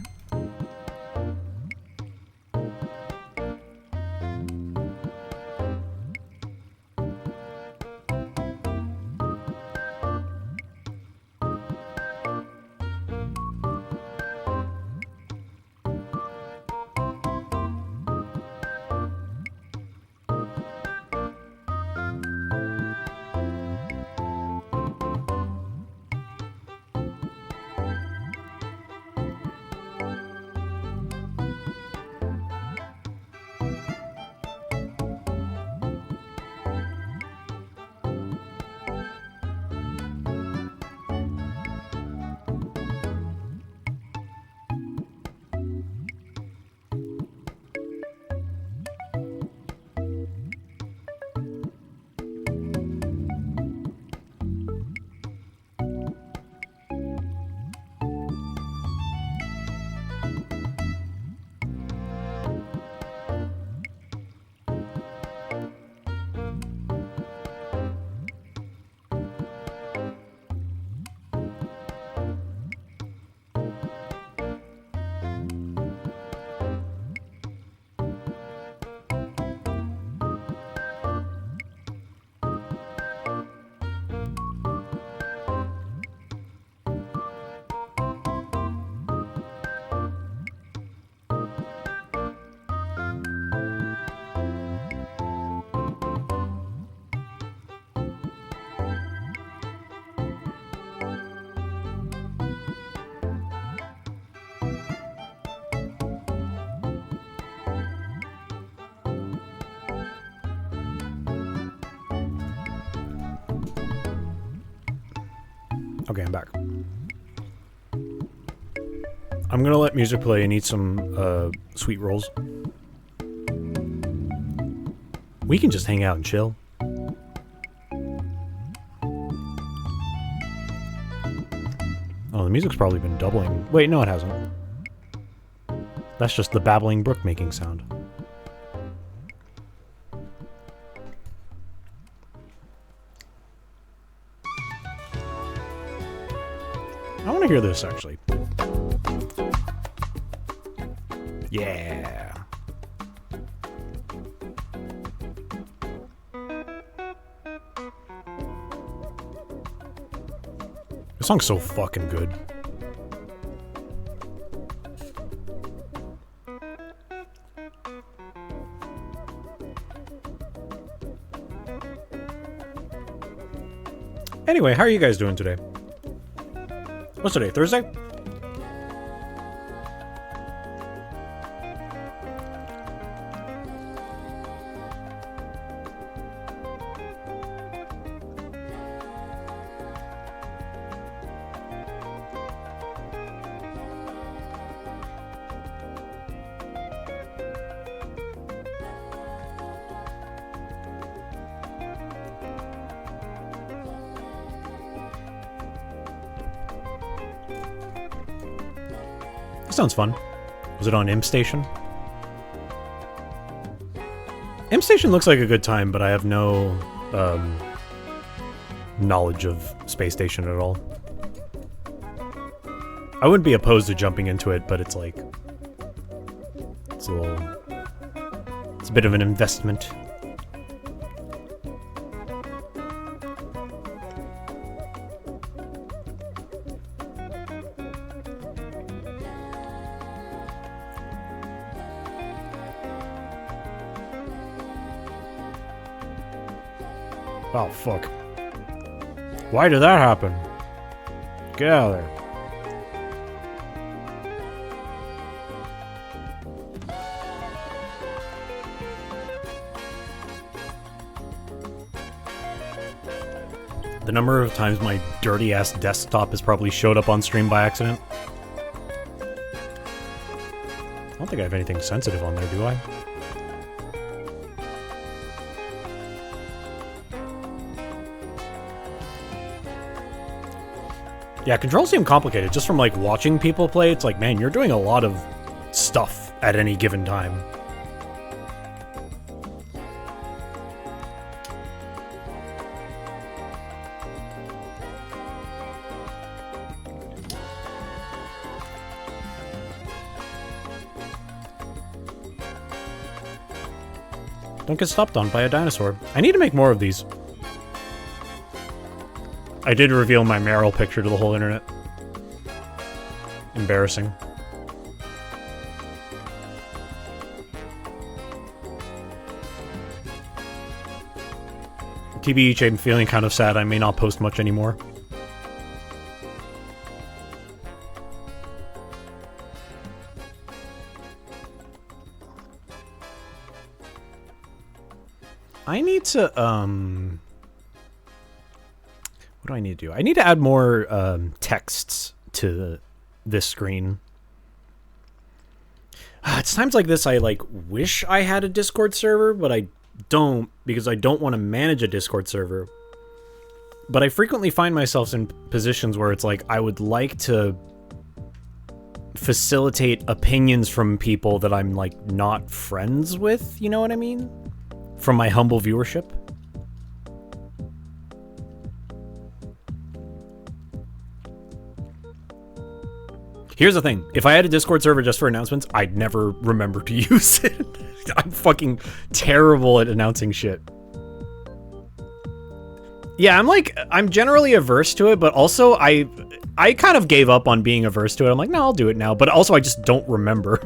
Okay, I'm back. I'm gonna let music play and eat some sweet rolls. We can just hang out and chill. Oh, the music's probably been doubling. Wait, no, it hasn't. That's just the babbling brook making sound. I want to hear this, actually. Yeah. This song's so fucking good. Anyway, how are you guys doing today? What's today? Thursday? That sounds fun. Was it on M Station? M Station looks like a good time, but I have no knowledge of Space Station at all. I wouldn't be opposed to jumping into it, but it's like... It's a bit of an investment. Oh, fuck. Why did that happen? Get out of there. The number of times my dirty-ass desktop has probably showed up on stream by accident. I don't think I have anything sensitive on there, do I? Yeah, controls seem complicated. Just from, like, watching people play, it's like, man, you're doing a lot of stuff at any given time. Don't get stopped on by a dinosaur. I need to make more of these. I did reveal my Meryl picture to the whole internet. Embarrassing. TBH, I'm feeling kind of sad. I may not post much anymore. I need to, what do I need to do? I need to add more texts to this screen. It's times like this I like wish I had a Discord server, but I don't, because I don't want to manage a Discord server. But I frequently find myself in positions where it's like I would like to facilitate opinions from people that I'm like not friends with, you know what I mean? From my humble viewership. Here's the thing. If I had a Discord server just for announcements, I'd never remember to use it. I'm fucking terrible at announcing shit. Yeah, I'm generally averse to it, but also I kind of gave up on being averse to it. I'm like, no, I'll do it now. But also I just don't remember.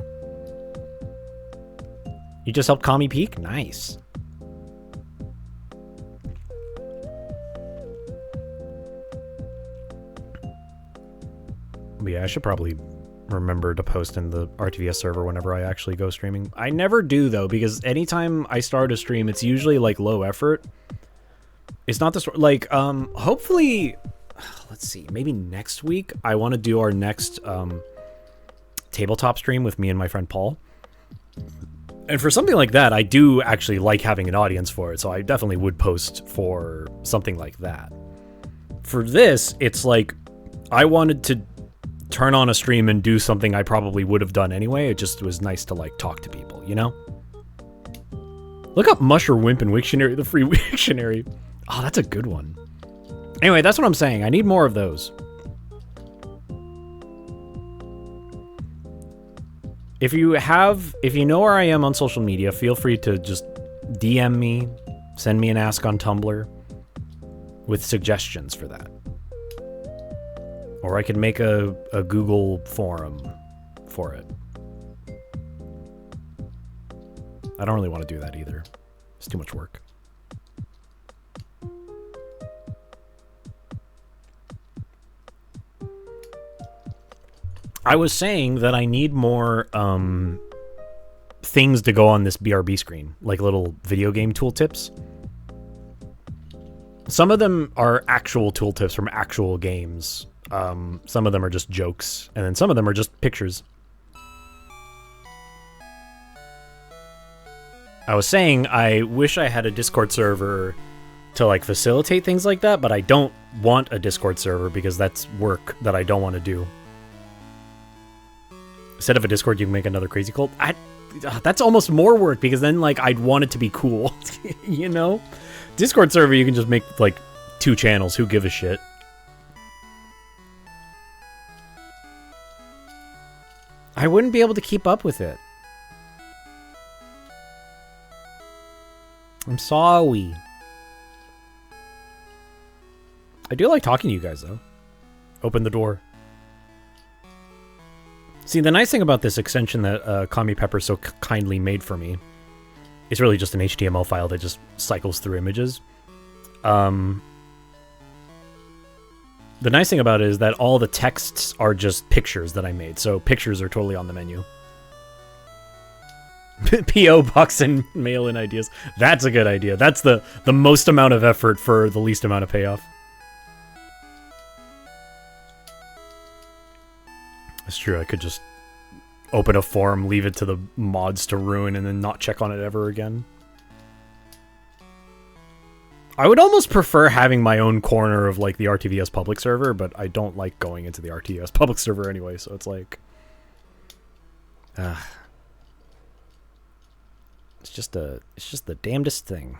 You just helped Kami peak? Nice. But yeah, I should probably remember to post in the RTVS server whenever I actually go streaming. I never do, though, because anytime I start a stream, it's usually, like, low effort. It's not this... Like, hopefully... let's see, maybe next week I want to do our next tabletop stream with me and my friend Paul. And for something like that, I do actually like having an audience for it, so I definitely would post for something like that. For this, it's like I wanted to turn on a stream and do something I probably would have done anyway. It just was nice to like talk to people, you know? Look up Musher Wimp and Wiktionary, the free Wiktionary. Oh, that's a good one. Anyway, that's what I'm saying. I need more of those. If you know where I am on social media, feel free to just DM me, send me an ask on Tumblr with suggestions for that. Or I could make a Google forum for it. I don't really want to do that either. It's too much work. I was saying that I need more things to go on this BRB screen, like little video game tooltips. Some of them are actual tooltips from actual games. Some of them are just jokes, and then some of them are just pictures. I was saying I wish I had a Discord server to like facilitate things like that, but I don't want a Discord server because that's work that I don't want to do. Instead of a Discord, you can make another crazy cult. That's almost more work because then like I'd want it to be cool, you know? Discord server, you can just make like 2 channels. Who give a shit? I wouldn't be able to keep up with it. I'm sorry. I do like talking to you guys, though. Open the door. See, the nice thing about this extension that Kami Pepper so kindly made for me, it's really just an HTML file that just cycles through images. The nice thing about it is that all the texts are just pictures that I made, so pictures are totally on the menu. P.O. Box and mail-in ideas. That's a good idea. That's the most amount of effort for the least amount of payoff. It's true, I could just open a forum, leave it to the mods to ruin, and then not check on it ever again. I would almost prefer having my own corner of, like, the RTVS public server, but I don't like going into the RTVS public server anyway, so it's like... It's just the damnedest thing.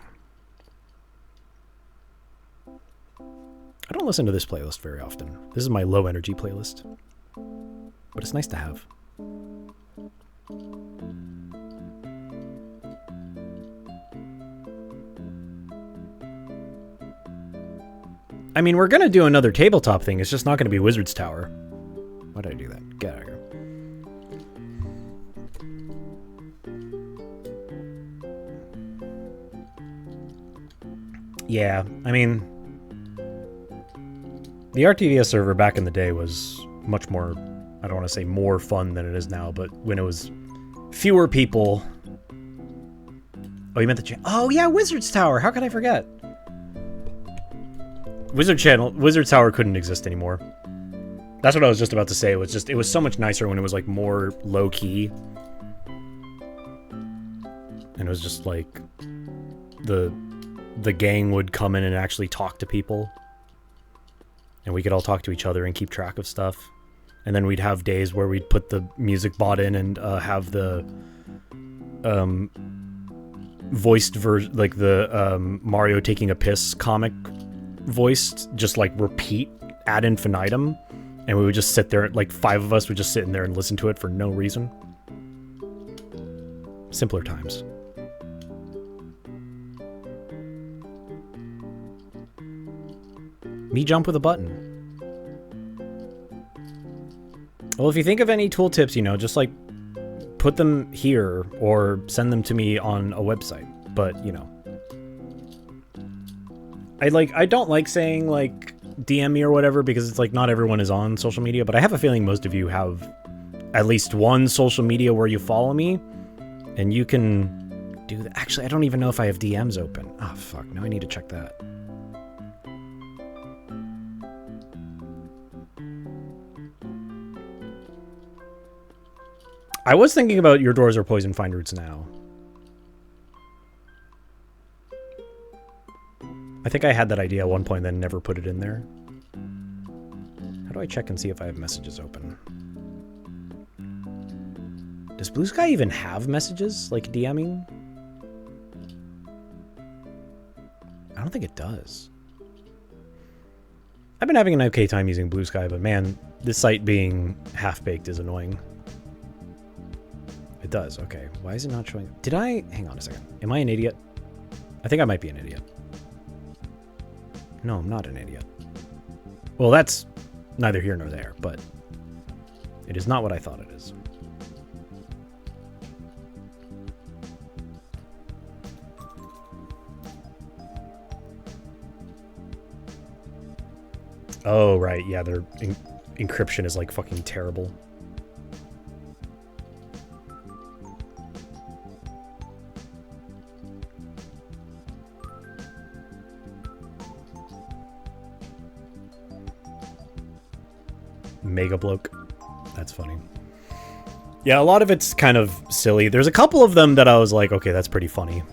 I don't listen to this playlist very often. This is my low energy playlist. But it's nice to have. I mean, we're gonna do another tabletop thing. It's just not gonna be Wizard's Tower. Why did I do that? Get out of here. Yeah, I mean, the RTVS server back in the day was much more, I don't want to say more fun than it is now, but when it was fewer people. Oh, you meant the oh yeah, Wizard's Tower. How could I forget? Wizard's Tower couldn't exist anymore. That's what I was just about to say. It was so much nicer when it was like more low key. And it was just like the gang would come in and actually talk to people. And we could all talk to each other and keep track of stuff. And then we'd have days where we'd put the music bot in and have the voiced version, like the Mario taking a piss comic voiced, just like repeat ad infinitum. And we would just sit there, like 5 of us would just sit in there and listen to it for no reason. Simpler times. Me jump with a button. Well, if you think of any tooltips, you know, just like put them here or send them to me on a website. But, you know, I don't like saying like DM me or whatever because it's like not everyone is on social media, but I have a feeling most of you have at least one social media where you follow me and you can do that. Actually, I don't even know if I have DMs open. Oh, fuck. Now I need to check that. I was thinking about Your Doors Are Poison, Find Roots Now. I think I had that idea at one point, then never put it in there. How do I check and see if I have messages open? Does Blue Sky even have messages, like DMing? I don't think it does. I've been having an okay time using Blue Sky, but man, this site being half-baked is annoying. It does, okay. Why is it not showing? Did I? Hang on a second. Am I an idiot? I think I might be an idiot. No, I'm not an idiot. Well, that's neither here nor there, but it is not what I thought it is. Oh, right. Yeah, their encryption is like fucking terrible. Mega bloke. That's funny. Yeah, a lot of it's kind of silly. There's a couple of them that I was like, okay, that's pretty funny.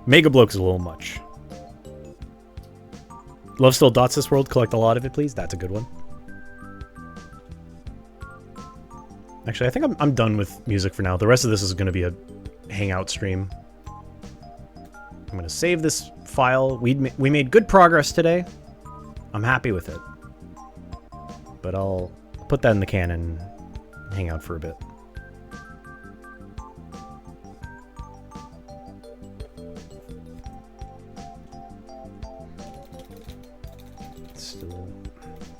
Mega bloke's a little much. Love Still Dots This World, collect a lot of it, please. That's a good one. Actually, I think I'm done with music for now. The rest of this is going to be a hangout stream. I'm going to save this file. We made good progress today. I'm happy with it. But I'll put that in the can and hang out for a bit. Still,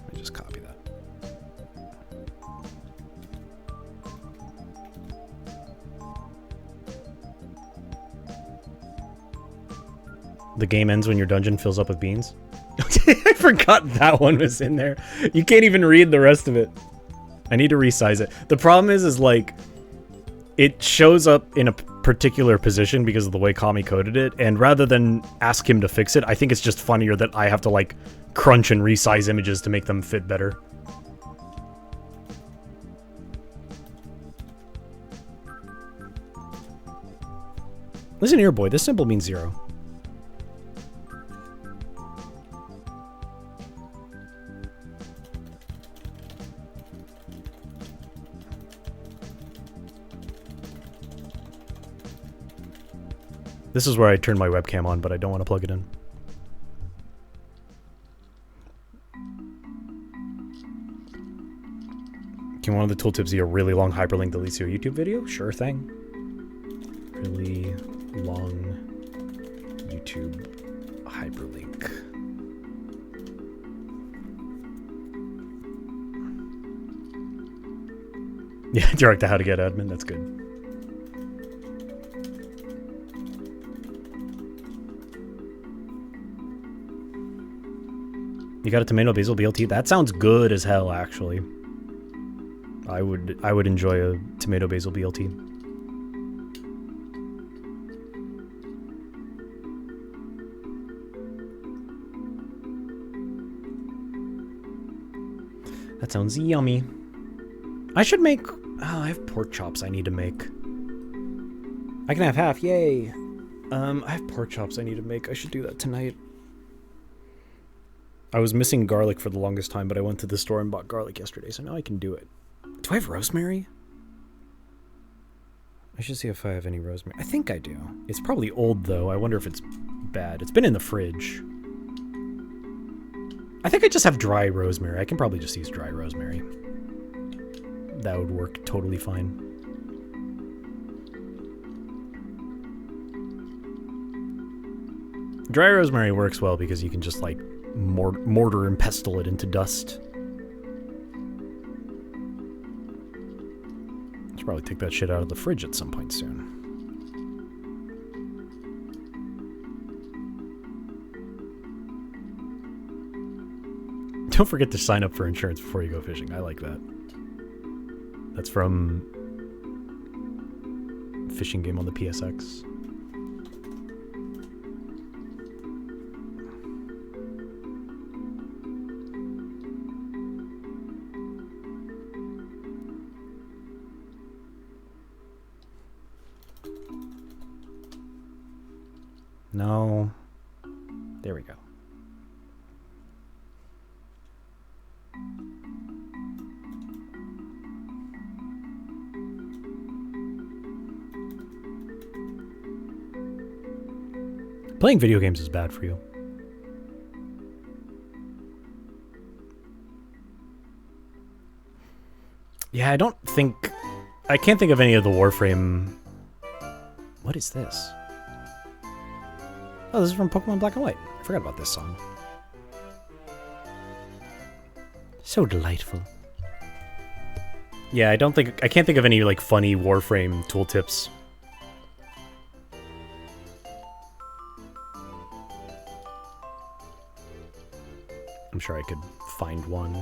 let me just copy that. The game ends when your dungeon fills up with beans. I forgot that one was in there. You can't even read the rest of it. I need to resize it. The problem is like, it shows up in a particular position because of the way Kami coded it, and rather than ask him to fix it, I think it's just funnier that I have to like crunch and resize images to make them fit better. Listen here, boy. This symbol means 0. This is where I turn my webcam on, but I don't want to plug it in. Can one of the tooltips be a really long hyperlink that leads to a YouTube video? Sure thing. Really long YouTube hyperlink. Yeah, direct to how to get admin. That's good. You got a tomato basil BLT? That sounds good as hell, actually. I would enjoy a tomato basil BLT. That sounds yummy. I should make... Oh, I have pork chops I need to make. I can have half, yay! I have pork chops I need to make. I should do that tonight. I was missing garlic for the longest time, but I went to the store and bought garlic yesterday, so now I can do it. Do I have rosemary? I should see if I have any rosemary. I think I do. It's probably old, though. I wonder if it's bad. It's been in the fridge. I think I just have dry rosemary. I can probably just use dry rosemary. That would work totally fine. Dry rosemary works well because you can just, like, mortar and pestle it into dust. Should probably take that shit out of the fridge at some point soon. Don't forget to sign up for insurance before you go fishing. I like that. That's from fishing game on the PSX. No. There we go. Playing video games is bad for you. Yeah, I can't think of any of the Warframe. What is this? Oh, this is from Pokemon Black and White. I forgot about this song. So delightful. Yeah, I can't think of any like funny Warframe tooltips. I'm sure I could find one.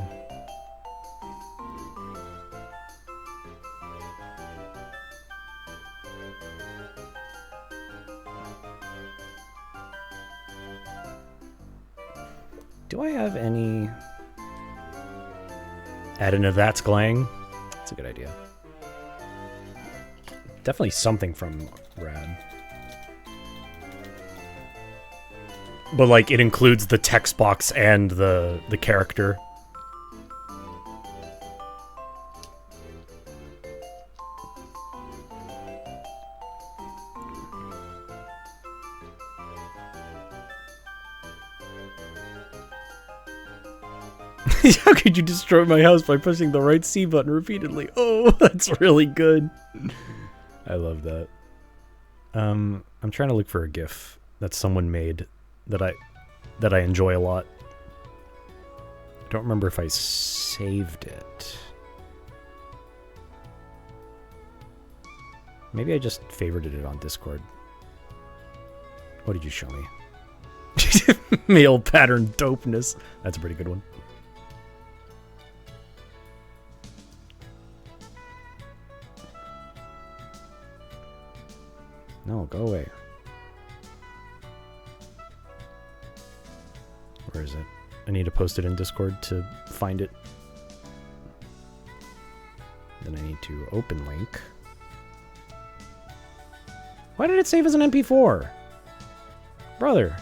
Do I have any... Add into That's Glang? That's a good idea. Definitely something from Rad. But, like, it includes the text box and the character. How could you destroy my house by pushing the right C button repeatedly? Oh, that's really good. I love that. I'm trying to look for a GIF that someone made that I enjoy a lot. I don't remember if I saved it. Maybe I just favorited it on Discord. What did you show me? Male pattern dopeness. That's a pretty good one. No, go away. Where is it? I need to post it in Discord to find it. Then I need to open link. Why did it save as an MP4? Brother.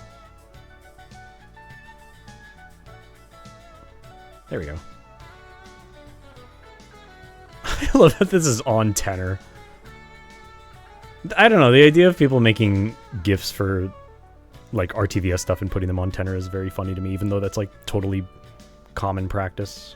There we go. I love that this is on tenor. I don't know, the idea of people making GIFs for like RTVS stuff and putting them on tenor is very funny to me, even though that's like totally common practice.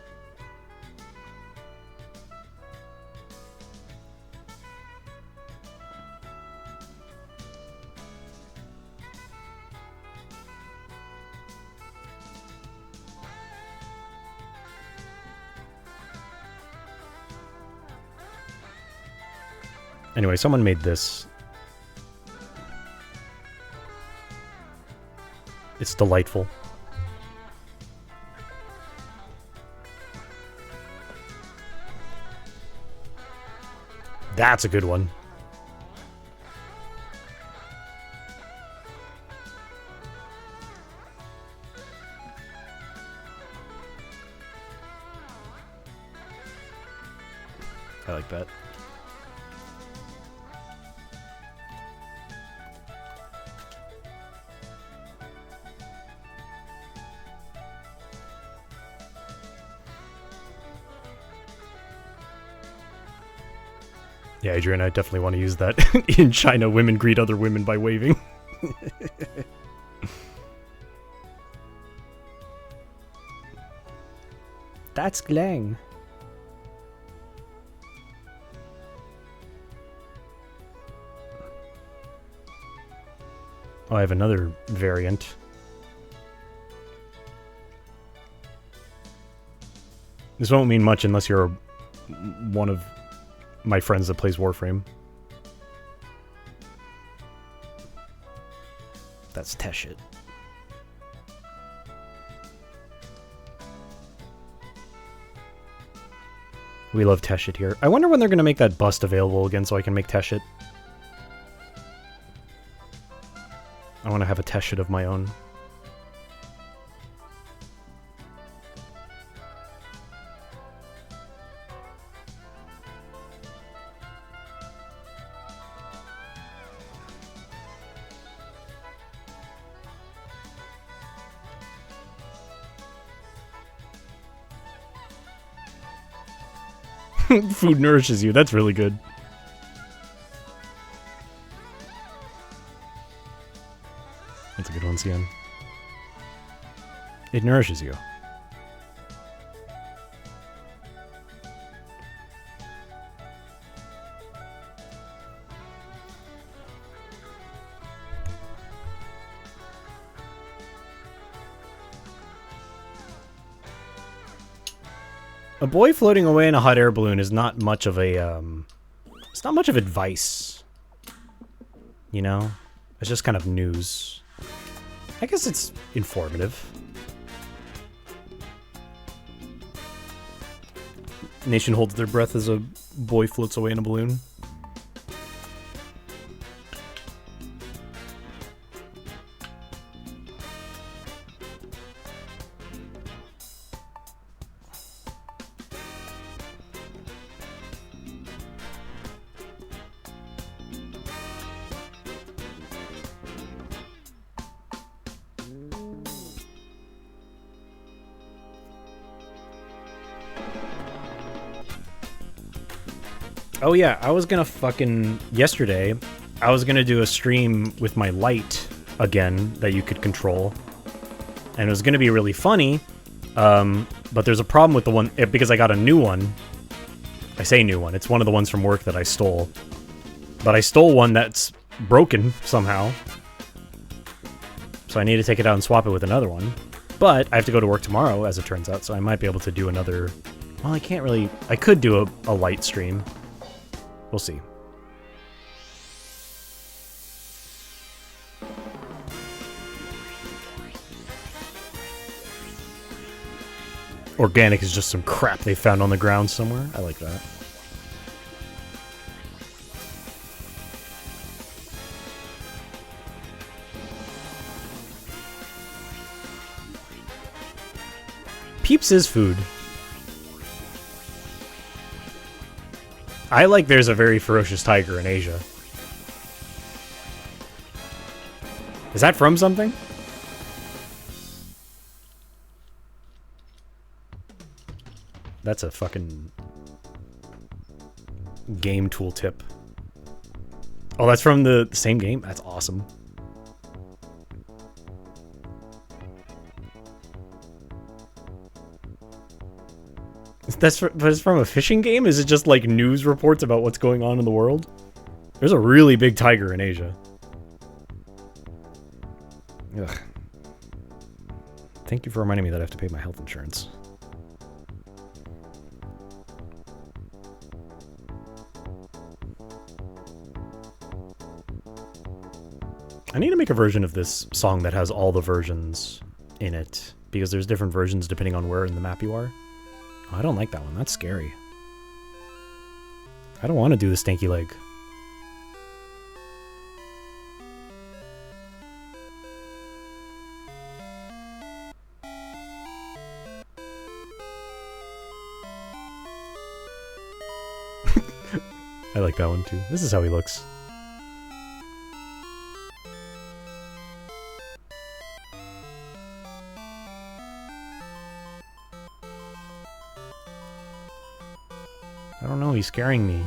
Anyway, someone made this. It's delightful. That's a good one. I like that. Yeah, Adrian, I definitely want to use that. In China, women greet other women by waving. That's Glang. Oh, I have another variant. This won't mean much unless you're one of my friends that plays Warframe. That's Teshit. We love Teshit here. I wonder when they're going to make that bust available again so I can make Teshit. I want to have a Teshit of my own. Food nourishes you. That's really good. That's a good one, Cian. It nourishes you. A boy floating away in a hot air balloon is not much of a, it's not much of advice. You know? It's just kind of news. I guess it's informative. Nation holds their breath as a boy floats away in a balloon. Oh yeah, I was gonna fucking... Yesterday, I was gonna do a stream with my light again that you could control. And it was gonna be really funny, but there's a problem with the one... because I got a new one. I say new one, it's one of the ones from work that I stole. But I stole one that's broken somehow. So I need to take it out and swap it with another one. But I have to go to work tomorrow, as it turns out, so I might be able to do another... Well, I can't really... I could do a light stream. We'll see. Organic is just some crap they found on the ground somewhere. I like that. Peeps is food. I like there's a very ferocious tiger in Asia. Is that from something? That's a fucking game tooltip. Oh, that's from the same game? That's awesome. But it's from a fishing game? Is it just like news reports about what's going on in the world? There's a really big tiger in Asia. Ugh. Thank you for reminding me that I have to pay my health insurance. I need to make a version of this song that has all the versions in it, because there's different versions depending on where in the map you are. Oh, I don't like that one. That's scary. I don't want to do the stanky leg. I like that one too. This is how he looks. I don't know, he's scaring me.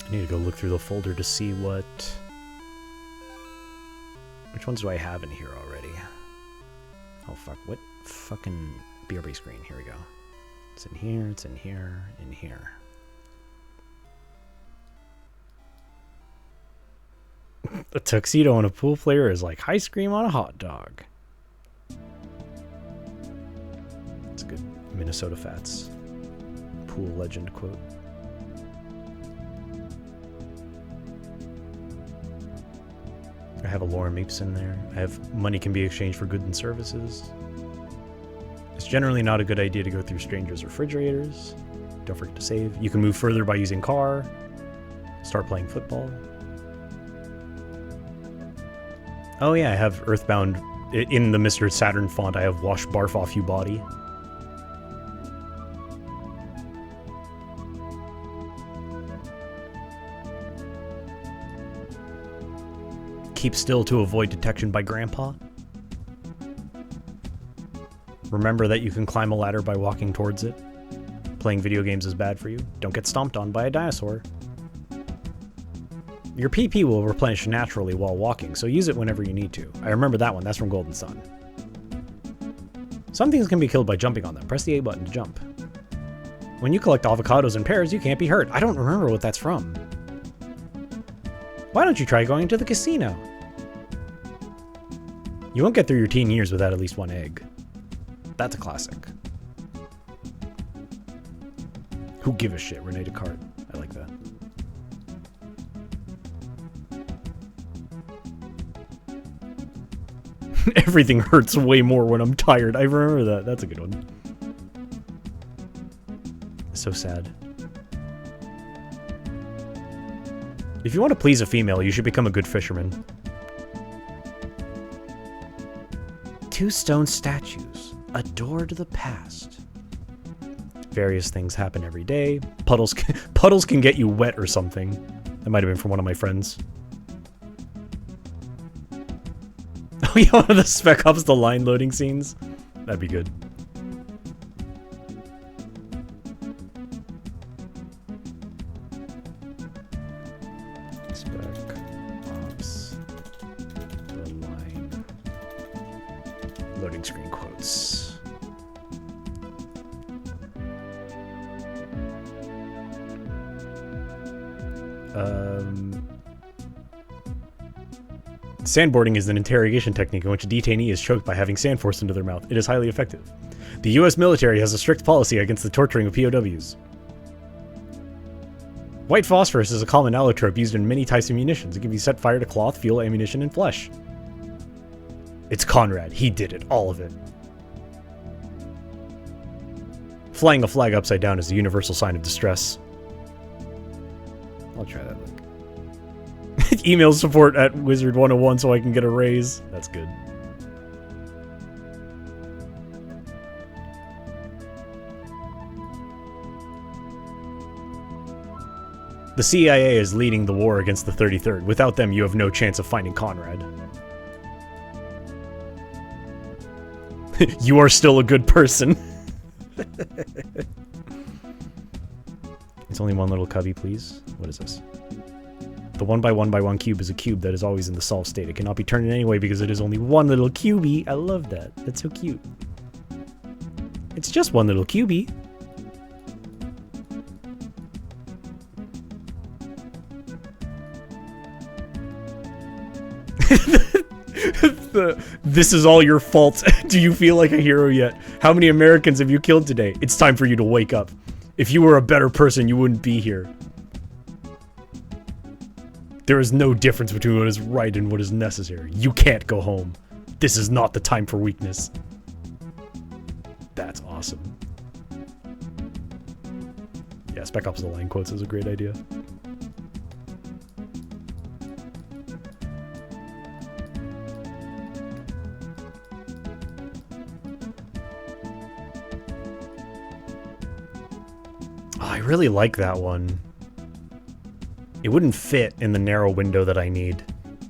I need to go look through the folder to see what... Which ones do I have in here already? Oh fuck, what fucking BRB screen? Here we go. It's in here, it's in here, in here. A tuxedo on a pool player is like ice cream on a hot dog. That's a good Minnesota Fats pool legend quote. I have a Lorem Ipsum in there. I have money can be exchanged for goods and services. It's generally not a good idea to go through strangers' refrigerators. Don't forget to save. You can move further by using car. Start playing football. Oh yeah, I have Earthbound in the Mr. Saturn font. I have Wash Barf Off You Body. Keep still to avoid detection by Grandpa. Remember that you can climb a ladder by walking towards it. Playing video games is bad for you. Don't get stomped on by a dinosaur. Your PP will replenish naturally while walking, so use it whenever you need to. I remember that one. That's from Golden Sun. Some things can be killed by jumping on them. Press the A button to jump. When you collect avocados and pears, you can't be hurt. I don't remember what that's from. Why don't you try going to the casino? You won't get through your teen years without at least one egg. That's a classic. Who give a shit? Rene Descartes. I like that. Everything hurts way more when I'm tired. I remember that. That's a good one. So sad. If you want to please a female, you should become a good fisherman. 2 stone statues. Adored the past. Various things happen every day. Puddles can get you wet or something. That might have been from one of my friends. Oh yeah, one of the Spec Ops, the line loading scenes. That'd be good. Spec Ops, the line loading screen quotes. Sandboarding is an interrogation technique in which a detainee is choked by having sand forced into their mouth. It is highly effective. The US military has a strict policy against the torturing of POWs. White phosphorus is a common allotrope used in many types of munitions. It can be set fire to cloth, fuel, ammunition, and flesh. It's Conrad. He did it. All of it. Flying a flag upside down is a universal sign of distress. I'll try that link. Email support at Wizard101 so I can get a raise. That's good. The CIA is leading the war against the 33rd. Without them, you have no chance of finding Conrad. You are still a good person. It's only one little cubby, please. What is this? The 1x1x1 cube is a cube that is always in the solved state. It cannot be turned in any way because it is only one little cubey. I love that. That's so cute. It's just one little cubey. This is all your fault. Do you feel like a hero yet? How many Americans have you killed today? It's time for you to wake up. If you were a better person, you wouldn't be here. There is no difference between what is right and what is necessary. You can't go home. This is not the time for weakness. That's awesome. Yeah, Spec Ops the line quotes is a great idea. Oh, I really like that one. It wouldn't fit in the narrow window that I need.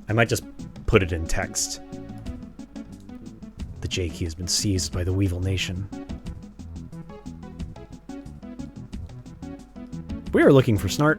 I might just put it in text. The J key has been seized by the Weevil Nation. We are looking for Snart.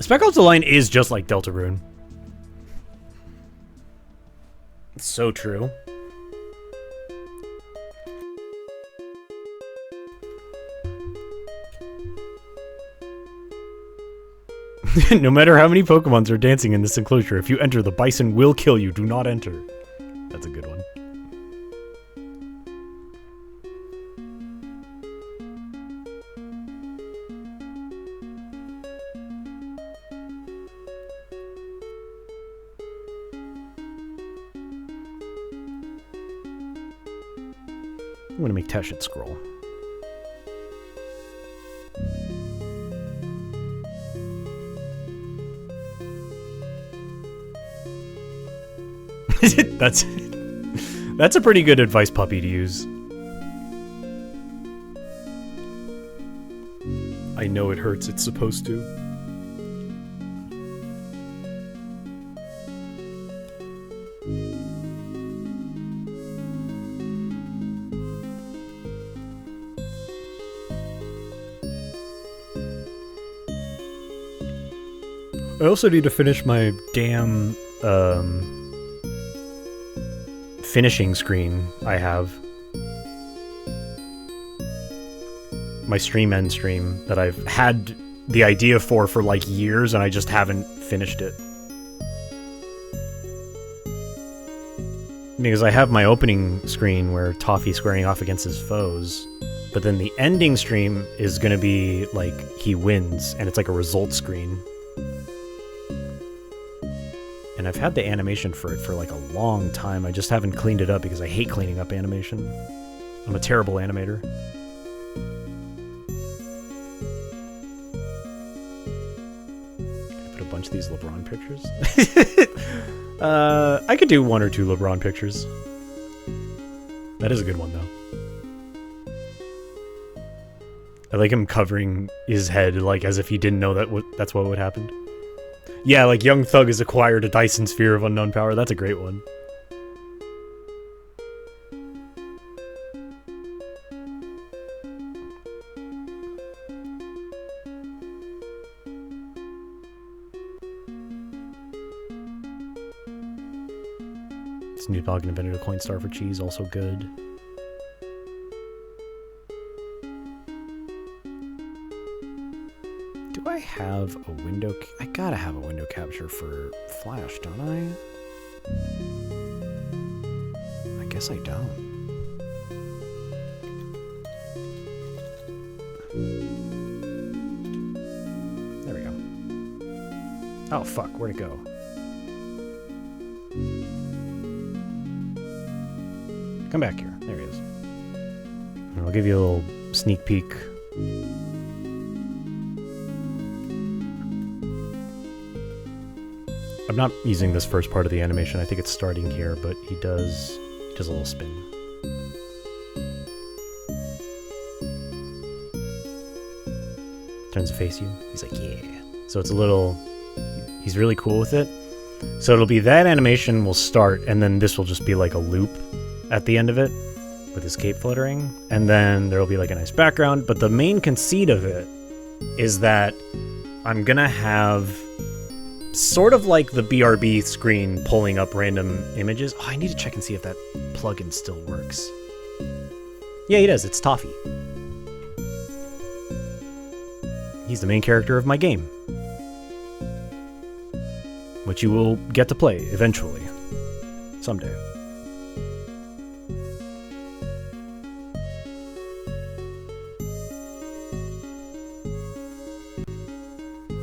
Spec Ops: The Line is just like Deltarune. It's so true. No matter how many Pokemons are dancing in this enclosure, if you enter, the bison will kill you. Do not enter. That's a good one. I'm gonna make Teshit scroll. That's a pretty good advice puppy to use. I know it hurts, it's supposed to. I also need to finish my damn finishing screen I have. My stream end stream that I've had the idea for like years and I just haven't finished it. Because I have my opening screen where Toffee's squaring off against his foes, but then the ending stream is gonna be like he wins and it's like a result screen. And I've had the animation for it for like a long time. I just haven't cleaned it up because I hate cleaning up animation. I'm a terrible animator. Can I put a bunch of these LeBron pictures? I could do 1 or 2 LeBron pictures. That is a good one though. I like him covering his head like as if he didn't know that's what would happen. Yeah, like Young Thug has acquired a Dyson Sphere of Unknown Power. That's a great one. Snoop Dogg invented a Coinstar for cheese, also good. Do I have a window? I gotta have a window capture for Flash, don't I? I guess I don't. There we go. Oh fuck, where'd it go? Come back here. There he is. And I'll give you a little sneak peek. I'm not using this first part of the animation. I think it's starting here, but he does a little spin. Turns to face you. He's like, yeah. So it's a little... He's really cool with it. So it'll be that animation will start, and then this will just be like a loop at the end of it with his cape fluttering. And then there'll be like a nice background. But the main conceit of it is that I'm gonna have... sort of like the BRB screen pulling up random images. Oh, I need to check and see if that plugin still works. Yeah, he does. It's Toffee. He's the main character of my game, which you will get to play eventually. Someday.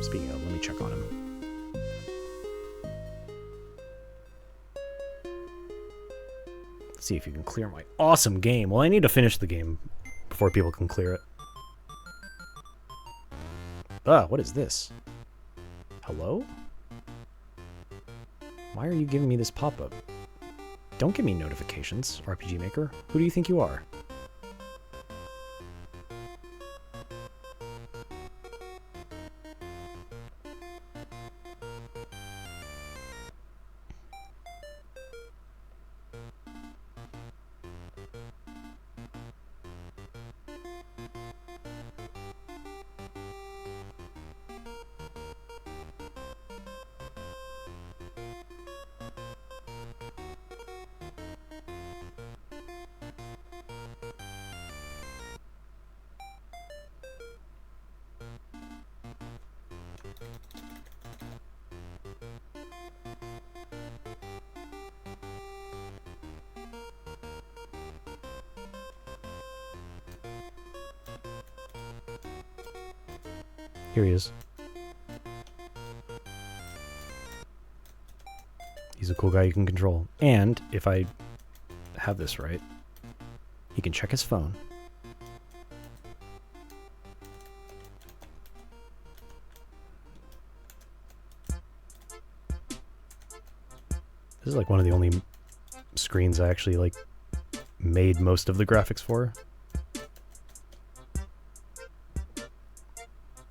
Speaking of, let me check on him. See if you can clear my awesome game. Well, I need to finish the game before people can clear it. Ah, what is this? Hello? Why are you giving me this pop-up? Don't give me notifications, RPG Maker. Who do you think you are? Here he is. He's a cool guy you can control. And if I have this right, he can check his phone. This is like one of the only screens I actually like made most of the graphics for.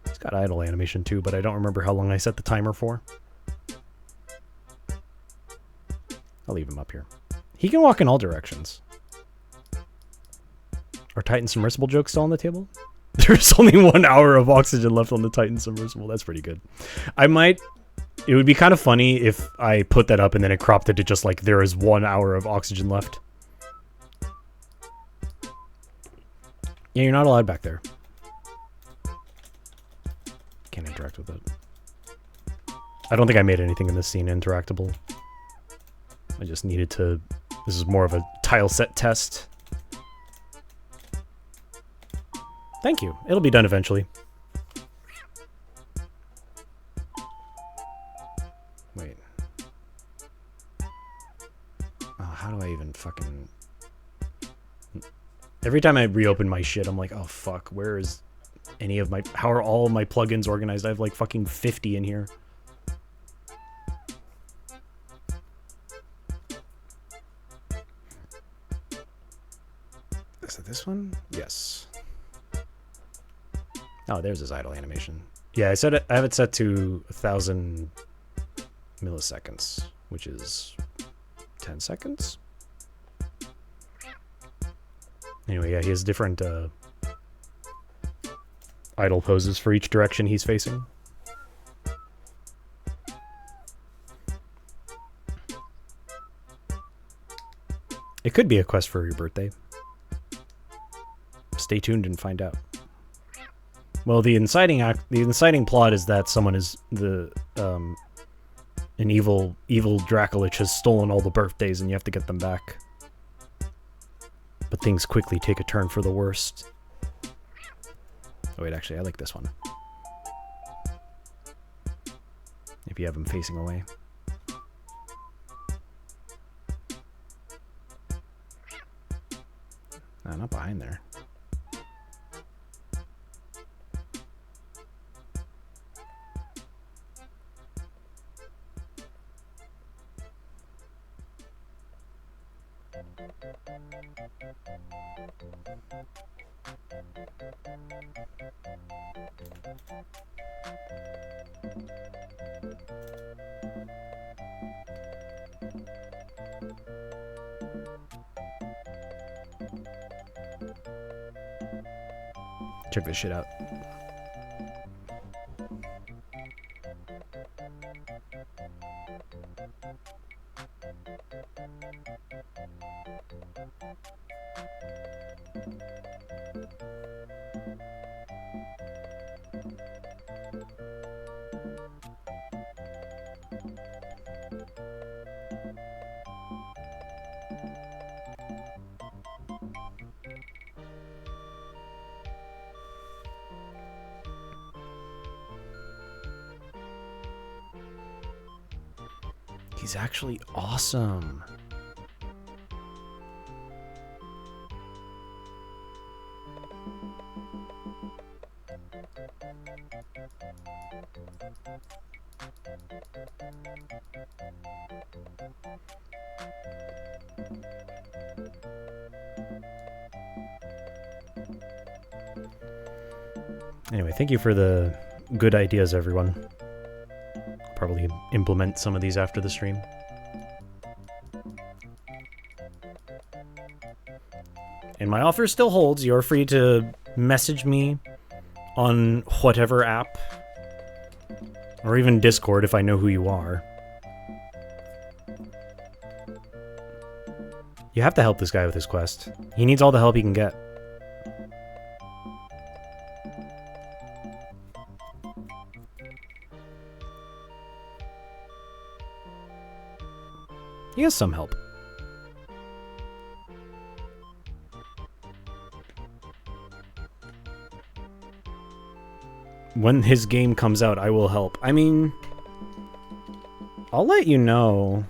It's got idle animation too, but I don't remember how long I set the timer for. I'll leave him up here. He can walk in all directions. Are Titan submersible jokes still on the table? There's only 1 hour of oxygen left on the Titan submersible. That's pretty good. It would be kind of funny if I put that up and then it cropped it to just like there is 1 hour of oxygen left. Yeah, you're not allowed back there. Can't interact with it. I don't think I made anything in this scene interactable. I just needed to... This is more of a tile set test. Thank you. It'll be done eventually. Wait. Oh, how do I even fucking... Every time I reopen my shit, I'm like, oh fuck, where is any of my... How are all of my plugins organized? I have like fucking 50 in here. Is it this one? Yes. Oh, there's his idle animation. Yeah, I have it set to 1,000 milliseconds, which is 10 seconds. Anyway, yeah, he has different idle poses for each direction he's facing. It could be a quest for your birthday. Stay tuned and find out. Well, the inciting plot is that someone is an evil Dracolich has stolen all the birthdays, and you have to get them back. But things quickly take a turn for the worst. Oh wait, actually, I like this one. If you have him facing away. No, not behind there. Check this shit out. He's actually awesome. Anyway, thank you for the good ideas, everyone. Probably implement some of these after the stream. And my offer still holds. You're free to message me on whatever app, or even Discord if I know who you are. You have to help this guy with his quest. He needs all the help he can get. He has some help. when his game comes out, I will help. I mean, I'll let you know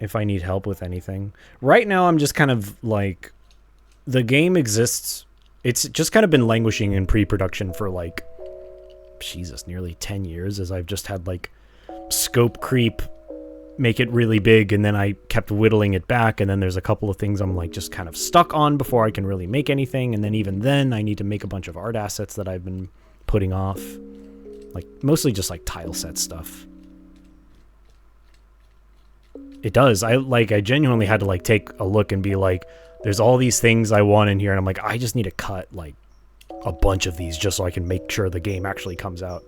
if I need help with anything. Right now, I'm just kind of like, the game exists. It's just kind of been languishing in pre-production for like, Jesus, nearly 10 years, as I've just had like scope creep, make it really big, and then I kept whittling it back, and then there's a couple of things I'm like just kind of stuck on before I can really make anything, and then even then I need to make a bunch of art assets that I've been putting off, like mostly just like tile set stuff. It does. I genuinely had to like take a look and be like, there's all these things I want in here, and I'm like, I just need to cut like a bunch of these just so I can make sure the game actually comes out.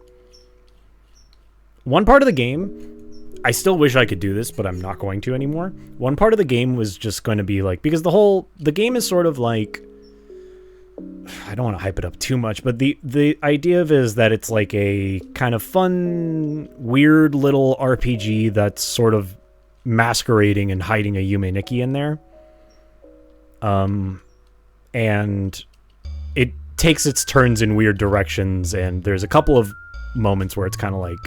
One part of the game, I still wish I could do this, but I'm not going to anymore. One part of the game was just going to be like, because the game is sort of like, I don't want to hype it up too much, but the idea of it is that it's like a kind of fun, weird little RPG that's sort of masquerading and hiding a Yume Nikki in there. And it takes its turns in weird directions, and there's a couple of moments where it's kind of like,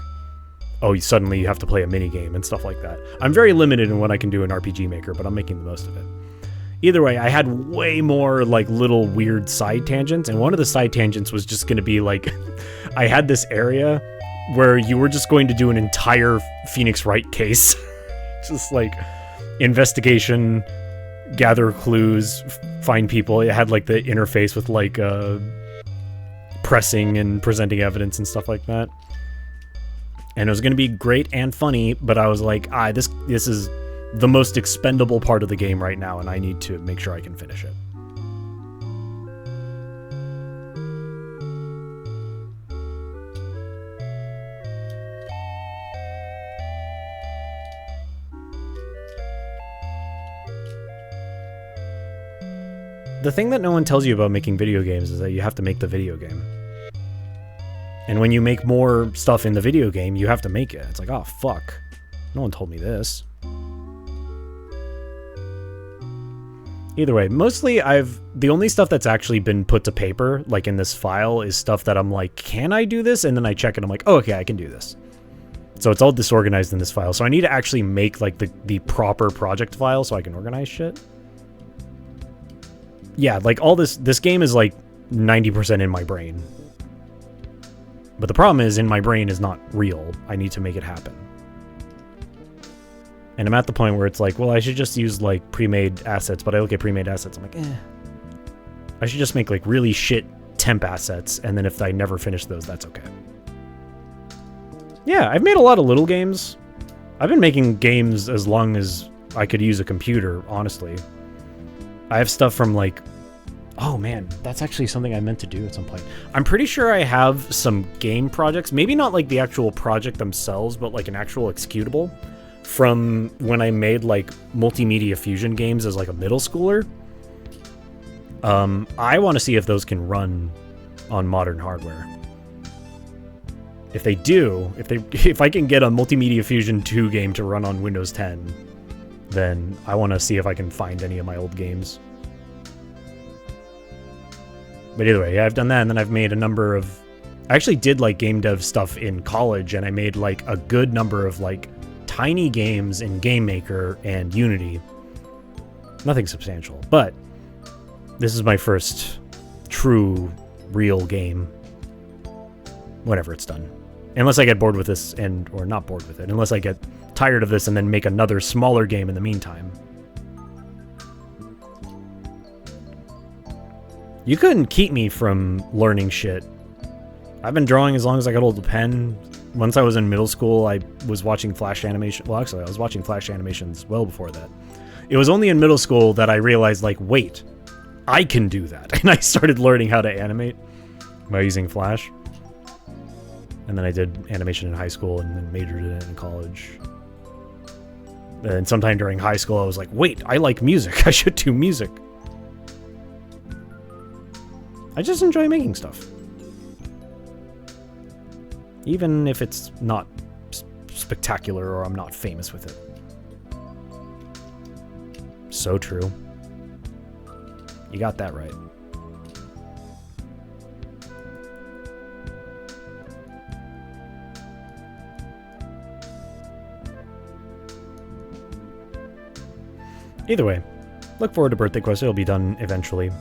oh, suddenly you have to play a mini game and stuff like that. I'm very limited in what I can do in RPG Maker, but I'm making the most of it. Either way, I had way more like little weird side tangents, and one of the side tangents was just going to be like, I had this area where you were just going to do an entire Phoenix Wright case. Just like investigation, gather clues, find people. It had like the interface with like pressing and presenting evidence and stuff like that. And it was going to be great and funny, but I was like, this is the most expendable part of the game right now, and I need to make sure I can finish it. The thing that no one tells you about making video games is that you have to make the video game. And when you make more stuff in the video game, you have to make it. It's like, oh, fuck. No one told me this. Either way, mostly the only stuff that's actually been put to paper, like in this file, is stuff that I'm like, can I do this? And then I check it, I'm like, oh, okay, I can do this. So it's all disorganized in this file. So I need to actually make like the proper project file so I can organize shit. Yeah, like all this game is like 90% in my brain. But the problem is, in my brain is not real. I need to make it happen. And I'm at the point where it's like, well, I should just use like pre-made assets, but I look at pre-made assets, I'm like, I should just make like really shit temp assets, and then if I never finish those, that's okay. Yeah, I've made a lot of little games. I've been making games as long as I could use a computer, honestly. I have stuff from like, oh man, that's actually something I meant to do at some point. I'm pretty sure I have some game projects, maybe not like the actual project themselves, but like an actual executable from when I made like multimedia fusion games as like a middle schooler. I want to see if those can run on modern hardware. If they do, if I can get a Multimedia Fusion 2 game to run on Windows 10, then I want to see if I can find any of my old games. But either way, yeah, I've done that, and then I've made a number of... I actually did, like, game dev stuff in college, and I made, like, a good number of, like, tiny games in Game Maker and Unity. Nothing substantial, but this is my first true, real game. Whenever it's done. Unless I get bored with this, or not bored with it, unless I get tired of this and then make another smaller game in the meantime. You couldn't keep me from learning shit. I've been drawing as long as I could hold a pen. Once I was in middle school, I was watching Flash animation. Well, actually, I was watching Flash animations well before that. It was only in middle school that I realized, like, wait, I can do that. And I started learning how to animate by using Flash. And then I did animation in high school and then majored in it in college. And sometime during high school, I was like, wait, I like music. I should do music. I just enjoy making stuff. Even if it's not spectacular or I'm not famous with it. So true. You got that right. Either way, look forward to Birthday Quest. It'll be done eventually.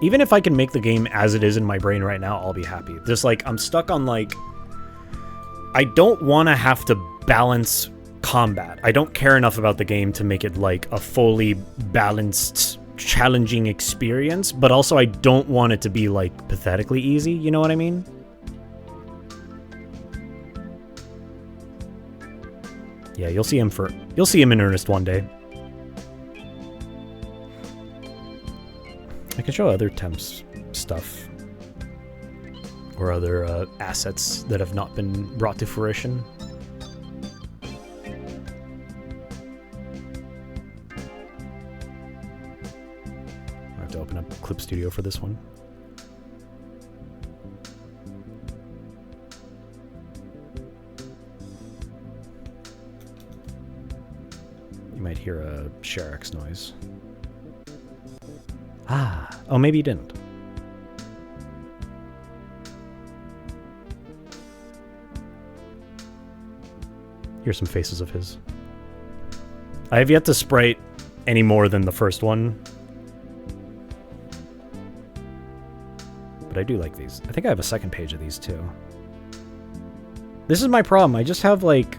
Even if I can make the game as it is in my brain right now, I'll be happy. Just like, I'm stuck on like... I don't want to have to balance combat. I don't care enough about the game to make it like a fully balanced, challenging experience, but also I don't want it to be like pathetically easy, you know what I mean? Yeah, you'll see him in earnest one day. I can show other temps stuff. Or other assets that have not been brought to fruition. I have to open up Clip Studio for this one. You might hear a ShareX noise. Ah, oh, maybe you didn't. Here's some faces of his. I have yet to sprite any more than the first one. But I do like these. I think I have a second page of these too. This is my problem. I just have like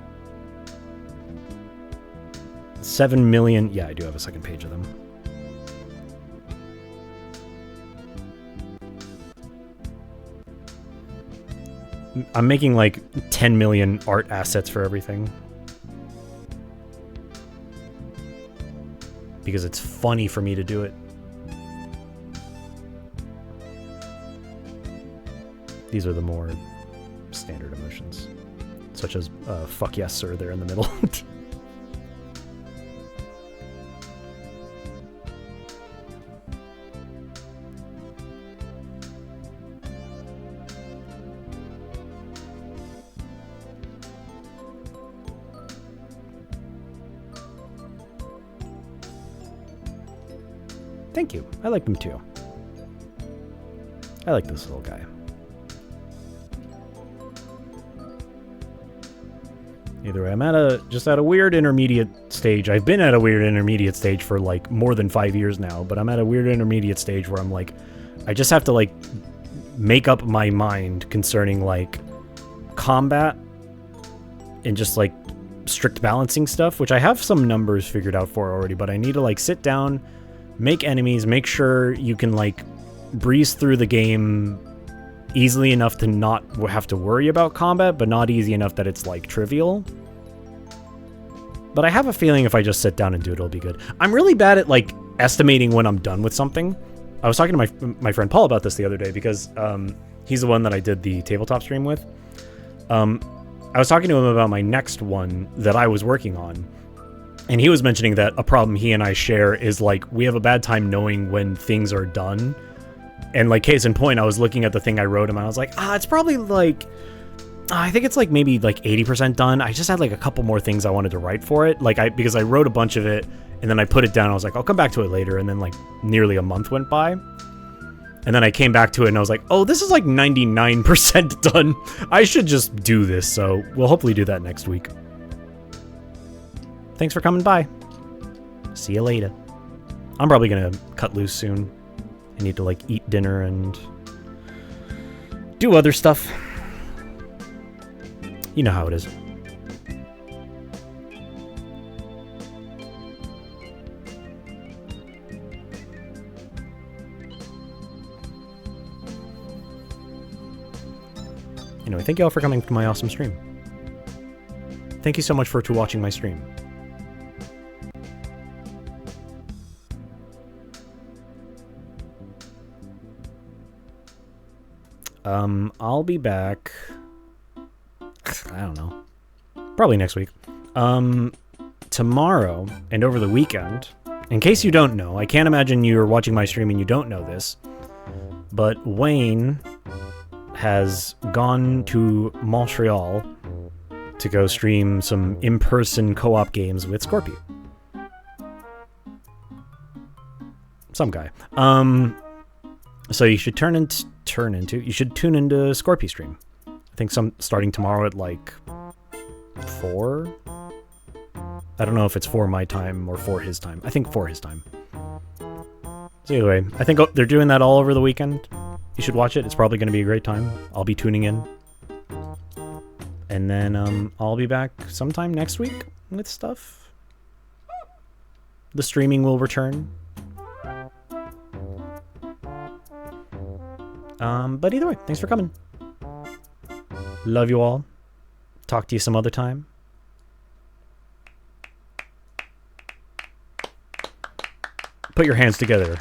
7 million. Yeah, I do have a second page of them. I'm making like 10 million art assets for everything. Because it's funny for me to do it. These are the more standard emotions. Such as, fuck yes, sir, there in the middle. Thank you. I like them too. I like this little guy. Either way, I'm just at a weird intermediate stage. I've been at a weird intermediate stage for like more than 5 years now, but I'm at a weird intermediate stage where I'm like, I just have to like make up my mind concerning like combat and just like strict balancing stuff, which I have some numbers figured out for already, but I need to like sit down, make enemies, make sure you can like breeze through the game easily enough to not have to worry about combat, but not easy enough that it's like trivial. But I have a feeling if I just sit down and do it, it'll be good. I'm really bad at like estimating when I'm done with something. I was talking to my friend Paul about this the other day because he's the one that I did the tabletop stream with. I was talking to him about my next one that I was working on. And he was mentioning that a problem he and I share is like we have a bad time knowing when things are done. And like case in point, I was looking at the thing I wrote him and I was like, it's probably like, I think it's like maybe like 80% done. I just had like a couple more things I wanted to write for it. Like because I wrote a bunch of it and then I put it down. I was like, I'll come back to it later. And then like nearly a month went by. And then I came back to it and I was like, oh, this is like 99% done. I should just do this. So we'll hopefully do that next week. Thanks for coming by. See you later. I'm probably going to cut loose soon. I need to like eat dinner and do other stuff. You know how it is. Anyway, thank you all for coming to my awesome stream. Thank you so much for watching my stream. I'll be back, I don't know, probably next week. Tomorrow and over the weekend, in case you don't know, I can't imagine you're watching my stream and you don't know this, but Wayne has gone to Montreal to go stream some in-person co-op games with Scorpio. Some guy. So you should tune into Scorpio stream. I think starting tomorrow at like 4. I don't know if it's for my time or for his time. I think for his time. So anyway, I think they're doing that all over the weekend. You should watch it. It's probably going to be a great time. I'll be tuning in. And then I'll be back sometime next week with stuff. The streaming will return. But either way, thanks for coming. Love you all. Talk to you some other time. Put your hands together.